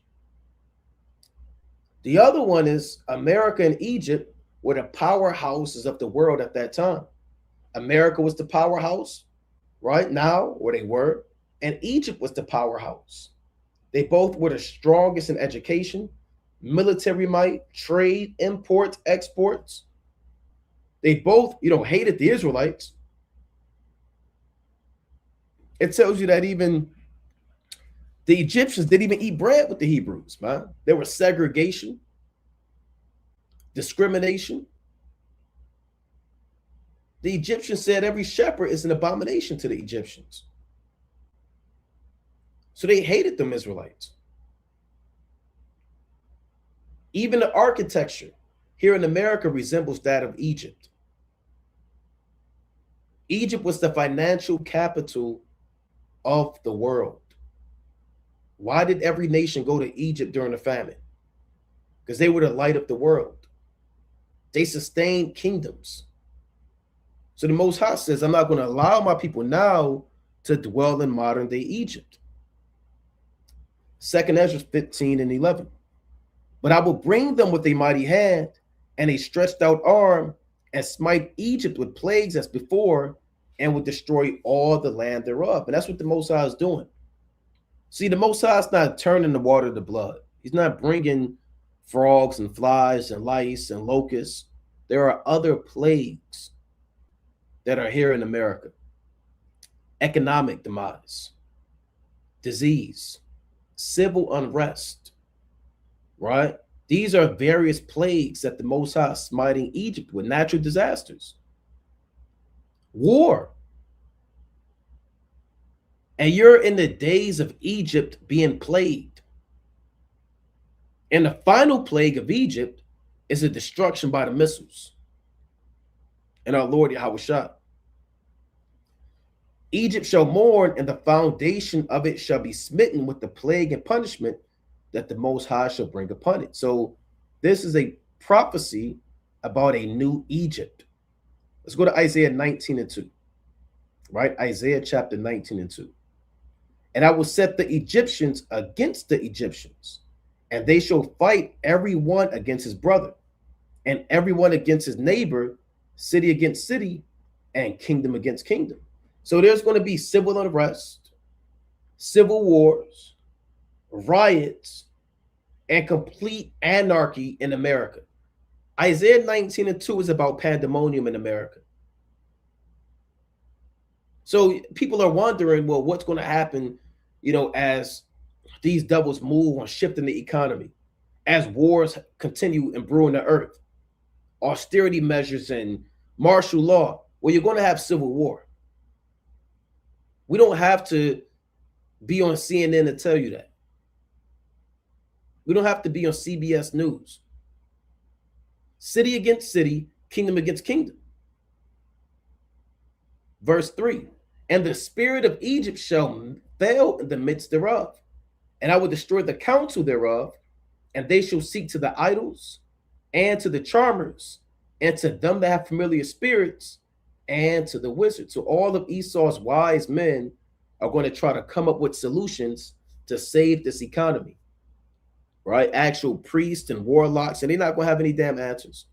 The other one is America and Egypt were the powerhouses of the world at that time. America was the powerhouse right now, or they were, and Egypt was the powerhouse. They both were the strongest in education, military might, trade, imports, exports. They both, hated the Israelites. It tells you that even the Egyptians didn't even eat bread with the Hebrews, man. There was segregation, discrimination. The Egyptians said every shepherd is an abomination to the Egyptians. So they hated them Israelites. Even the architecture here in America resembles that of Egypt. Egypt was the financial capital of the world. Why did every nation go to Egypt during the famine? Because they were the light of the world. They sustained kingdoms. So the Most High says, I'm not going to allow my people now to dwell in modern day Egypt. 2nd Ezra 15 and 11. But I will bring them with a mighty hand and a stretched out arm and smite Egypt with plagues as before and will destroy all the land thereof. And that's what the Most High is doing. See, the Most High is not turning the water to blood. He's not bringing frogs and flies and lice and locusts. There are other plagues that are here in America. Economic demise, disease, civil unrest, right? These are various plagues that the Most High is smiting Egypt with, natural disasters, war. And you're in the days of Egypt being plagued. And the final plague of Egypt is a destruction by the missiles. And our Lord Yahushua. Egypt shall mourn, and the foundation of it shall be smitten with the plague and punishment that the Most High shall bring upon it. So this is a prophecy about a new Egypt. Let's go to Isaiah 19 and 2. Right? Isaiah chapter 19 and 2. And I will set the Egyptians against the Egyptians, and they shall fight every one against his brother, and everyone against his neighbor, city against city, and kingdom against kingdom. So there's going to be civil unrest, civil wars, riots, and complete anarchy in America. Isaiah 19 and 2 is about pandemonium in America. So people are wondering, well, what's going to happen, as these devils move on shifting the economy, as wars continue and brew in the earth, austerity measures and martial law. Well, you're going to have civil war. We don't have to be on CNN to tell you that. We don't have to be on CBS News. City against city, kingdom against kingdom. Verse 3, and the spirit of Egypt shall fail in the midst thereof, and I will destroy the counsel thereof, and they shall seek to the idols, and to the charmers, and to them that have familiar spirits, and to the wizards. So all of Esau's wise men are going to try to come up with solutions to save this economy, right? Actual priests and warlocks, and they're not going to have any damn answers.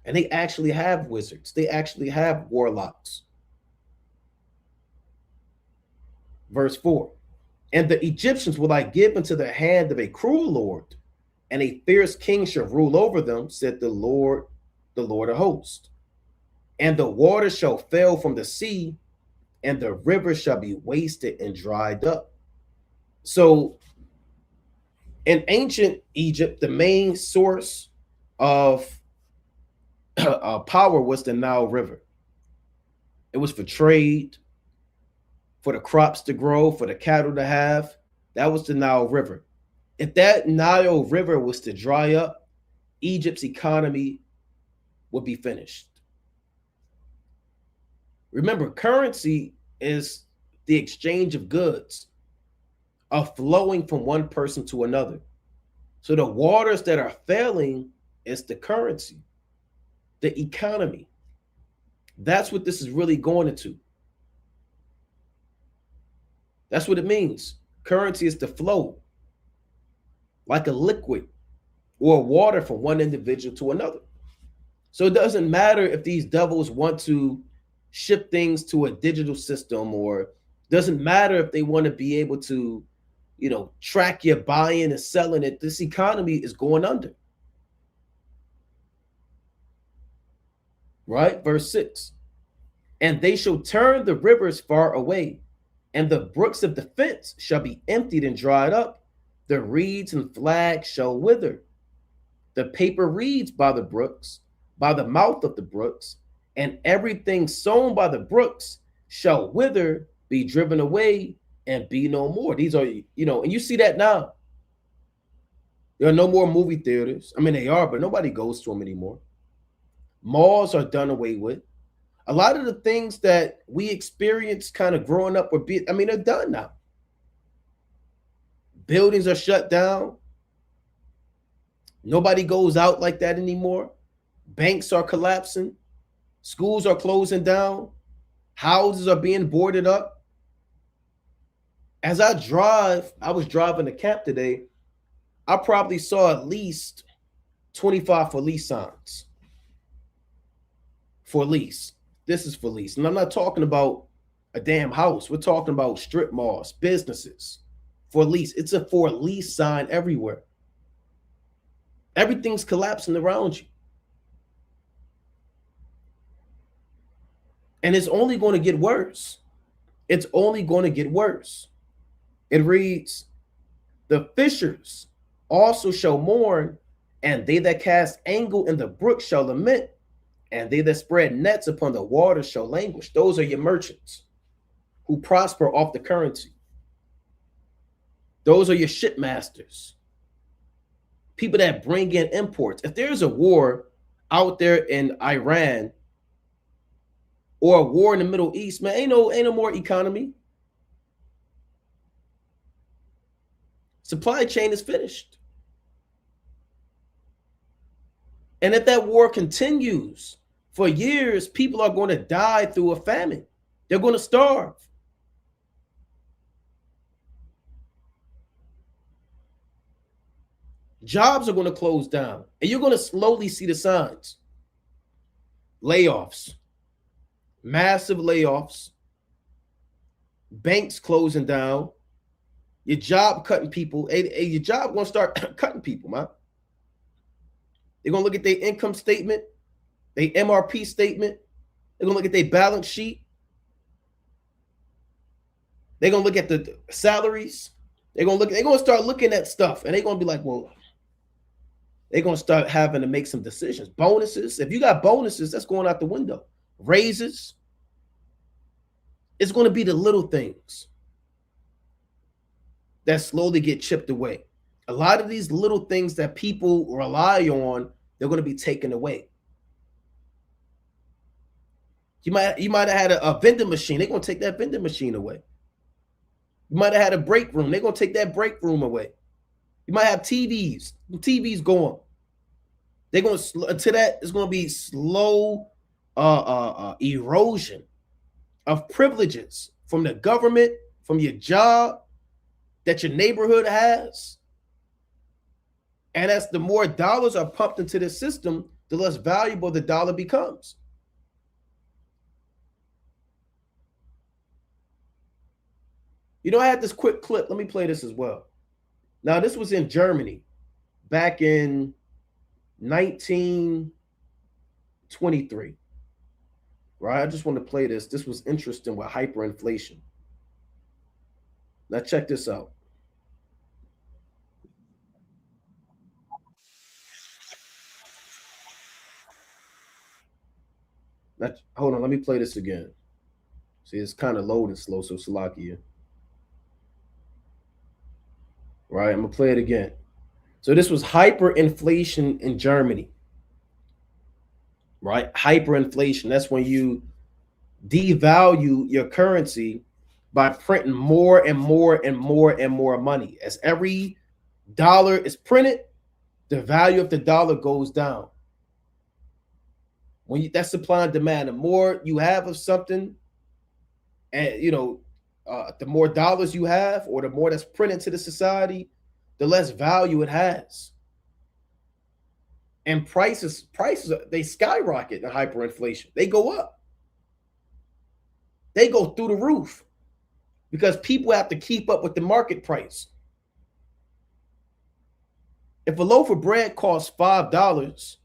And they actually have wizards. They actually have warlocks. Verse 4, and the Egyptians will I give into the hand of a cruel lord, and a fierce king shall rule over them, said the Lord of hosts. And the water shall fail from the sea, and the river shall be wasted and dried up. So in ancient Egypt, the main source of power was the Nile River. It was for trade, for the crops to grow, for the cattle to have. That was the Nile River. If that Nile River was to dry up, Egypt's economy would be finished. Remember, currency is the exchange of goods, of flowing from one person to another. So the waters that are failing is the currency, the economy. That's what this is really going into. That's what it means. Currency is the flow, like a liquid or water from one individual to another. So it doesn't matter if these devils want to ship things to a digital system, or doesn't matter if they want to be able to, track your buying and selling it. This economy is going under. Right? Verse 6. And they shall turn the rivers far away, and the brooks of defense shall be emptied and dried up. The reeds and flags shall wither. The paper reeds by the brooks, by the mouth of the brooks, and everything sown by the brooks shall wither, be driven away, and be no more. These are, and you see that now. There are no more movie theaters. I mean, they are, but nobody goes to them anymore. Malls are done away with. A lot of the things that we experienced kind of growing up they're done now. Buildings are shut down. Nobody goes out like that anymore. Banks are collapsing. Schools are closing down. Houses are being boarded up. As I was driving to camp today, I probably saw at least 25 for lease signs. For lease. This is for lease. And I'm not talking about a damn house. We're talking about strip malls, businesses. For lease. It's a for lease sign everywhere. Everything's collapsing around you. And it's only going to get worse. It's only going to get worse. It reads, the fishers also shall mourn, and they that cast angle in the brook shall lament, and they that spread nets upon the waters shall languish. Those are your merchants who prosper off the currency. Those are your shipmasters. People that bring in imports. If there's a war out there in Iran or a war in the Middle East, man, ain't no more economy. Supply chain is finished. And if that war continues for years, people are going to die through a famine. They're going to starve. Jobs are going to close down. And you're going to slowly see the signs. Layoffs. Massive layoffs. Banks closing down. Your job cutting people. Your job going to start cutting people, man. They're going to look at their income statement, their MRP statement. They're going to look at their balance sheet. They're going to look at the salaries. They're going to start looking at stuff, and they're going to be like, well, they're going to start having to make some decisions. Bonuses. If you got bonuses, that's going out the window. Raises. It's going to be the little things that slowly get chipped away. A lot of these little things that people rely on, they're going to be taken away. You might have had a vending machine. They're going to take that vending machine away. You might have had a break room. They're going to take that break room away. You might have TVs. The TV's gone. They're going to that. It's going to be slow erosion of privileges from the government, from your job that your neighborhood has. And as the more dollars are pumped into the system, the less valuable the dollar becomes. I had this quick clip. Let me play this as well. Now, this was in Germany back in 1923. Right? I just want to play this. This was interesting with hyperinflation. Now, check this out. Hold on, let me play this again. See, it's kind of loading slow, so Salakia. right? I'm gonna play it again. So this was hyperinflation in Germany, right? Hyperinflation. That's when you devalue your currency by printing more and more and more and more money. As every dollar is printed, the value of the dollar goes down. When that's supply and demand, the more you have of something, and the more dollars you have, or the more that's printed to the society, the less value it has. And prices they skyrocket in hyperinflation. They go up. They go through the roof because people have to keep up with the market price. If a loaf of bread costs $5,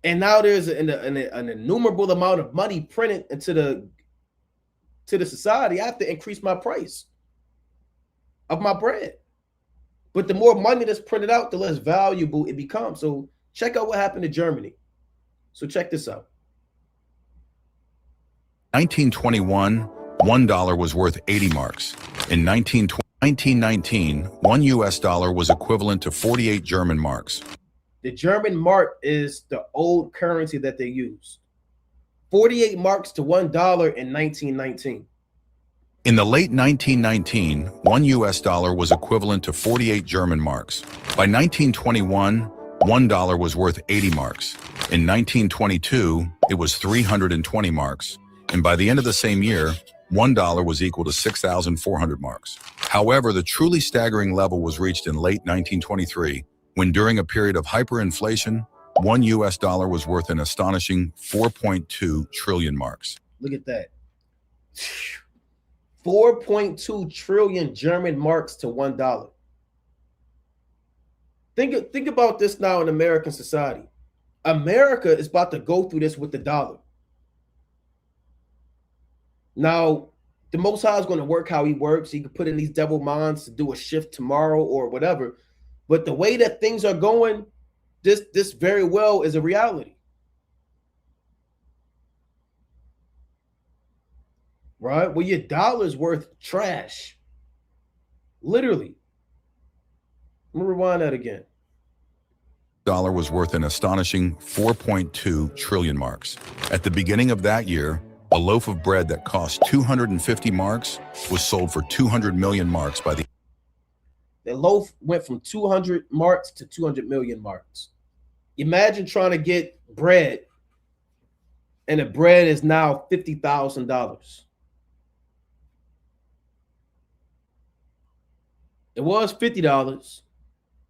and now there's an innumerable amount of money printed into the society, I have to increase my price of my bread. But the more money that's printed out, the less valuable it becomes. So check out what happened to Germany. So check this out. 1921, $1 was worth 80 marks. In 1919, one US dollar was equivalent to 48 German marks. The German mark is the old currency that they use. 48 marks to $1 in 1919. In the late 1919, one US dollar was equivalent to 48 German marks. By 1921, $1 was worth 80 marks. In 1922, it was 320 marks. And by the end of the same year, $1 was equal to 6,400 marks. However, the truly staggering level was reached in late 1923, when during a period of hyperinflation, one US dollar was worth an astonishing 4.2 trillion marks. Look at that. 4.2 trillion German marks to $1. Think about this now in American society. America is about to go through this with the dollar. Now, the Most High is going to work how he works. He could put in these devil minds to do a shift tomorrow or whatever. But the way that things are going, this very well is a reality. Right? Well, your dollar's worth trash. Literally. Let me rewind that again. Dollar was worth an astonishing 4.2 trillion marks. At the beginning of that year, a loaf of bread that cost 250 marks was sold for 200 million marks by the... The loaf went from 200 marks to 200 million marks. Imagine trying to get bread, and the bread is now $50,000. It was $50,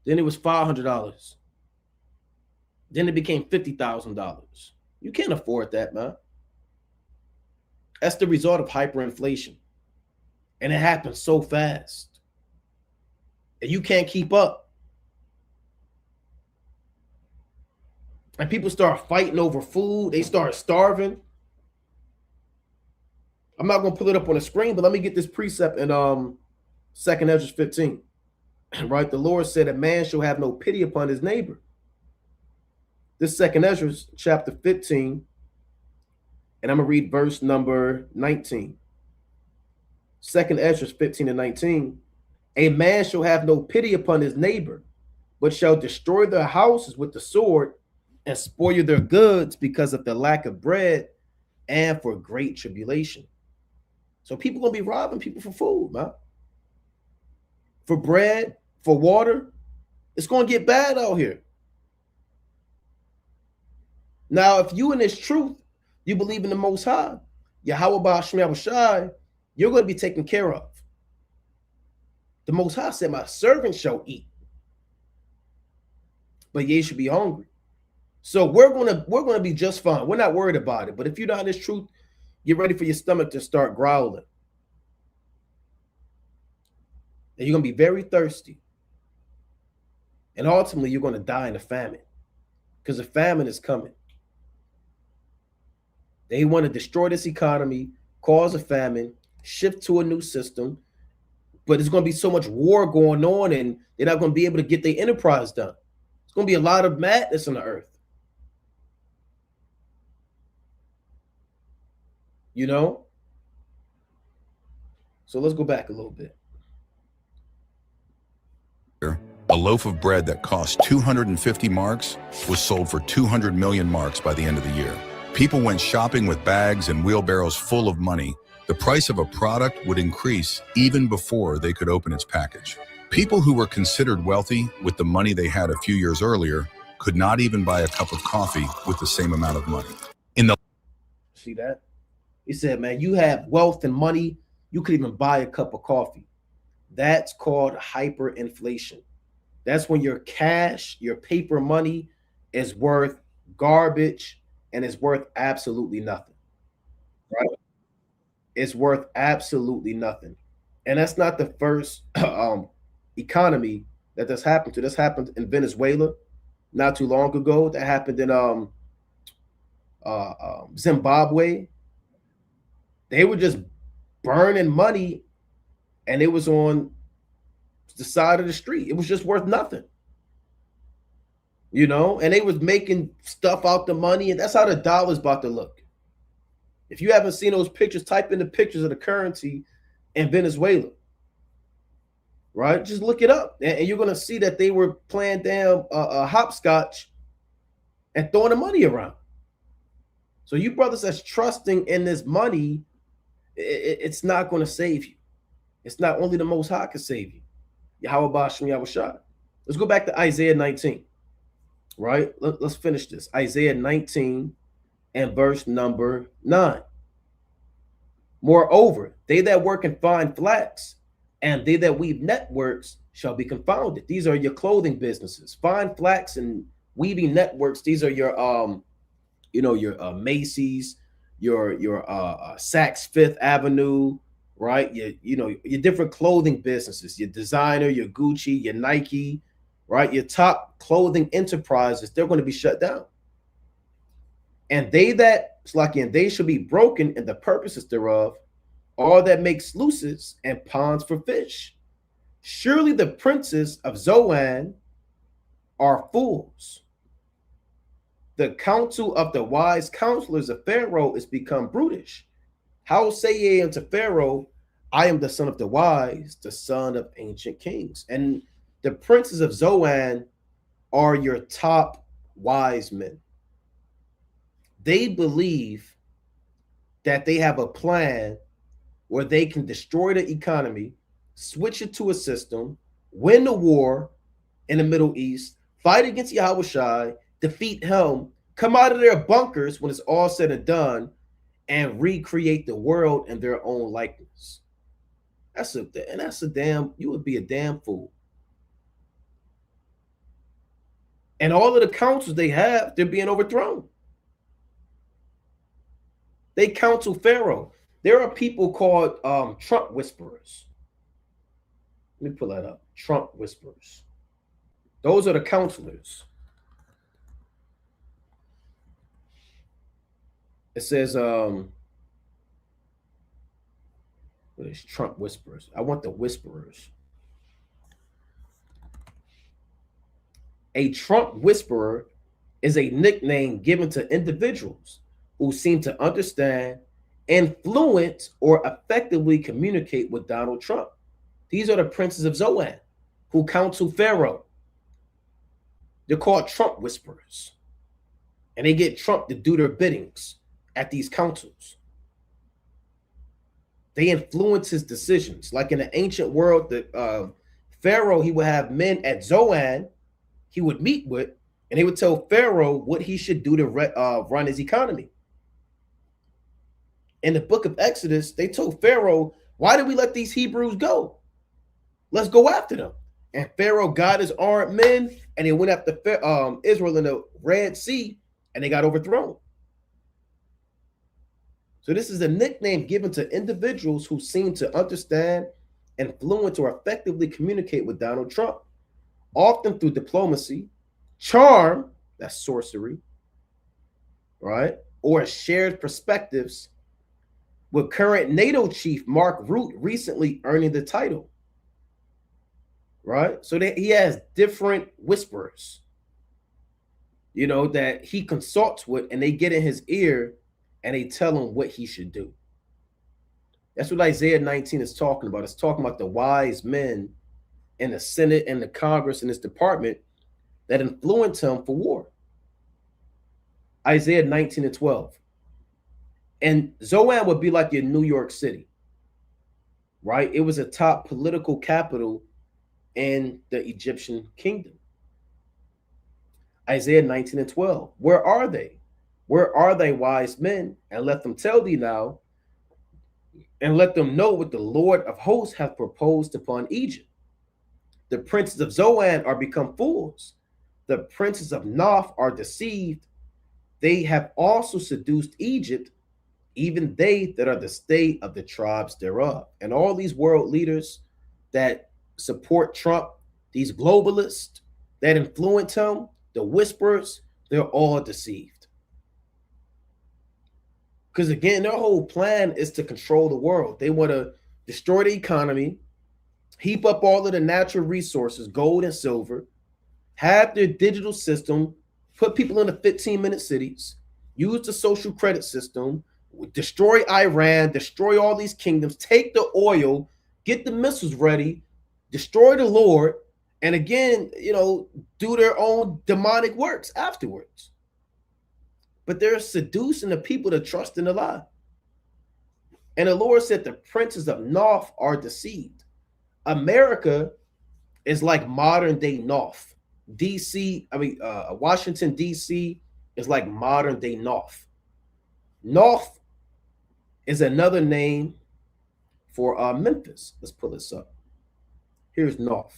then it was $500. Then it became $50,000. You can't afford that, man. That's the result of hyperinflation. And it happens so fast. And you can't keep up. And people start fighting over food. They start starving. I'm not going to pull it up on the screen, but let me get this precept in 2nd Ezra 15. Right? The Lord said, a man shall have no pity upon his neighbor. This 2nd Ezra chapter 15. And I'm going to read verse number 19. 2nd Ezra 15 and 19. A man shall have no pity upon his neighbor, but shall destroy their houses with the sword and spoil their goods because of the lack of bread and for great tribulation. So people going to be robbing people for food, man. For bread, for water. It's going to get bad out here. Now, if you in this truth, you believe in the Most High, Yahweh Ba'ashem Yahushai, you're going to be taken care of. The Most High said, my servant shall eat, but ye should be hungry. So we're going to be just fine. We're not worried about it. But if you're not in this truth, get ready for your stomach to start growling. And you're going to be very thirsty. And ultimately, you're going to die in a famine because a famine is coming. They want to destroy this economy, cause a famine, shift to a new system. But there's going to be so much war going on, and they're not going to be able to get their enterprise done. It's going to be a lot of madness on the earth. You know? So let's go back a little bit. A loaf of bread that cost 250 marks was sold for 200 million marks by the end of the year. People went shopping with bags and wheelbarrows full of money. The price of a product would increase even before they could open its package. People who were considered wealthy with the money they had a few years earlier could not even buy a cup of coffee with the same amount of money. See that? He said, man, you have wealth and money, you could even buy a cup of coffee. That's called hyperinflation. That's when your cash, your paper money is worth garbage and is worth absolutely nothing. Right? It's worth absolutely nothing. And that's not the first economy that this happened to. This happened in Venezuela not too long ago. That happened in Zimbabwe. They were just burning money and it was on the side of the street. It was just worth nothing. You know, and they was making stuff out the money, and that's how the dollar's about to look. If you haven't seen those pictures, type in the pictures of the currency in Venezuela. Right? Just look it up, and you're going to see that they were playing damn hopscotch and throwing the money around. So you brothers that's trusting in this money, it's not going to save you. It's not only the Most High can save you. Yahweh Bashem Yahushua. Let's go back to Isaiah 19. Right? Let's finish this. Isaiah 19 and verse number 9. Moreover, they that work in fine flax and they that weave networks shall be confounded. These are your clothing businesses. Fine flax and weaving networks. These are your your Macy's, your Saks Fifth Avenue, right? Your different clothing businesses, your designer, your Gucci, your Nike, right? Your top clothing enterprises, they're going to be shut down. And they shall be broken in the purposes thereof, all that make sluices and ponds for fish. Surely the princes of Zoan are fools. The counsel of the wise counselors of Pharaoh is become brutish. How say ye unto Pharaoh, I am the son of the wise, the son of ancient kings? And the princes of Zoan are your top wise men. They believe that they have a plan where they can destroy the economy, switch it to a system, win the war in the Middle East, fight against Yahushua, defeat him, come out of their bunkers when it's all said and done, and recreate the world in their own likeness. You would be a damn fool. And all of the councils they have, they're being overthrown. They counsel Pharaoh. There are people called Trump whisperers. Let me pull that up. Trump whisperers. Those are the counselors. It says, what is Trump whisperers? I want the whisperers. A Trump whisperer is a nickname given to individuals who seem to understand, influence, or effectively communicate with Donald Trump. These are the princes of Zoan who counsel Pharaoh. They're called Trump whisperers. And they get Trump to do their biddings at these councils. They influence his decisions. Like in the ancient world, the Pharaoh, he would have men at Zoan he would meet with, and he would tell Pharaoh what he should do to run his economy. In the book of Exodus, they told Pharaoh, why did we let these Hebrews go? Let's go after them. And Pharaoh got his armed men, and he went after Israel in the Red Sea, and they got overthrown. So this is a nickname given to individuals who seem to understand, influence, or effectively communicate with Donald Trump, often through diplomacy, charm, that's sorcery, right? Or shared perspectives, with current NATO chief Mark Rutte recently earning the title, right? So that he has different whisperers, that he consults with, and they get in his ear and they tell him what he should do. That's what Isaiah 19 is talking about. It's talking about the wise men in the Senate and the Congress and his department that influenced him for war. Isaiah 19 and 12. And Zoan would be like your New York City, right? It was a top political capital in the Egyptian kingdom. Isaiah 19 and 12. Where are they? Where are they, wise men? And let them tell thee now, and let them know what the Lord of hosts hath proposed upon Egypt. The princes of Zoan are become fools. The princes of Noph are deceived. They have also seduced Egypt, even they that are the state of the tribes thereof. And all these world leaders that support Trump, these globalists that influence him, the whisperers, they're all deceived. Because again, their whole plan is to control the world. They want to destroy the economy, heap up all of the natural resources, gold and silver, have their digital system, put people in the 15-minute cities, use the social credit system, destroy Iran, destroy all these kingdoms, take the oil, get the missiles ready, destroy the Lord, and again, do their own demonic works afterwards. But they're seducing the people to trust in the lie. And the Lord said the princes of Noph are deceived. America is like modern day Noph. Washington, D.C. is like modern day Noph. Noph is another name for Memphis. Let's pull this up. Here's Noph.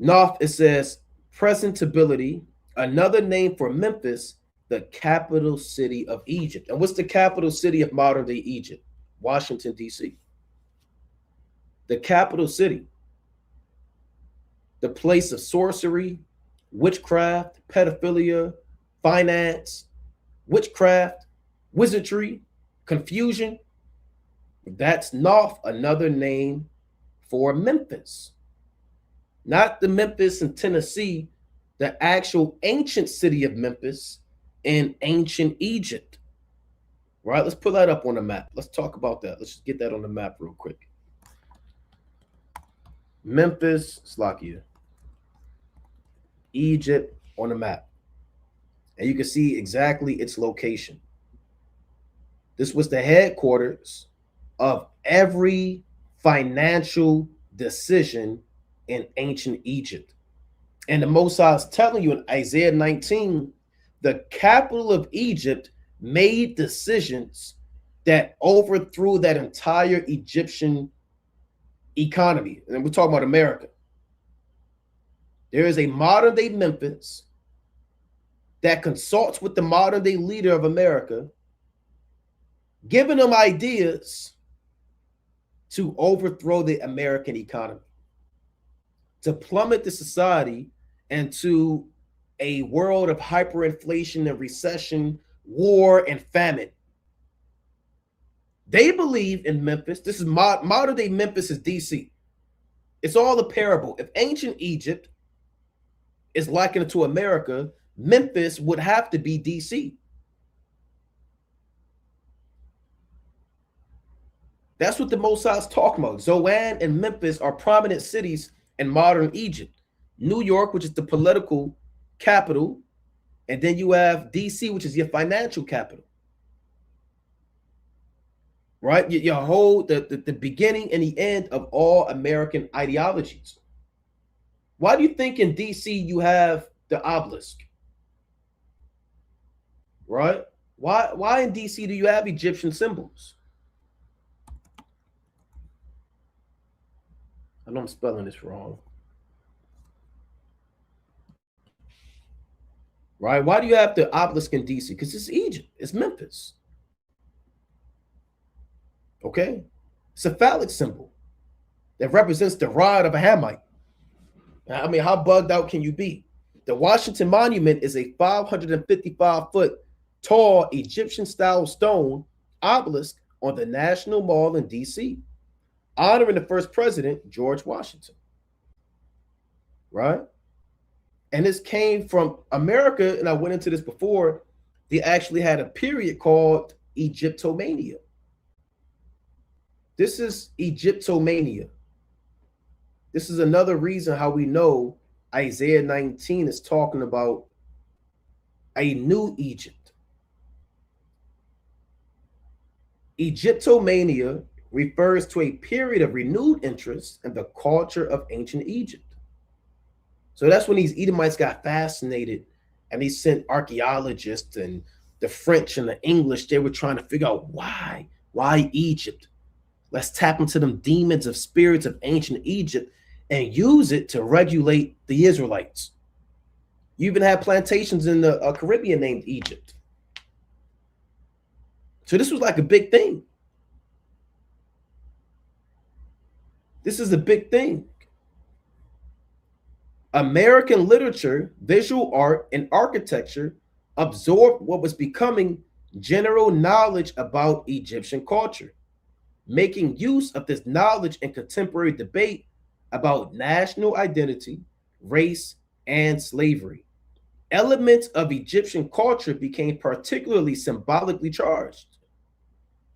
Noph, it says presentability, another name for Memphis, the capital city of Egypt. And what's the capital city of modern day Egypt? Washington, D.C. The capital city. The place of sorcery, witchcraft, pedophilia, finance, witchcraft, wizardry, confusion. That's Noph, another name for Memphis. Not the Memphis in Tennessee, the actual ancient city of Memphis in ancient Egypt. Right? Let's put that up on the map. Let's talk about that. Let's just get that on the map real quick. Memphis, Slakia, Egypt on the map. And you can see exactly its location. This was the headquarters of every financial decision in ancient Egypt. And the Most High is telling you in Isaiah 19, the capital of Egypt made decisions that overthrew that entire Egyptian economy. And we're talking about America. There is a modern day Memphis that consults with the modern day leader of America, giving them ideas to overthrow the American economy, to plummet the society into a world of hyperinflation and recession, war and famine. They believe in Memphis. This is modern day Memphis is DC. It's all a parable. If ancient Egypt is likened to America, Memphis would have to be DC. That's what the Most High is talking about. Zoan and Memphis are prominent cities in modern Egypt. New York, which is the political capital, and then you have DC, which is your financial capital. Right? You hold the beginning and the end of all American ideologies. Why do you think in DC you have the obelisk? Right? Why in DC do you have Egyptian symbols? I know I'm spelling this wrong. Right? Why do you have the obelisk in DC? Because it's Egypt. It's Memphis. Okay? It's a phallic symbol that represents the rod of a Hamite. I mean, how bugged out can you be? The Washington Monument is a 555-foot tall Egyptian-style stone obelisk on the National Mall in D.C., honoring the first president, George Washington. Right? And this came from America, and I went into this before. They actually had a period called Egyptomania. This is Egyptomania. This is another reason how we know Isaiah 19 is talking about a new Egypt. Egyptomania refers to a period of renewed interest in the culture of ancient Egypt. So that's when these Edomites got fascinated and they sent archaeologists and the French and the English. They were trying to figure out why Egypt? Let's tap into them demons of spirits of ancient Egypt and use it to regulate the Israelites. You even had plantations in the Caribbean named Egypt. So this was like a big thing. This is a big thing. American literature, visual art, and architecture absorbed what was becoming general knowledge about Egyptian culture, making use of this knowledge in contemporary debate about national identity, race, and slavery. Elements of Egyptian culture became particularly symbolically charged,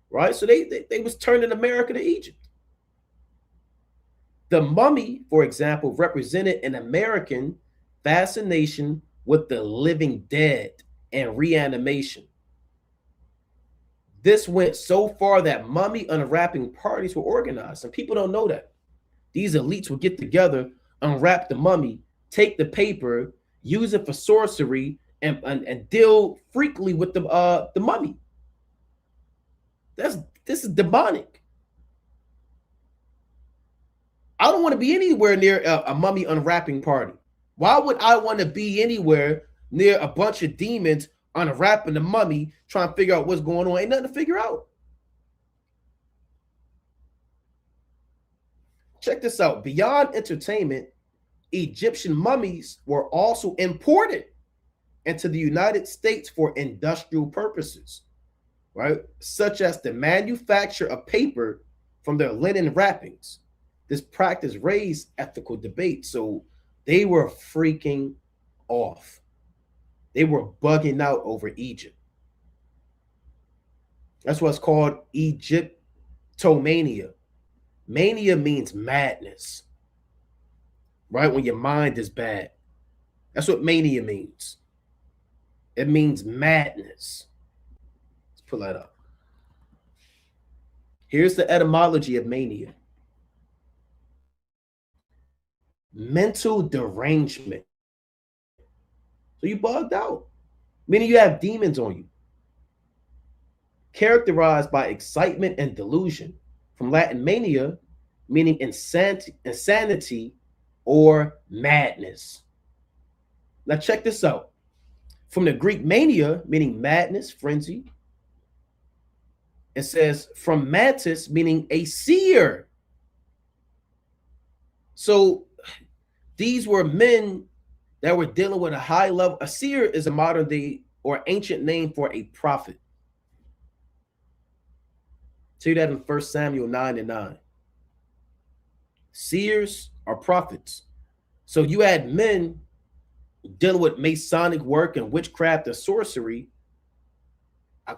right? So they was turning America to Egypt. The mummy, for example, represented an American fascination with the living dead and reanimation. This went so far that mummy unwrapping parties were organized, and people don't know that. These elites would get together, unwrap the mummy, take the paper, use it for sorcery, and deal freakily with the mummy. This is demonic. I don't want to be anywhere near a mummy unwrapping party. Why would I want to be anywhere near a bunch of demons unwrapping the mummy, trying to figure out what's going on? Ain't nothing to figure out. Check this out. Beyond entertainment, Egyptian mummies were also imported into the United States for industrial purposes, right? Such as the manufacture of paper from their linen wrappings. This practice raised ethical debate. So they were freaking off. They were bugging out over Egypt. That's what's called Egyptomania. Mania means madness, right? When your mind is bad. That's what mania means. It means madness. Let's pull that up. Here's the etymology of mania. Mental derangement. So you bugged out, meaning you have demons on you. Characterized by excitement and delusion, from Latin mania, meaning insanity or madness. Now check this out. From the Greek mania, meaning madness, frenzy, it says from mantis, meaning a seer. So these were men that were dealing with a high level. A seer is a modern day or ancient name for a prophet. See that in 1 Samuel 9:9. Seers are prophets. So you had men dealing with Masonic work and witchcraft and sorcery,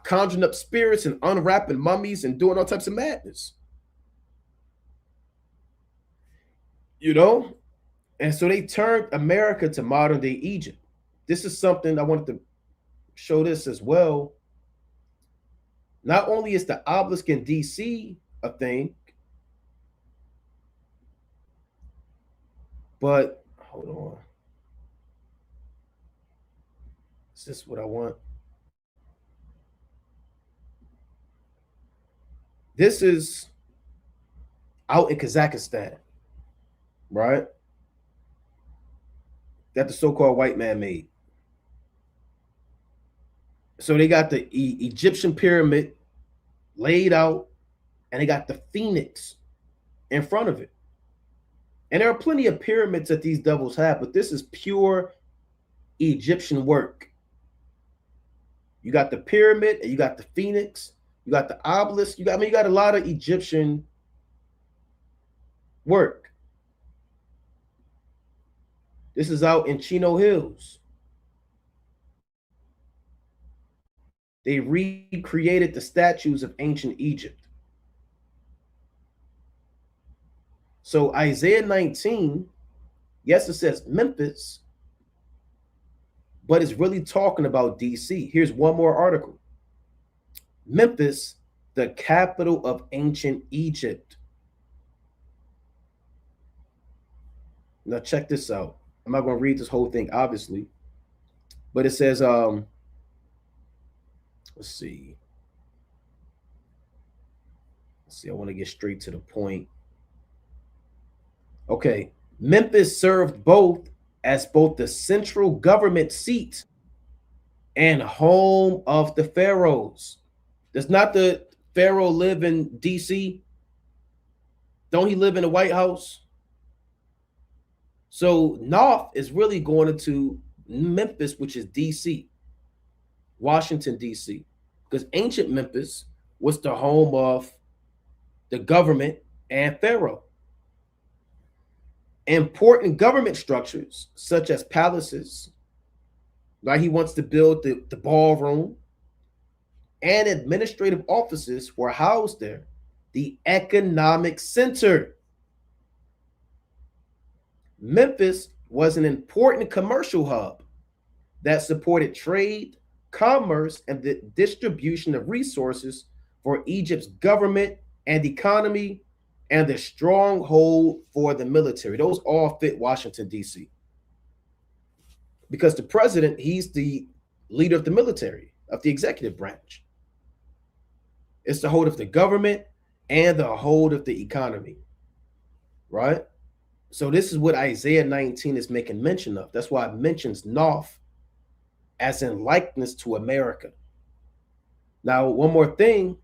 conjuring up spirits and unwrapping mummies and doing all types of madness. You know? And so they turned America to modern day Egypt. This is something I wanted to show this as well. Not only is the obelisk in DC a thing, but hold on. Is this what I want? This is out in Kazakhstan, right? That the so-called white man made. So they got the Egyptian pyramid laid out, and they got the phoenix in front of it. And there are plenty of pyramids that these devils have, but this is pure Egyptian work. You got the pyramid, and you got the phoenix, you got the obelisk. You got a lot of Egyptian work. This is out in Chino Hills. They recreated the statues of ancient Egypt. So Isaiah 19, yes, it says Memphis, but it's really talking about DC. Here's one more article. Memphis, the capital of ancient Egypt. Now check this out. I'm not going to read this whole thing, obviously, but it says, let's see. I want to get straight to the point. Okay, Memphis served as both the central government seat and home of the pharaohs. Does not the pharaoh live in DC? Don't he live in the White House? So Noph is really going into Memphis, which is DC, Washington, DC, because ancient Memphis was the home of the government and pharaoh. Important government structures, such as palaces, like he wants to build the ballroom, and administrative offices were housed there. The economic center. Memphis was an important commercial hub that supported trade, commerce, and the distribution of resources for Egypt's government and economy, and the stronghold for the military. Those all fit Washington, D.C. Because the president, he's the leader of the military, of the executive branch. It's the hold of the government and the hold of the economy, right? So this is what Isaiah 19 is making mention of. That's why it mentions Noph as in likeness to America. Now, one more thing.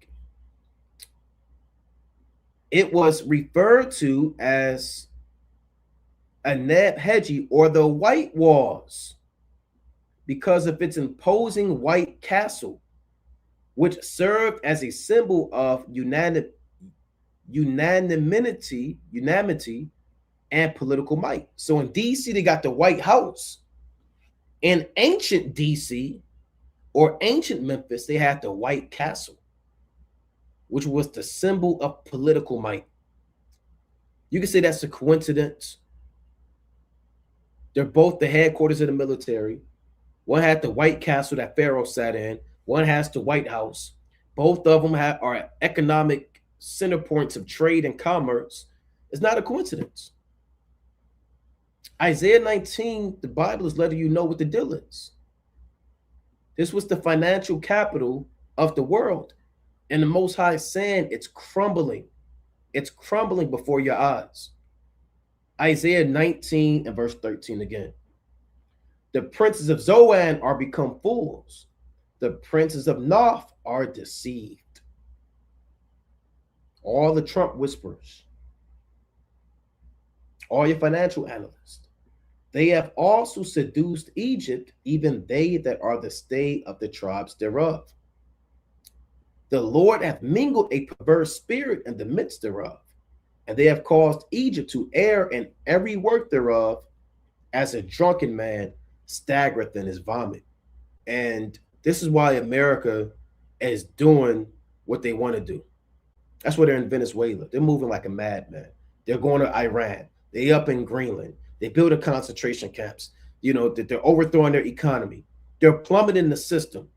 It was referred to as Aneb Hedji, or the White Walls, because of its imposing white castle, which served as a symbol of unanimity and political might. So in DC, they got the White House. In ancient DC, or ancient Memphis, they had the White Castle, which was the symbol of political might. You can say that's a coincidence. They're both the headquarters of the military. One had the White Castle that Pharaoh sat in. One has the White House. Both of them are economic center points of trade and commerce. It's not a coincidence. Isaiah 19, the Bible is letting you know what the deal is. This was the financial capital of the world. And the Most High is saying it's crumbling. It's crumbling before your eyes. Isaiah 19 and verse 13 again. The princes of Zoan are become fools. The princes of Noph are deceived. All the Trump whisperers, all your financial analysts, they have also seduced Egypt, even they that are the stay of the tribes thereof. The Lord hath mingled a perverse spirit in the midst thereof, and they have caused Egypt to err in every work thereof, as a drunken man staggereth in his vomit. And this is why America is doing what they want to do. That's why they're in Venezuela. They're moving like a madman. They're going to Iran. They up in Greenland. They build concentration camps. You know, that they're overthrowing their economy. They're plummeting the system.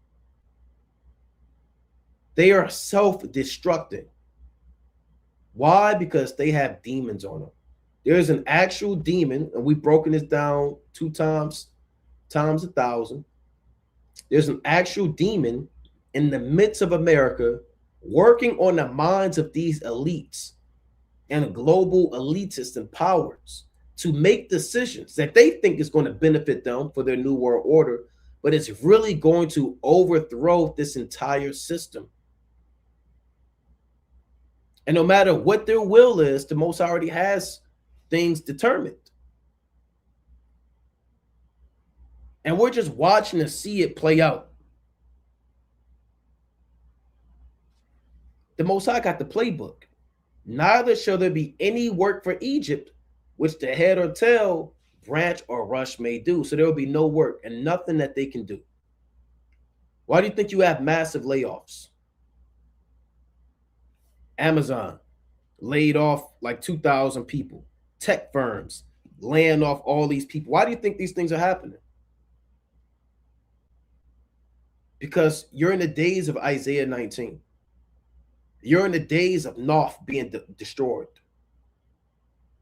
They are self-destructing. Why? Because they have demons on them. There's an actual demon, and we've broken this down 2 times 1,000. There's an actual demon in the midst of America working on the minds of these elites and global elitists and powers to make decisions that they think is going to benefit them for their new world order, but it's really going to overthrow this entire system. And no matter what their will is, the Most High already has things determined. And we're just watching to see it play out. The Most High got the playbook. Neither shall there be any work for Egypt, which the head or tail, branch or rush may do. So there will be no work and nothing that they can do. Why do you think you have massive layoffs? Amazon, laid off like 2,000 people, tech firms laying off all these people. Why do you think these things are happening? Because you're in the days of Isaiah 19. You're in the days of Noph being destroyed.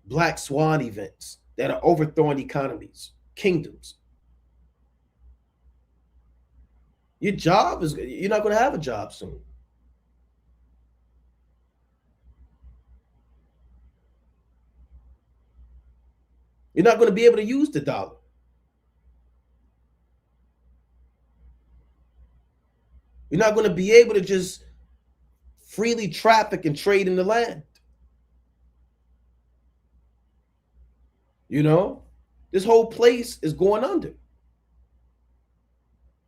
Black Swan events that are overthrowing economies, kingdoms. Your job is, you're not going to have a job soon. You're not going to be able to use the dollar. You're not going to be able to just freely traffic and trade in the land. You know, this whole place is going under.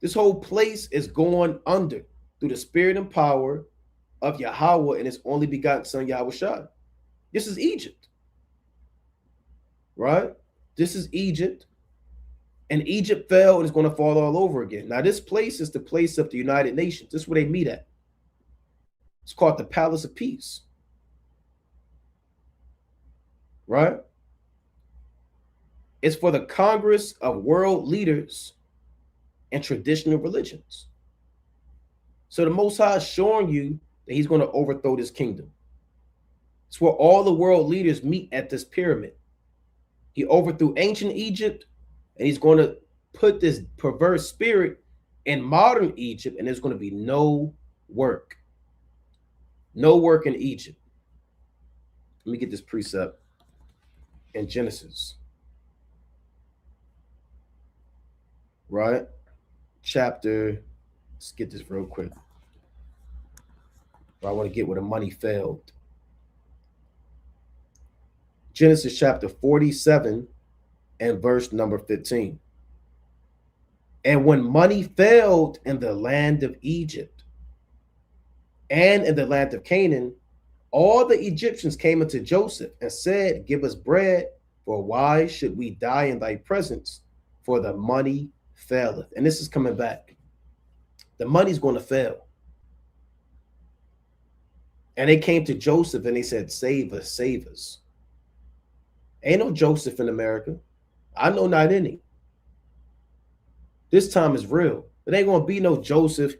This whole place is going under through the spirit and power of Yahweh and his only begotten son, Yahweh Shai. This is Egypt, right? This is Egypt. And Egypt fell and it's going to fall all over again. Now, this place is the place of the United Nations. This is where they meet at. It's called the Palace of Peace, right? It's for the Congress of World Leaders and Traditional Religions. So the Most High is showing you that he's going to overthrow this kingdom. It's where all the world leaders meet at this pyramid. He overthrew ancient Egypt, and he's going to put this perverse spirit in modern Egypt, and there's going to be no work. No work in Egypt. Let me get this precept in Genesis. Right? Chapter, let's get this real quick. I want to get where the money failed. Genesis chapter 47 and verse number 15. And when money failed in the land of Egypt and in the land of Canaan, all the Egyptians came unto Joseph and said, give us bread, for why should we die in thy presence? For the money faileth. And this is coming back. The money's going to fail. And they came to Joseph and they said, save us, save us. Ain't no Joseph in America. I know not any. This time is real. It ain't going to be no Joseph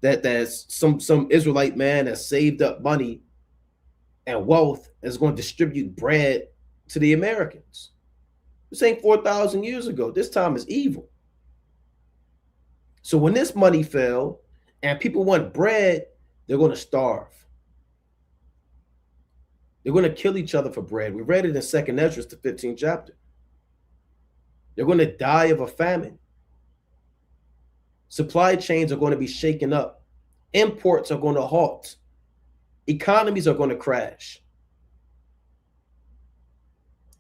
that's some Israelite man that saved up money and wealth is going to distribute bread to the Americans. This ain't 4,000 years ago. This time is evil. So when this money fell and people want bread, they're going to starve. They're going to kill each other for bread. We read it in 2nd Ezra, the 15th chapter. They're going to die of a famine. Supply chains are going to be shaken up. Imports are going to halt. Economies are going to crash.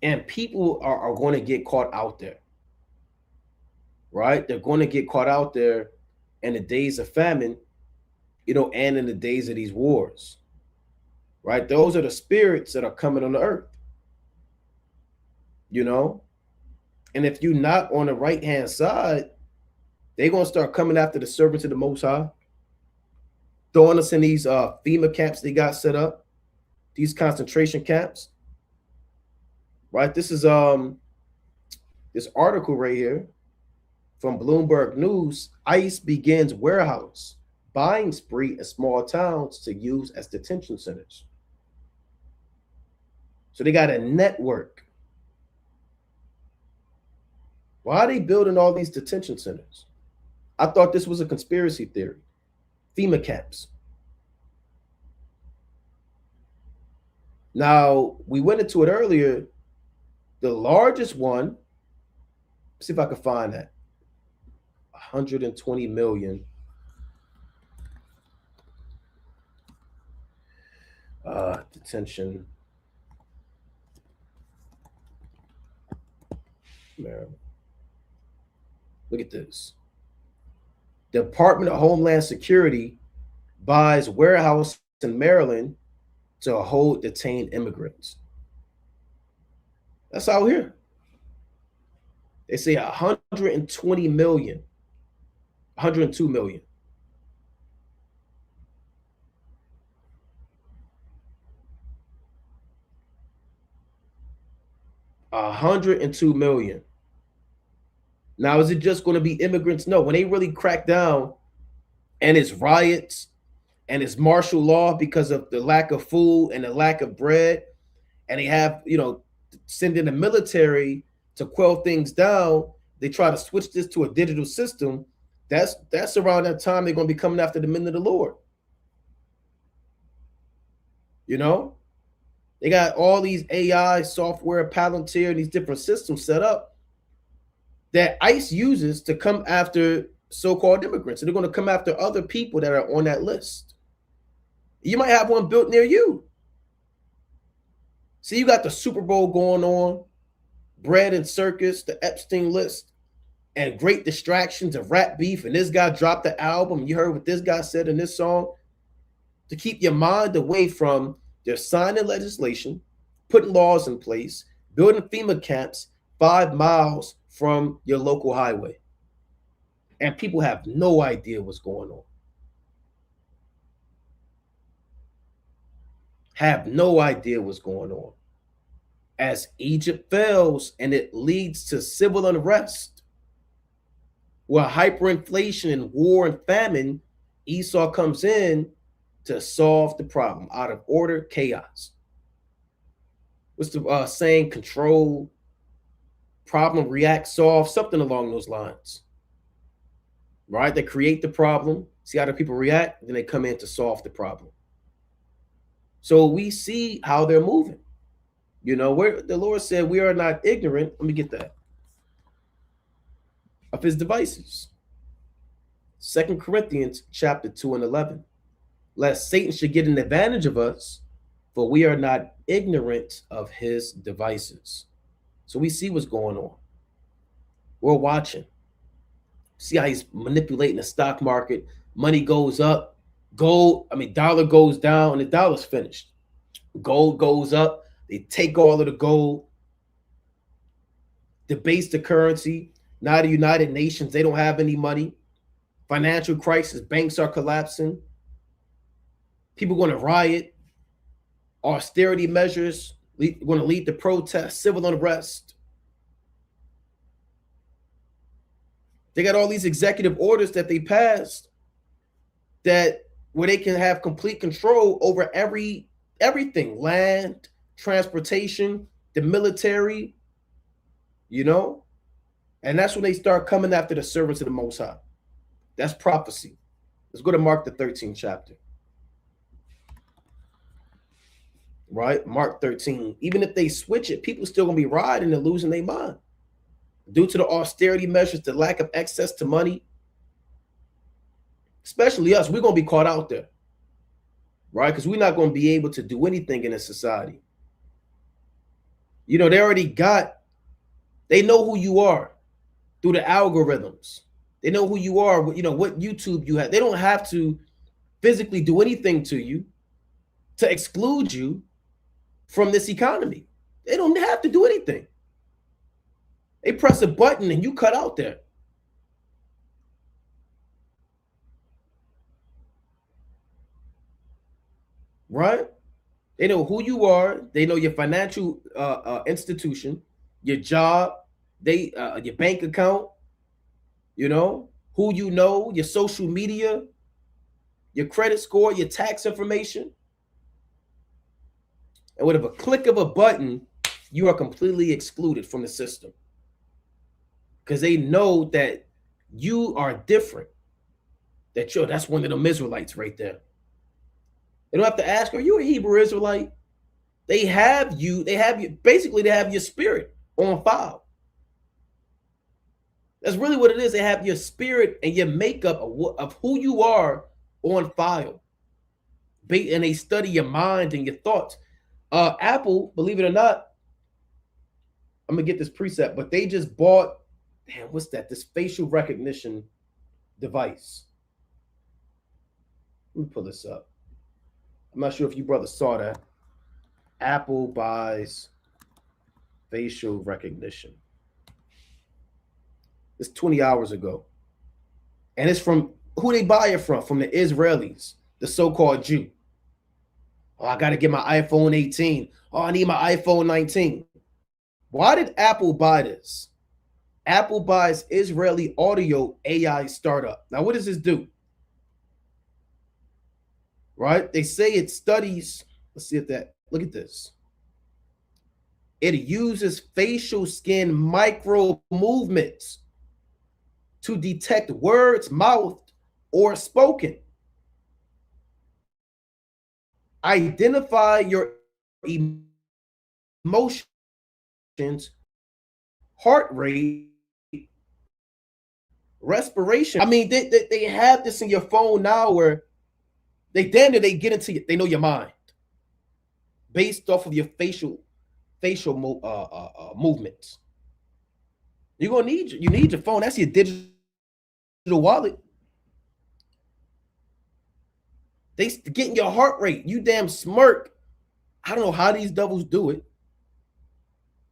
And people are going to get caught out there. Right? They're going to get caught out there in the days of famine, and in the days of these wars. Right? Those are the spirits that are coming on the earth. And if you're not on the right-hand side, they're going to start coming after the servants of the Most High, throwing us in these FEMA camps they got set up, these concentration camps. Right? This is this article right here from Bloomberg News. ICE begins warehouse buying spree in small towns to use as detention centers. So they got a network. Why are they building all these detention centers? I thought this was a conspiracy theory. FEMA camps. Now, we went into it earlier. The largest one, see if I can find that. 120 million. Detention. Maryland. Look at this. The Department of Homeland Security buys warehouse in Maryland to hold detained immigrants. That's out here. They say 120 million, 102 million. 102 million. Now, is it just going to be immigrants? No. When they really crack down and it's riots and it's martial law because of the lack of food and the lack of bread, and they have, send in the military to quell things down, they try to switch this to a digital system. That's around that time they're going to be coming after the men of the Lord. They got all these AI software, Palantir, these different systems set up that ICE uses to come after so-called immigrants. And they're going to come after other people that are on that list. You might have one built near you. See, you got the Super Bowl going on, bread and circus, the Epstein list, and great distractions of rap beef. And this guy dropped the album. You heard what this guy said in this song. To keep your mind away from their signing legislation, putting laws in place, building FEMA camps 5 miles from your local highway. And people have no idea what's going on. Have no idea what's going on. As Egypt fails and it leads to civil unrest, where hyperinflation and war and famine, Esau comes in to solve the problem. Out of order, chaos. What's the saying? Control, problem, react, solve, something along those lines. Right? They create the problem, see how the people react, then they come in to solve the problem. So we see how they're moving. Where the Lord said we are not ignorant. Let me get that. Of his devices. 2 Corinthians chapter 2 and 11. Lest Satan should get an advantage of us, for we are not ignorant of his devices. So we see what's going on. We're watching. See how he's manipulating the stock market. Money goes up. Dollar goes down, and the dollar's finished. Gold goes up. They take all of the gold, debase the currency. Now the United Nations, they don't have any money. Financial crisis, banks are collapsing. People going to riot. Austerity measures going to lead to protests, civil unrest. They got all these executive orders that they passed where they can have complete control over everything, land, transportation, the military, and that's when they start coming after the servants of the Most High. That's prophecy. Let's go to Mark the 13th chapter. Right? Mark 13. Even if they switch it, people still going to be rioting and losing their mind. Due to the austerity measures, the lack of access to money, especially us, we're going to be caught out there. Right? Because we're not going to be able to do anything in a society. They know who you are through the algorithms. They know who you are, what YouTube you have. They don't have to physically do anything to you to exclude you from this economy. They don't have to do anything. They press a button and you cut out there. Right? They know who you are. They know your financial institution, your job, your bank account, who your social media, your credit score, your tax information. And with a click of a button, you are completely excluded from the system. Because they know that you are different. That's one of them Israelites right there. They don't have to ask, are you a Hebrew Israelite? They have you. Basically, they have your spirit on file. That's really what it is. They have your spirit and your makeup of who you are on file. And they study your mind and your thoughts. Apple, believe it or not, I'm going to get this precept, but they just bought, what's that? This facial recognition device. Let me pull this up. I'm not sure if you brothers saw that. Apple buys facial recognition. It's 20 hours ago. And it's from who they buy it from? From the Israelis, the so-called Jew. Oh, I got to get my iPhone 18. Oh, I need my iPhone 19. Why did Apple buy this? Apple buys Israeli audio AI startup. Now, what does this do? Right? They say it studies. Let's see if that. Look at this. It uses facial skin micro movements to detect words mouthed or spoken. Identify your emotions, heart rate, respiration. I mean, they have this in your phone now where they damn near they get into you. They know your mind based off of your facial movements. You're gonna need your phone. That's your digital wallet. They getting your heart rate. You damn smirk. I don't know how these devils do it.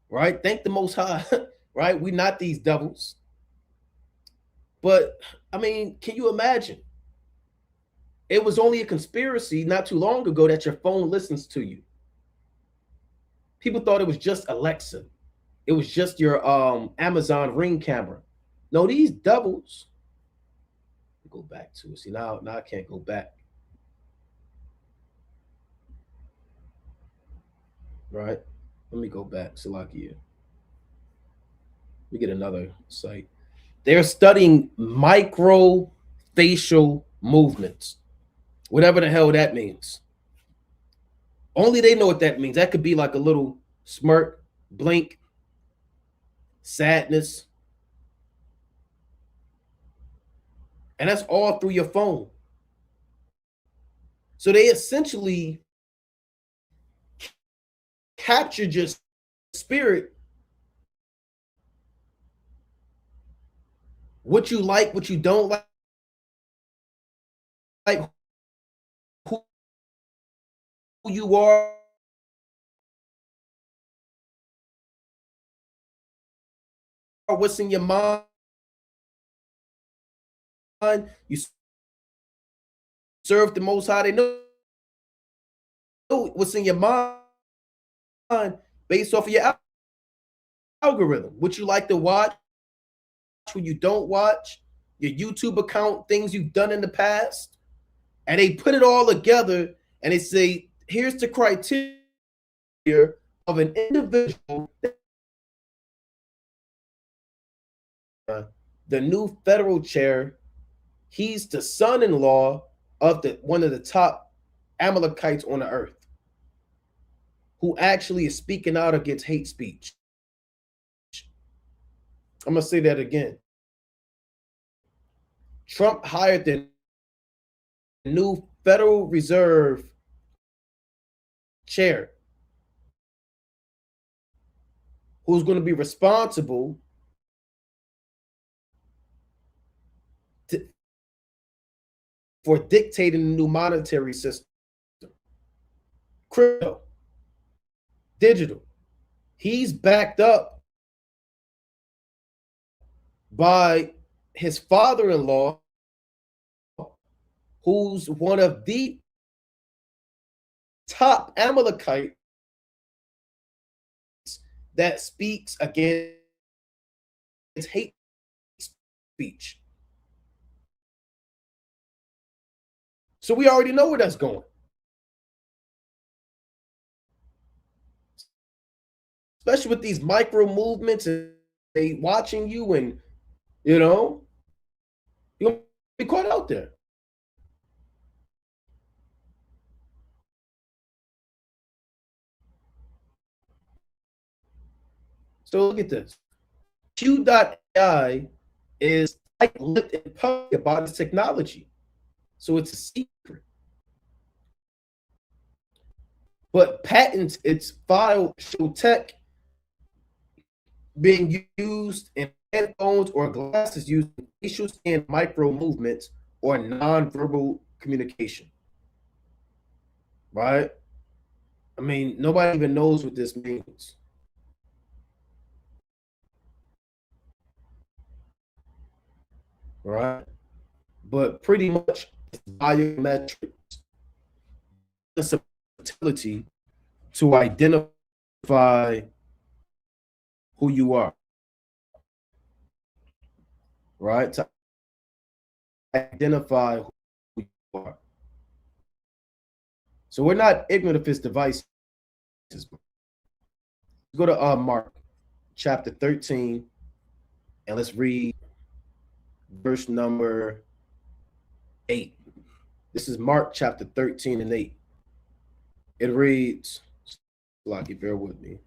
Right? Thank the Most High. Right? We're not these devils. But I mean, can you imagine? It was only a conspiracy not too long ago that your phone listens to you. People thought it was just Alexa. It was just your Amazon Ring camera. No, these devils. Go back to it. See, now I can't go back. Right? Let me go back. Salakia. We get another site. They're studying micro facial movements. Whatever the hell that means. Only they know what that means. That could be like a little smirk, blink, sadness. And that's all through your phone. So they essentially captured your spirit, what you like, what you don't like, who you are, what's in your mind. You serve the Most High. They know what's in your mind based off of your algorithm. What you like to watch, what you don't watch, your YouTube account, things you've done in the past. And they put it all together and they say, here's the criteria of an individual. The new federal chair, he's the son-in-law of one of the top Amalekites on the earth, who actually is speaking out against hate speech. I'm going to say that again. Trump hired the new Federal Reserve chair, who's going to be responsible for dictating the new monetary system. Crypto, digital. He's backed up by his father-in-law, who's one of the top Amalekites that speaks against hate speech. So we already know where that's going. Especially with these micro movements and they watching you, and you're gonna be caught out there. So look at this. Q.AI is tight-lipped and public about its technology. So it's a secret. But patents its file show tech being used in headphones or glasses using facial scan micro movements or nonverbal communication. Right? I mean, nobody even knows what this means. Right? But pretty much it's biometrics, ability to identify who you are, right? To identify who you are. So we're not ignorant of his devices. Go to Mark chapter 13 and let's read verse number 8. This is Mark chapter 13 and 8. It reads, Lucky, bear with me.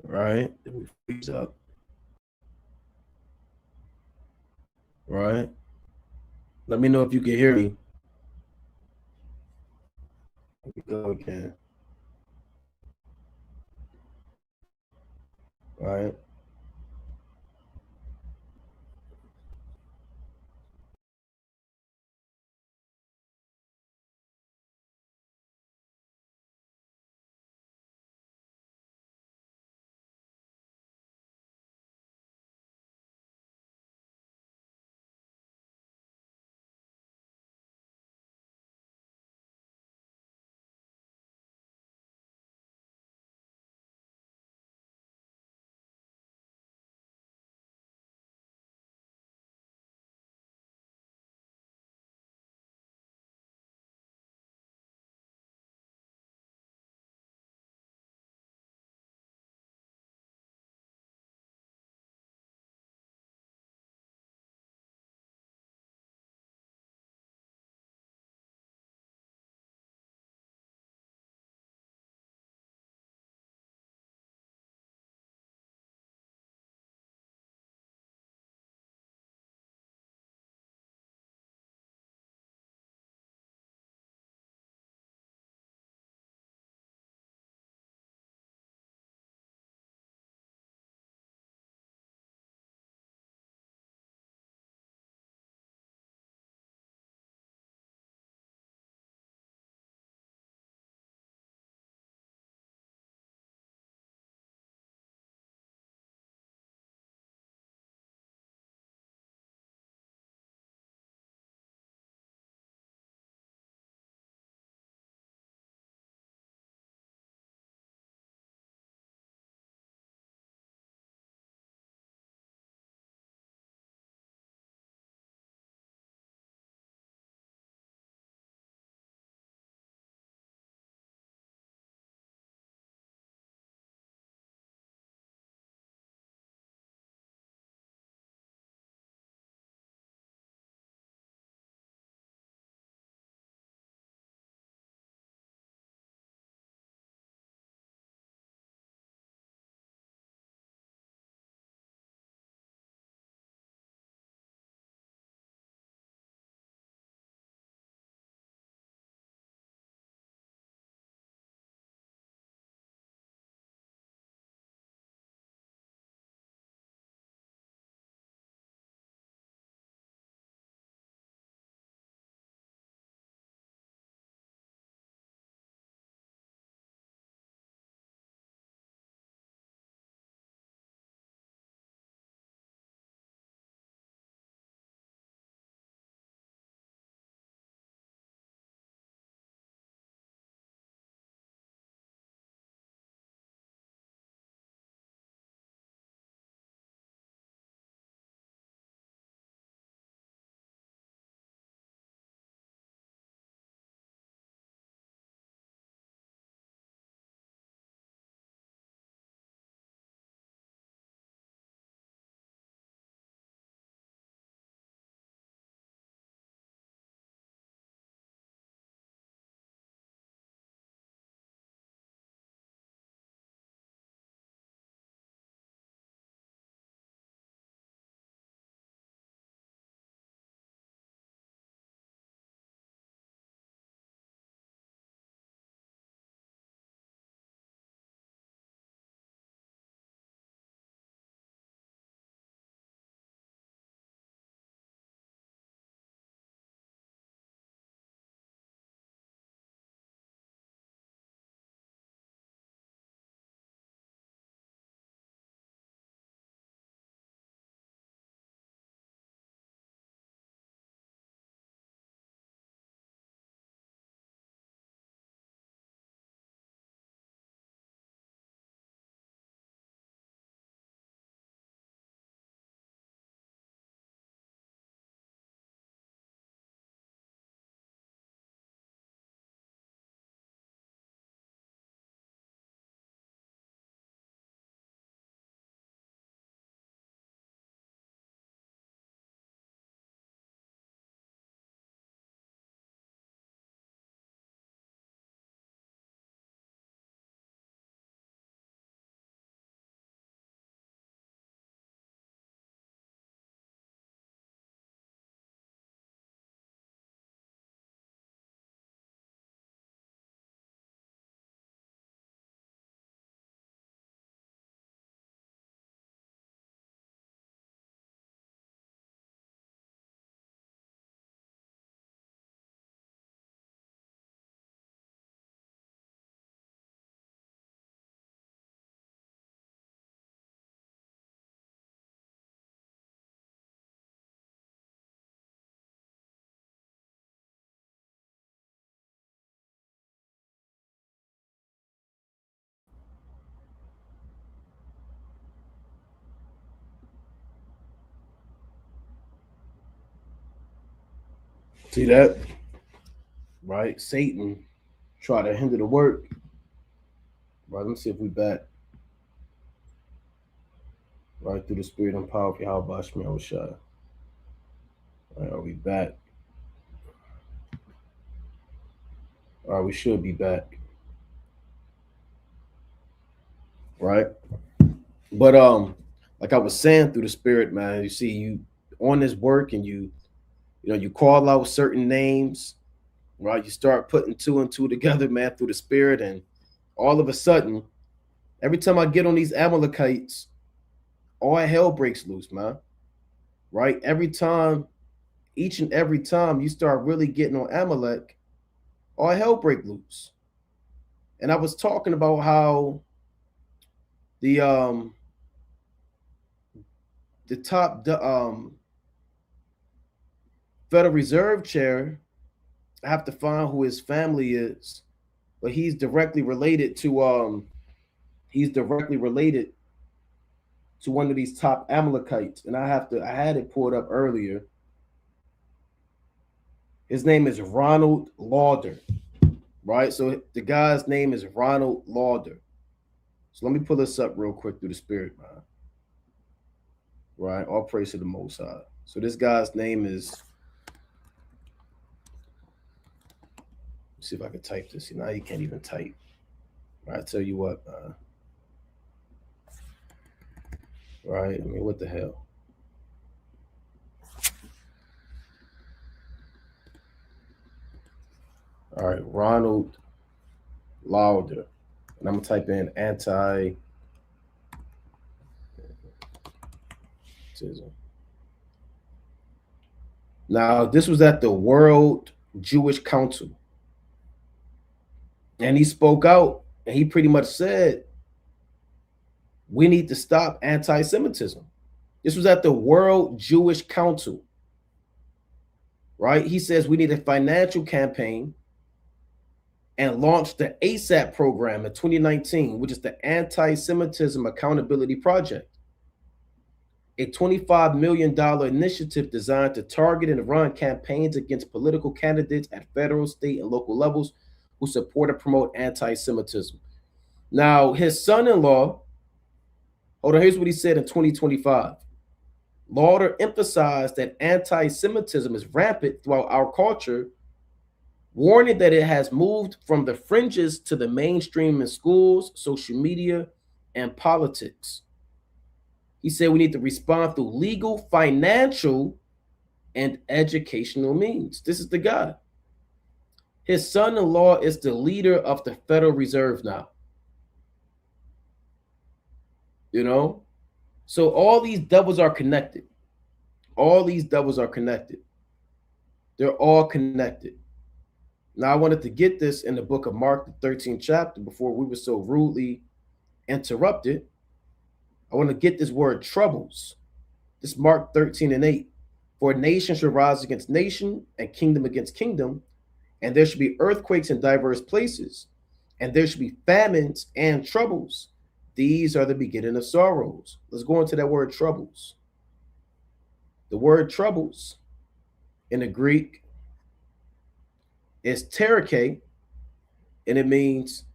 Right? Let me freeze up. Right? Let me know if you can hear me. Here we go again. Right? See that? Right? Satan try to hinder the work. Right, let me see if we back. Right, through the spirit and power of Yahweh Shemi Awashai. Right, are we back? All right, we should be back. Right? But like I was saying, through the spirit, man, you see, you on this work and you call out certain names, right? You start putting two and two together, man, through the spirit, and all of a sudden, every time I get on these Amalekites, all hell breaks loose, man. Right? Every time, each and every time you start really getting on Amalek, all hell break loose. And I was talking about how the top Federal Reserve chair, I have to find who his family is, but he's directly related to one of these top Amalekites, and I had it pulled up earlier. His name is Ronald Lauder, right? So the guy's name is Ronald Lauder. So let me pull this up real quick through the spirit, man. Right? All praise to the Most High. So this guy's name is, let's see if I can type this. See, now you can't even type. All right, I tell you what, man. Right? I mean, what the hell? All right, Ronald Lauder. And I'm going to type in anti. Now, this was at the World Jewish Council. And he spoke out and he pretty much said, we need to stop anti-Semitism. This was at the World Jewish Council, right? He says we need a financial campaign and launch the ASAP program in 2019, which is the Anti-Semitism Accountability Project, a $25 million initiative designed to target and run campaigns against political candidates at federal, state, and local levels who support and promote anti-Semitism. Now, his son-in-law, hold on, here's what he said in 2025. Lauder emphasized that anti-Semitism is rampant throughout our culture, warning that it has moved from the fringes to the mainstream in schools, social media, and politics. He said we need to respond through legal, financial, and educational means. This is the guy. His son-in-law is the leader of the Federal Reserve now. You know? So all these devils are connected. All these devils are connected. They're all connected. Now, I wanted to get this in the book of Mark, the 13th chapter, before we were so rudely interrupted. I want to get this word troubles. This Mark 13:8. For nation shall rise against nation, and kingdom against kingdom, and there should be earthquakes in diverse places, and there should be famines and troubles. These are the beginning of sorrows. Let's go into that word troubles. The word troubles in the Greek is terike, and it means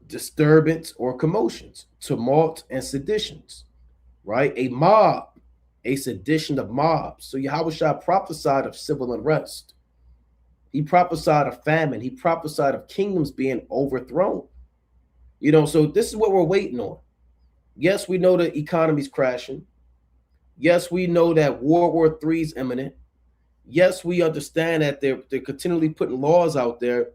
disturbance or commotions, tumult and seditions, right? A mob, a sedition of mobs. So Yahushua prophesied of civil unrest. He prophesied of famine. He prophesied of kingdoms being overthrown. You know, so this is what we're waiting on. Yes, we know the economy's crashing. Yes, we know that World War III is imminent. Yes, we understand that they're continually putting laws out there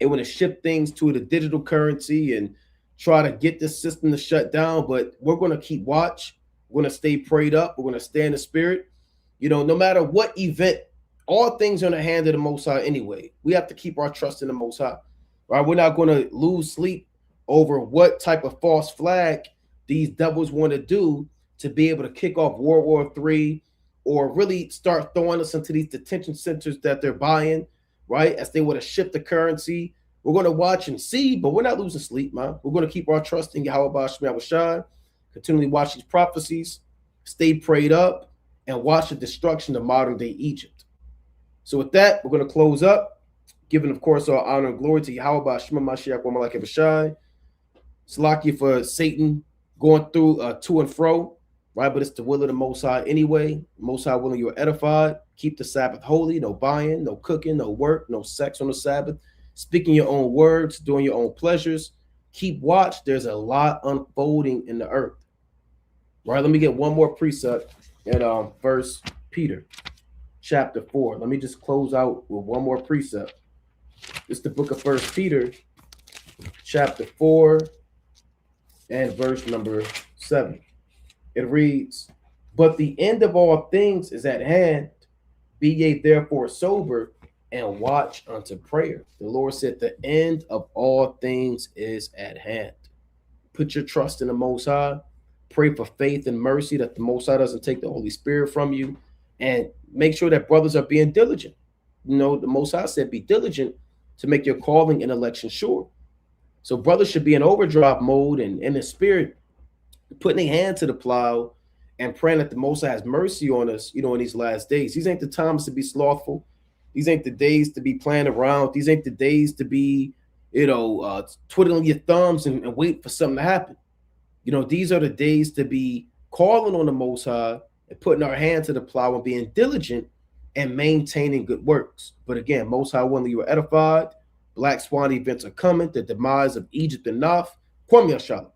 and want to shift things to the digital currency and try to get this system to shut down. But we're going to keep watch. We're going to stay prayed up. We're going to stay in the spirit. You know, no matter what event, all things are in the hand of the Most High anyway. We have to keep our trust in the Most High. Right? We're not going to lose sleep over what type of false flag these devils want to do to be able to kick off World War III or really start throwing us into these detention centers that they're buying, right? As they want to shift the currency. We're going to watch and see, but we're not losing sleep, man. We're going to keep our trust in Yahweh Shemi Awashai, continually watch these prophecies, stay prayed up, and watch the destruction of modern-day Egypt. So with that, we're going to close up, giving, of course, our honor and glory to Yahweh Shema Mashiach wa Malach Bashai. Slakia for Satan going through to and fro, right? But it's the will of the Most High anyway. Most High willing you are edified. Keep the Sabbath holy. No buying, no cooking, no work, no sex on the Sabbath. Speaking your own words, doing your own pleasures. Keep watch. There's a lot unfolding in the earth. Right? Let me get one more precept in First Peter chapter 4. Let me just close out with one more precept. It's the book of First Peter chapter 4 and verse number 7. It reads, "But the end of all things is at hand. Be ye therefore sober and watch unto prayer." The Lord said the end of all things is at hand. Put your trust in the Most High. Pray for faith and mercy that the Most High doesn't take the Holy Spirit from you. And make sure that brothers are being diligent. You know, the Most High said be diligent to make your calling and election sure. So brothers should be in overdrive mode and in the spirit, putting their hand to the plow and praying that the Most High has mercy on us, you know, in these last days. These ain't the times to be slothful. These ain't the days to be playing around. These ain't the days to be, twiddling your thumbs and wait for something to happen. You know, these are the days to be calling on the Most High and putting our hand to the plow and being diligent and maintaining good works. But again, Most High willing you are edified. Black Swan events are coming. The demise of Egypt and Noph. Kwame Yashala.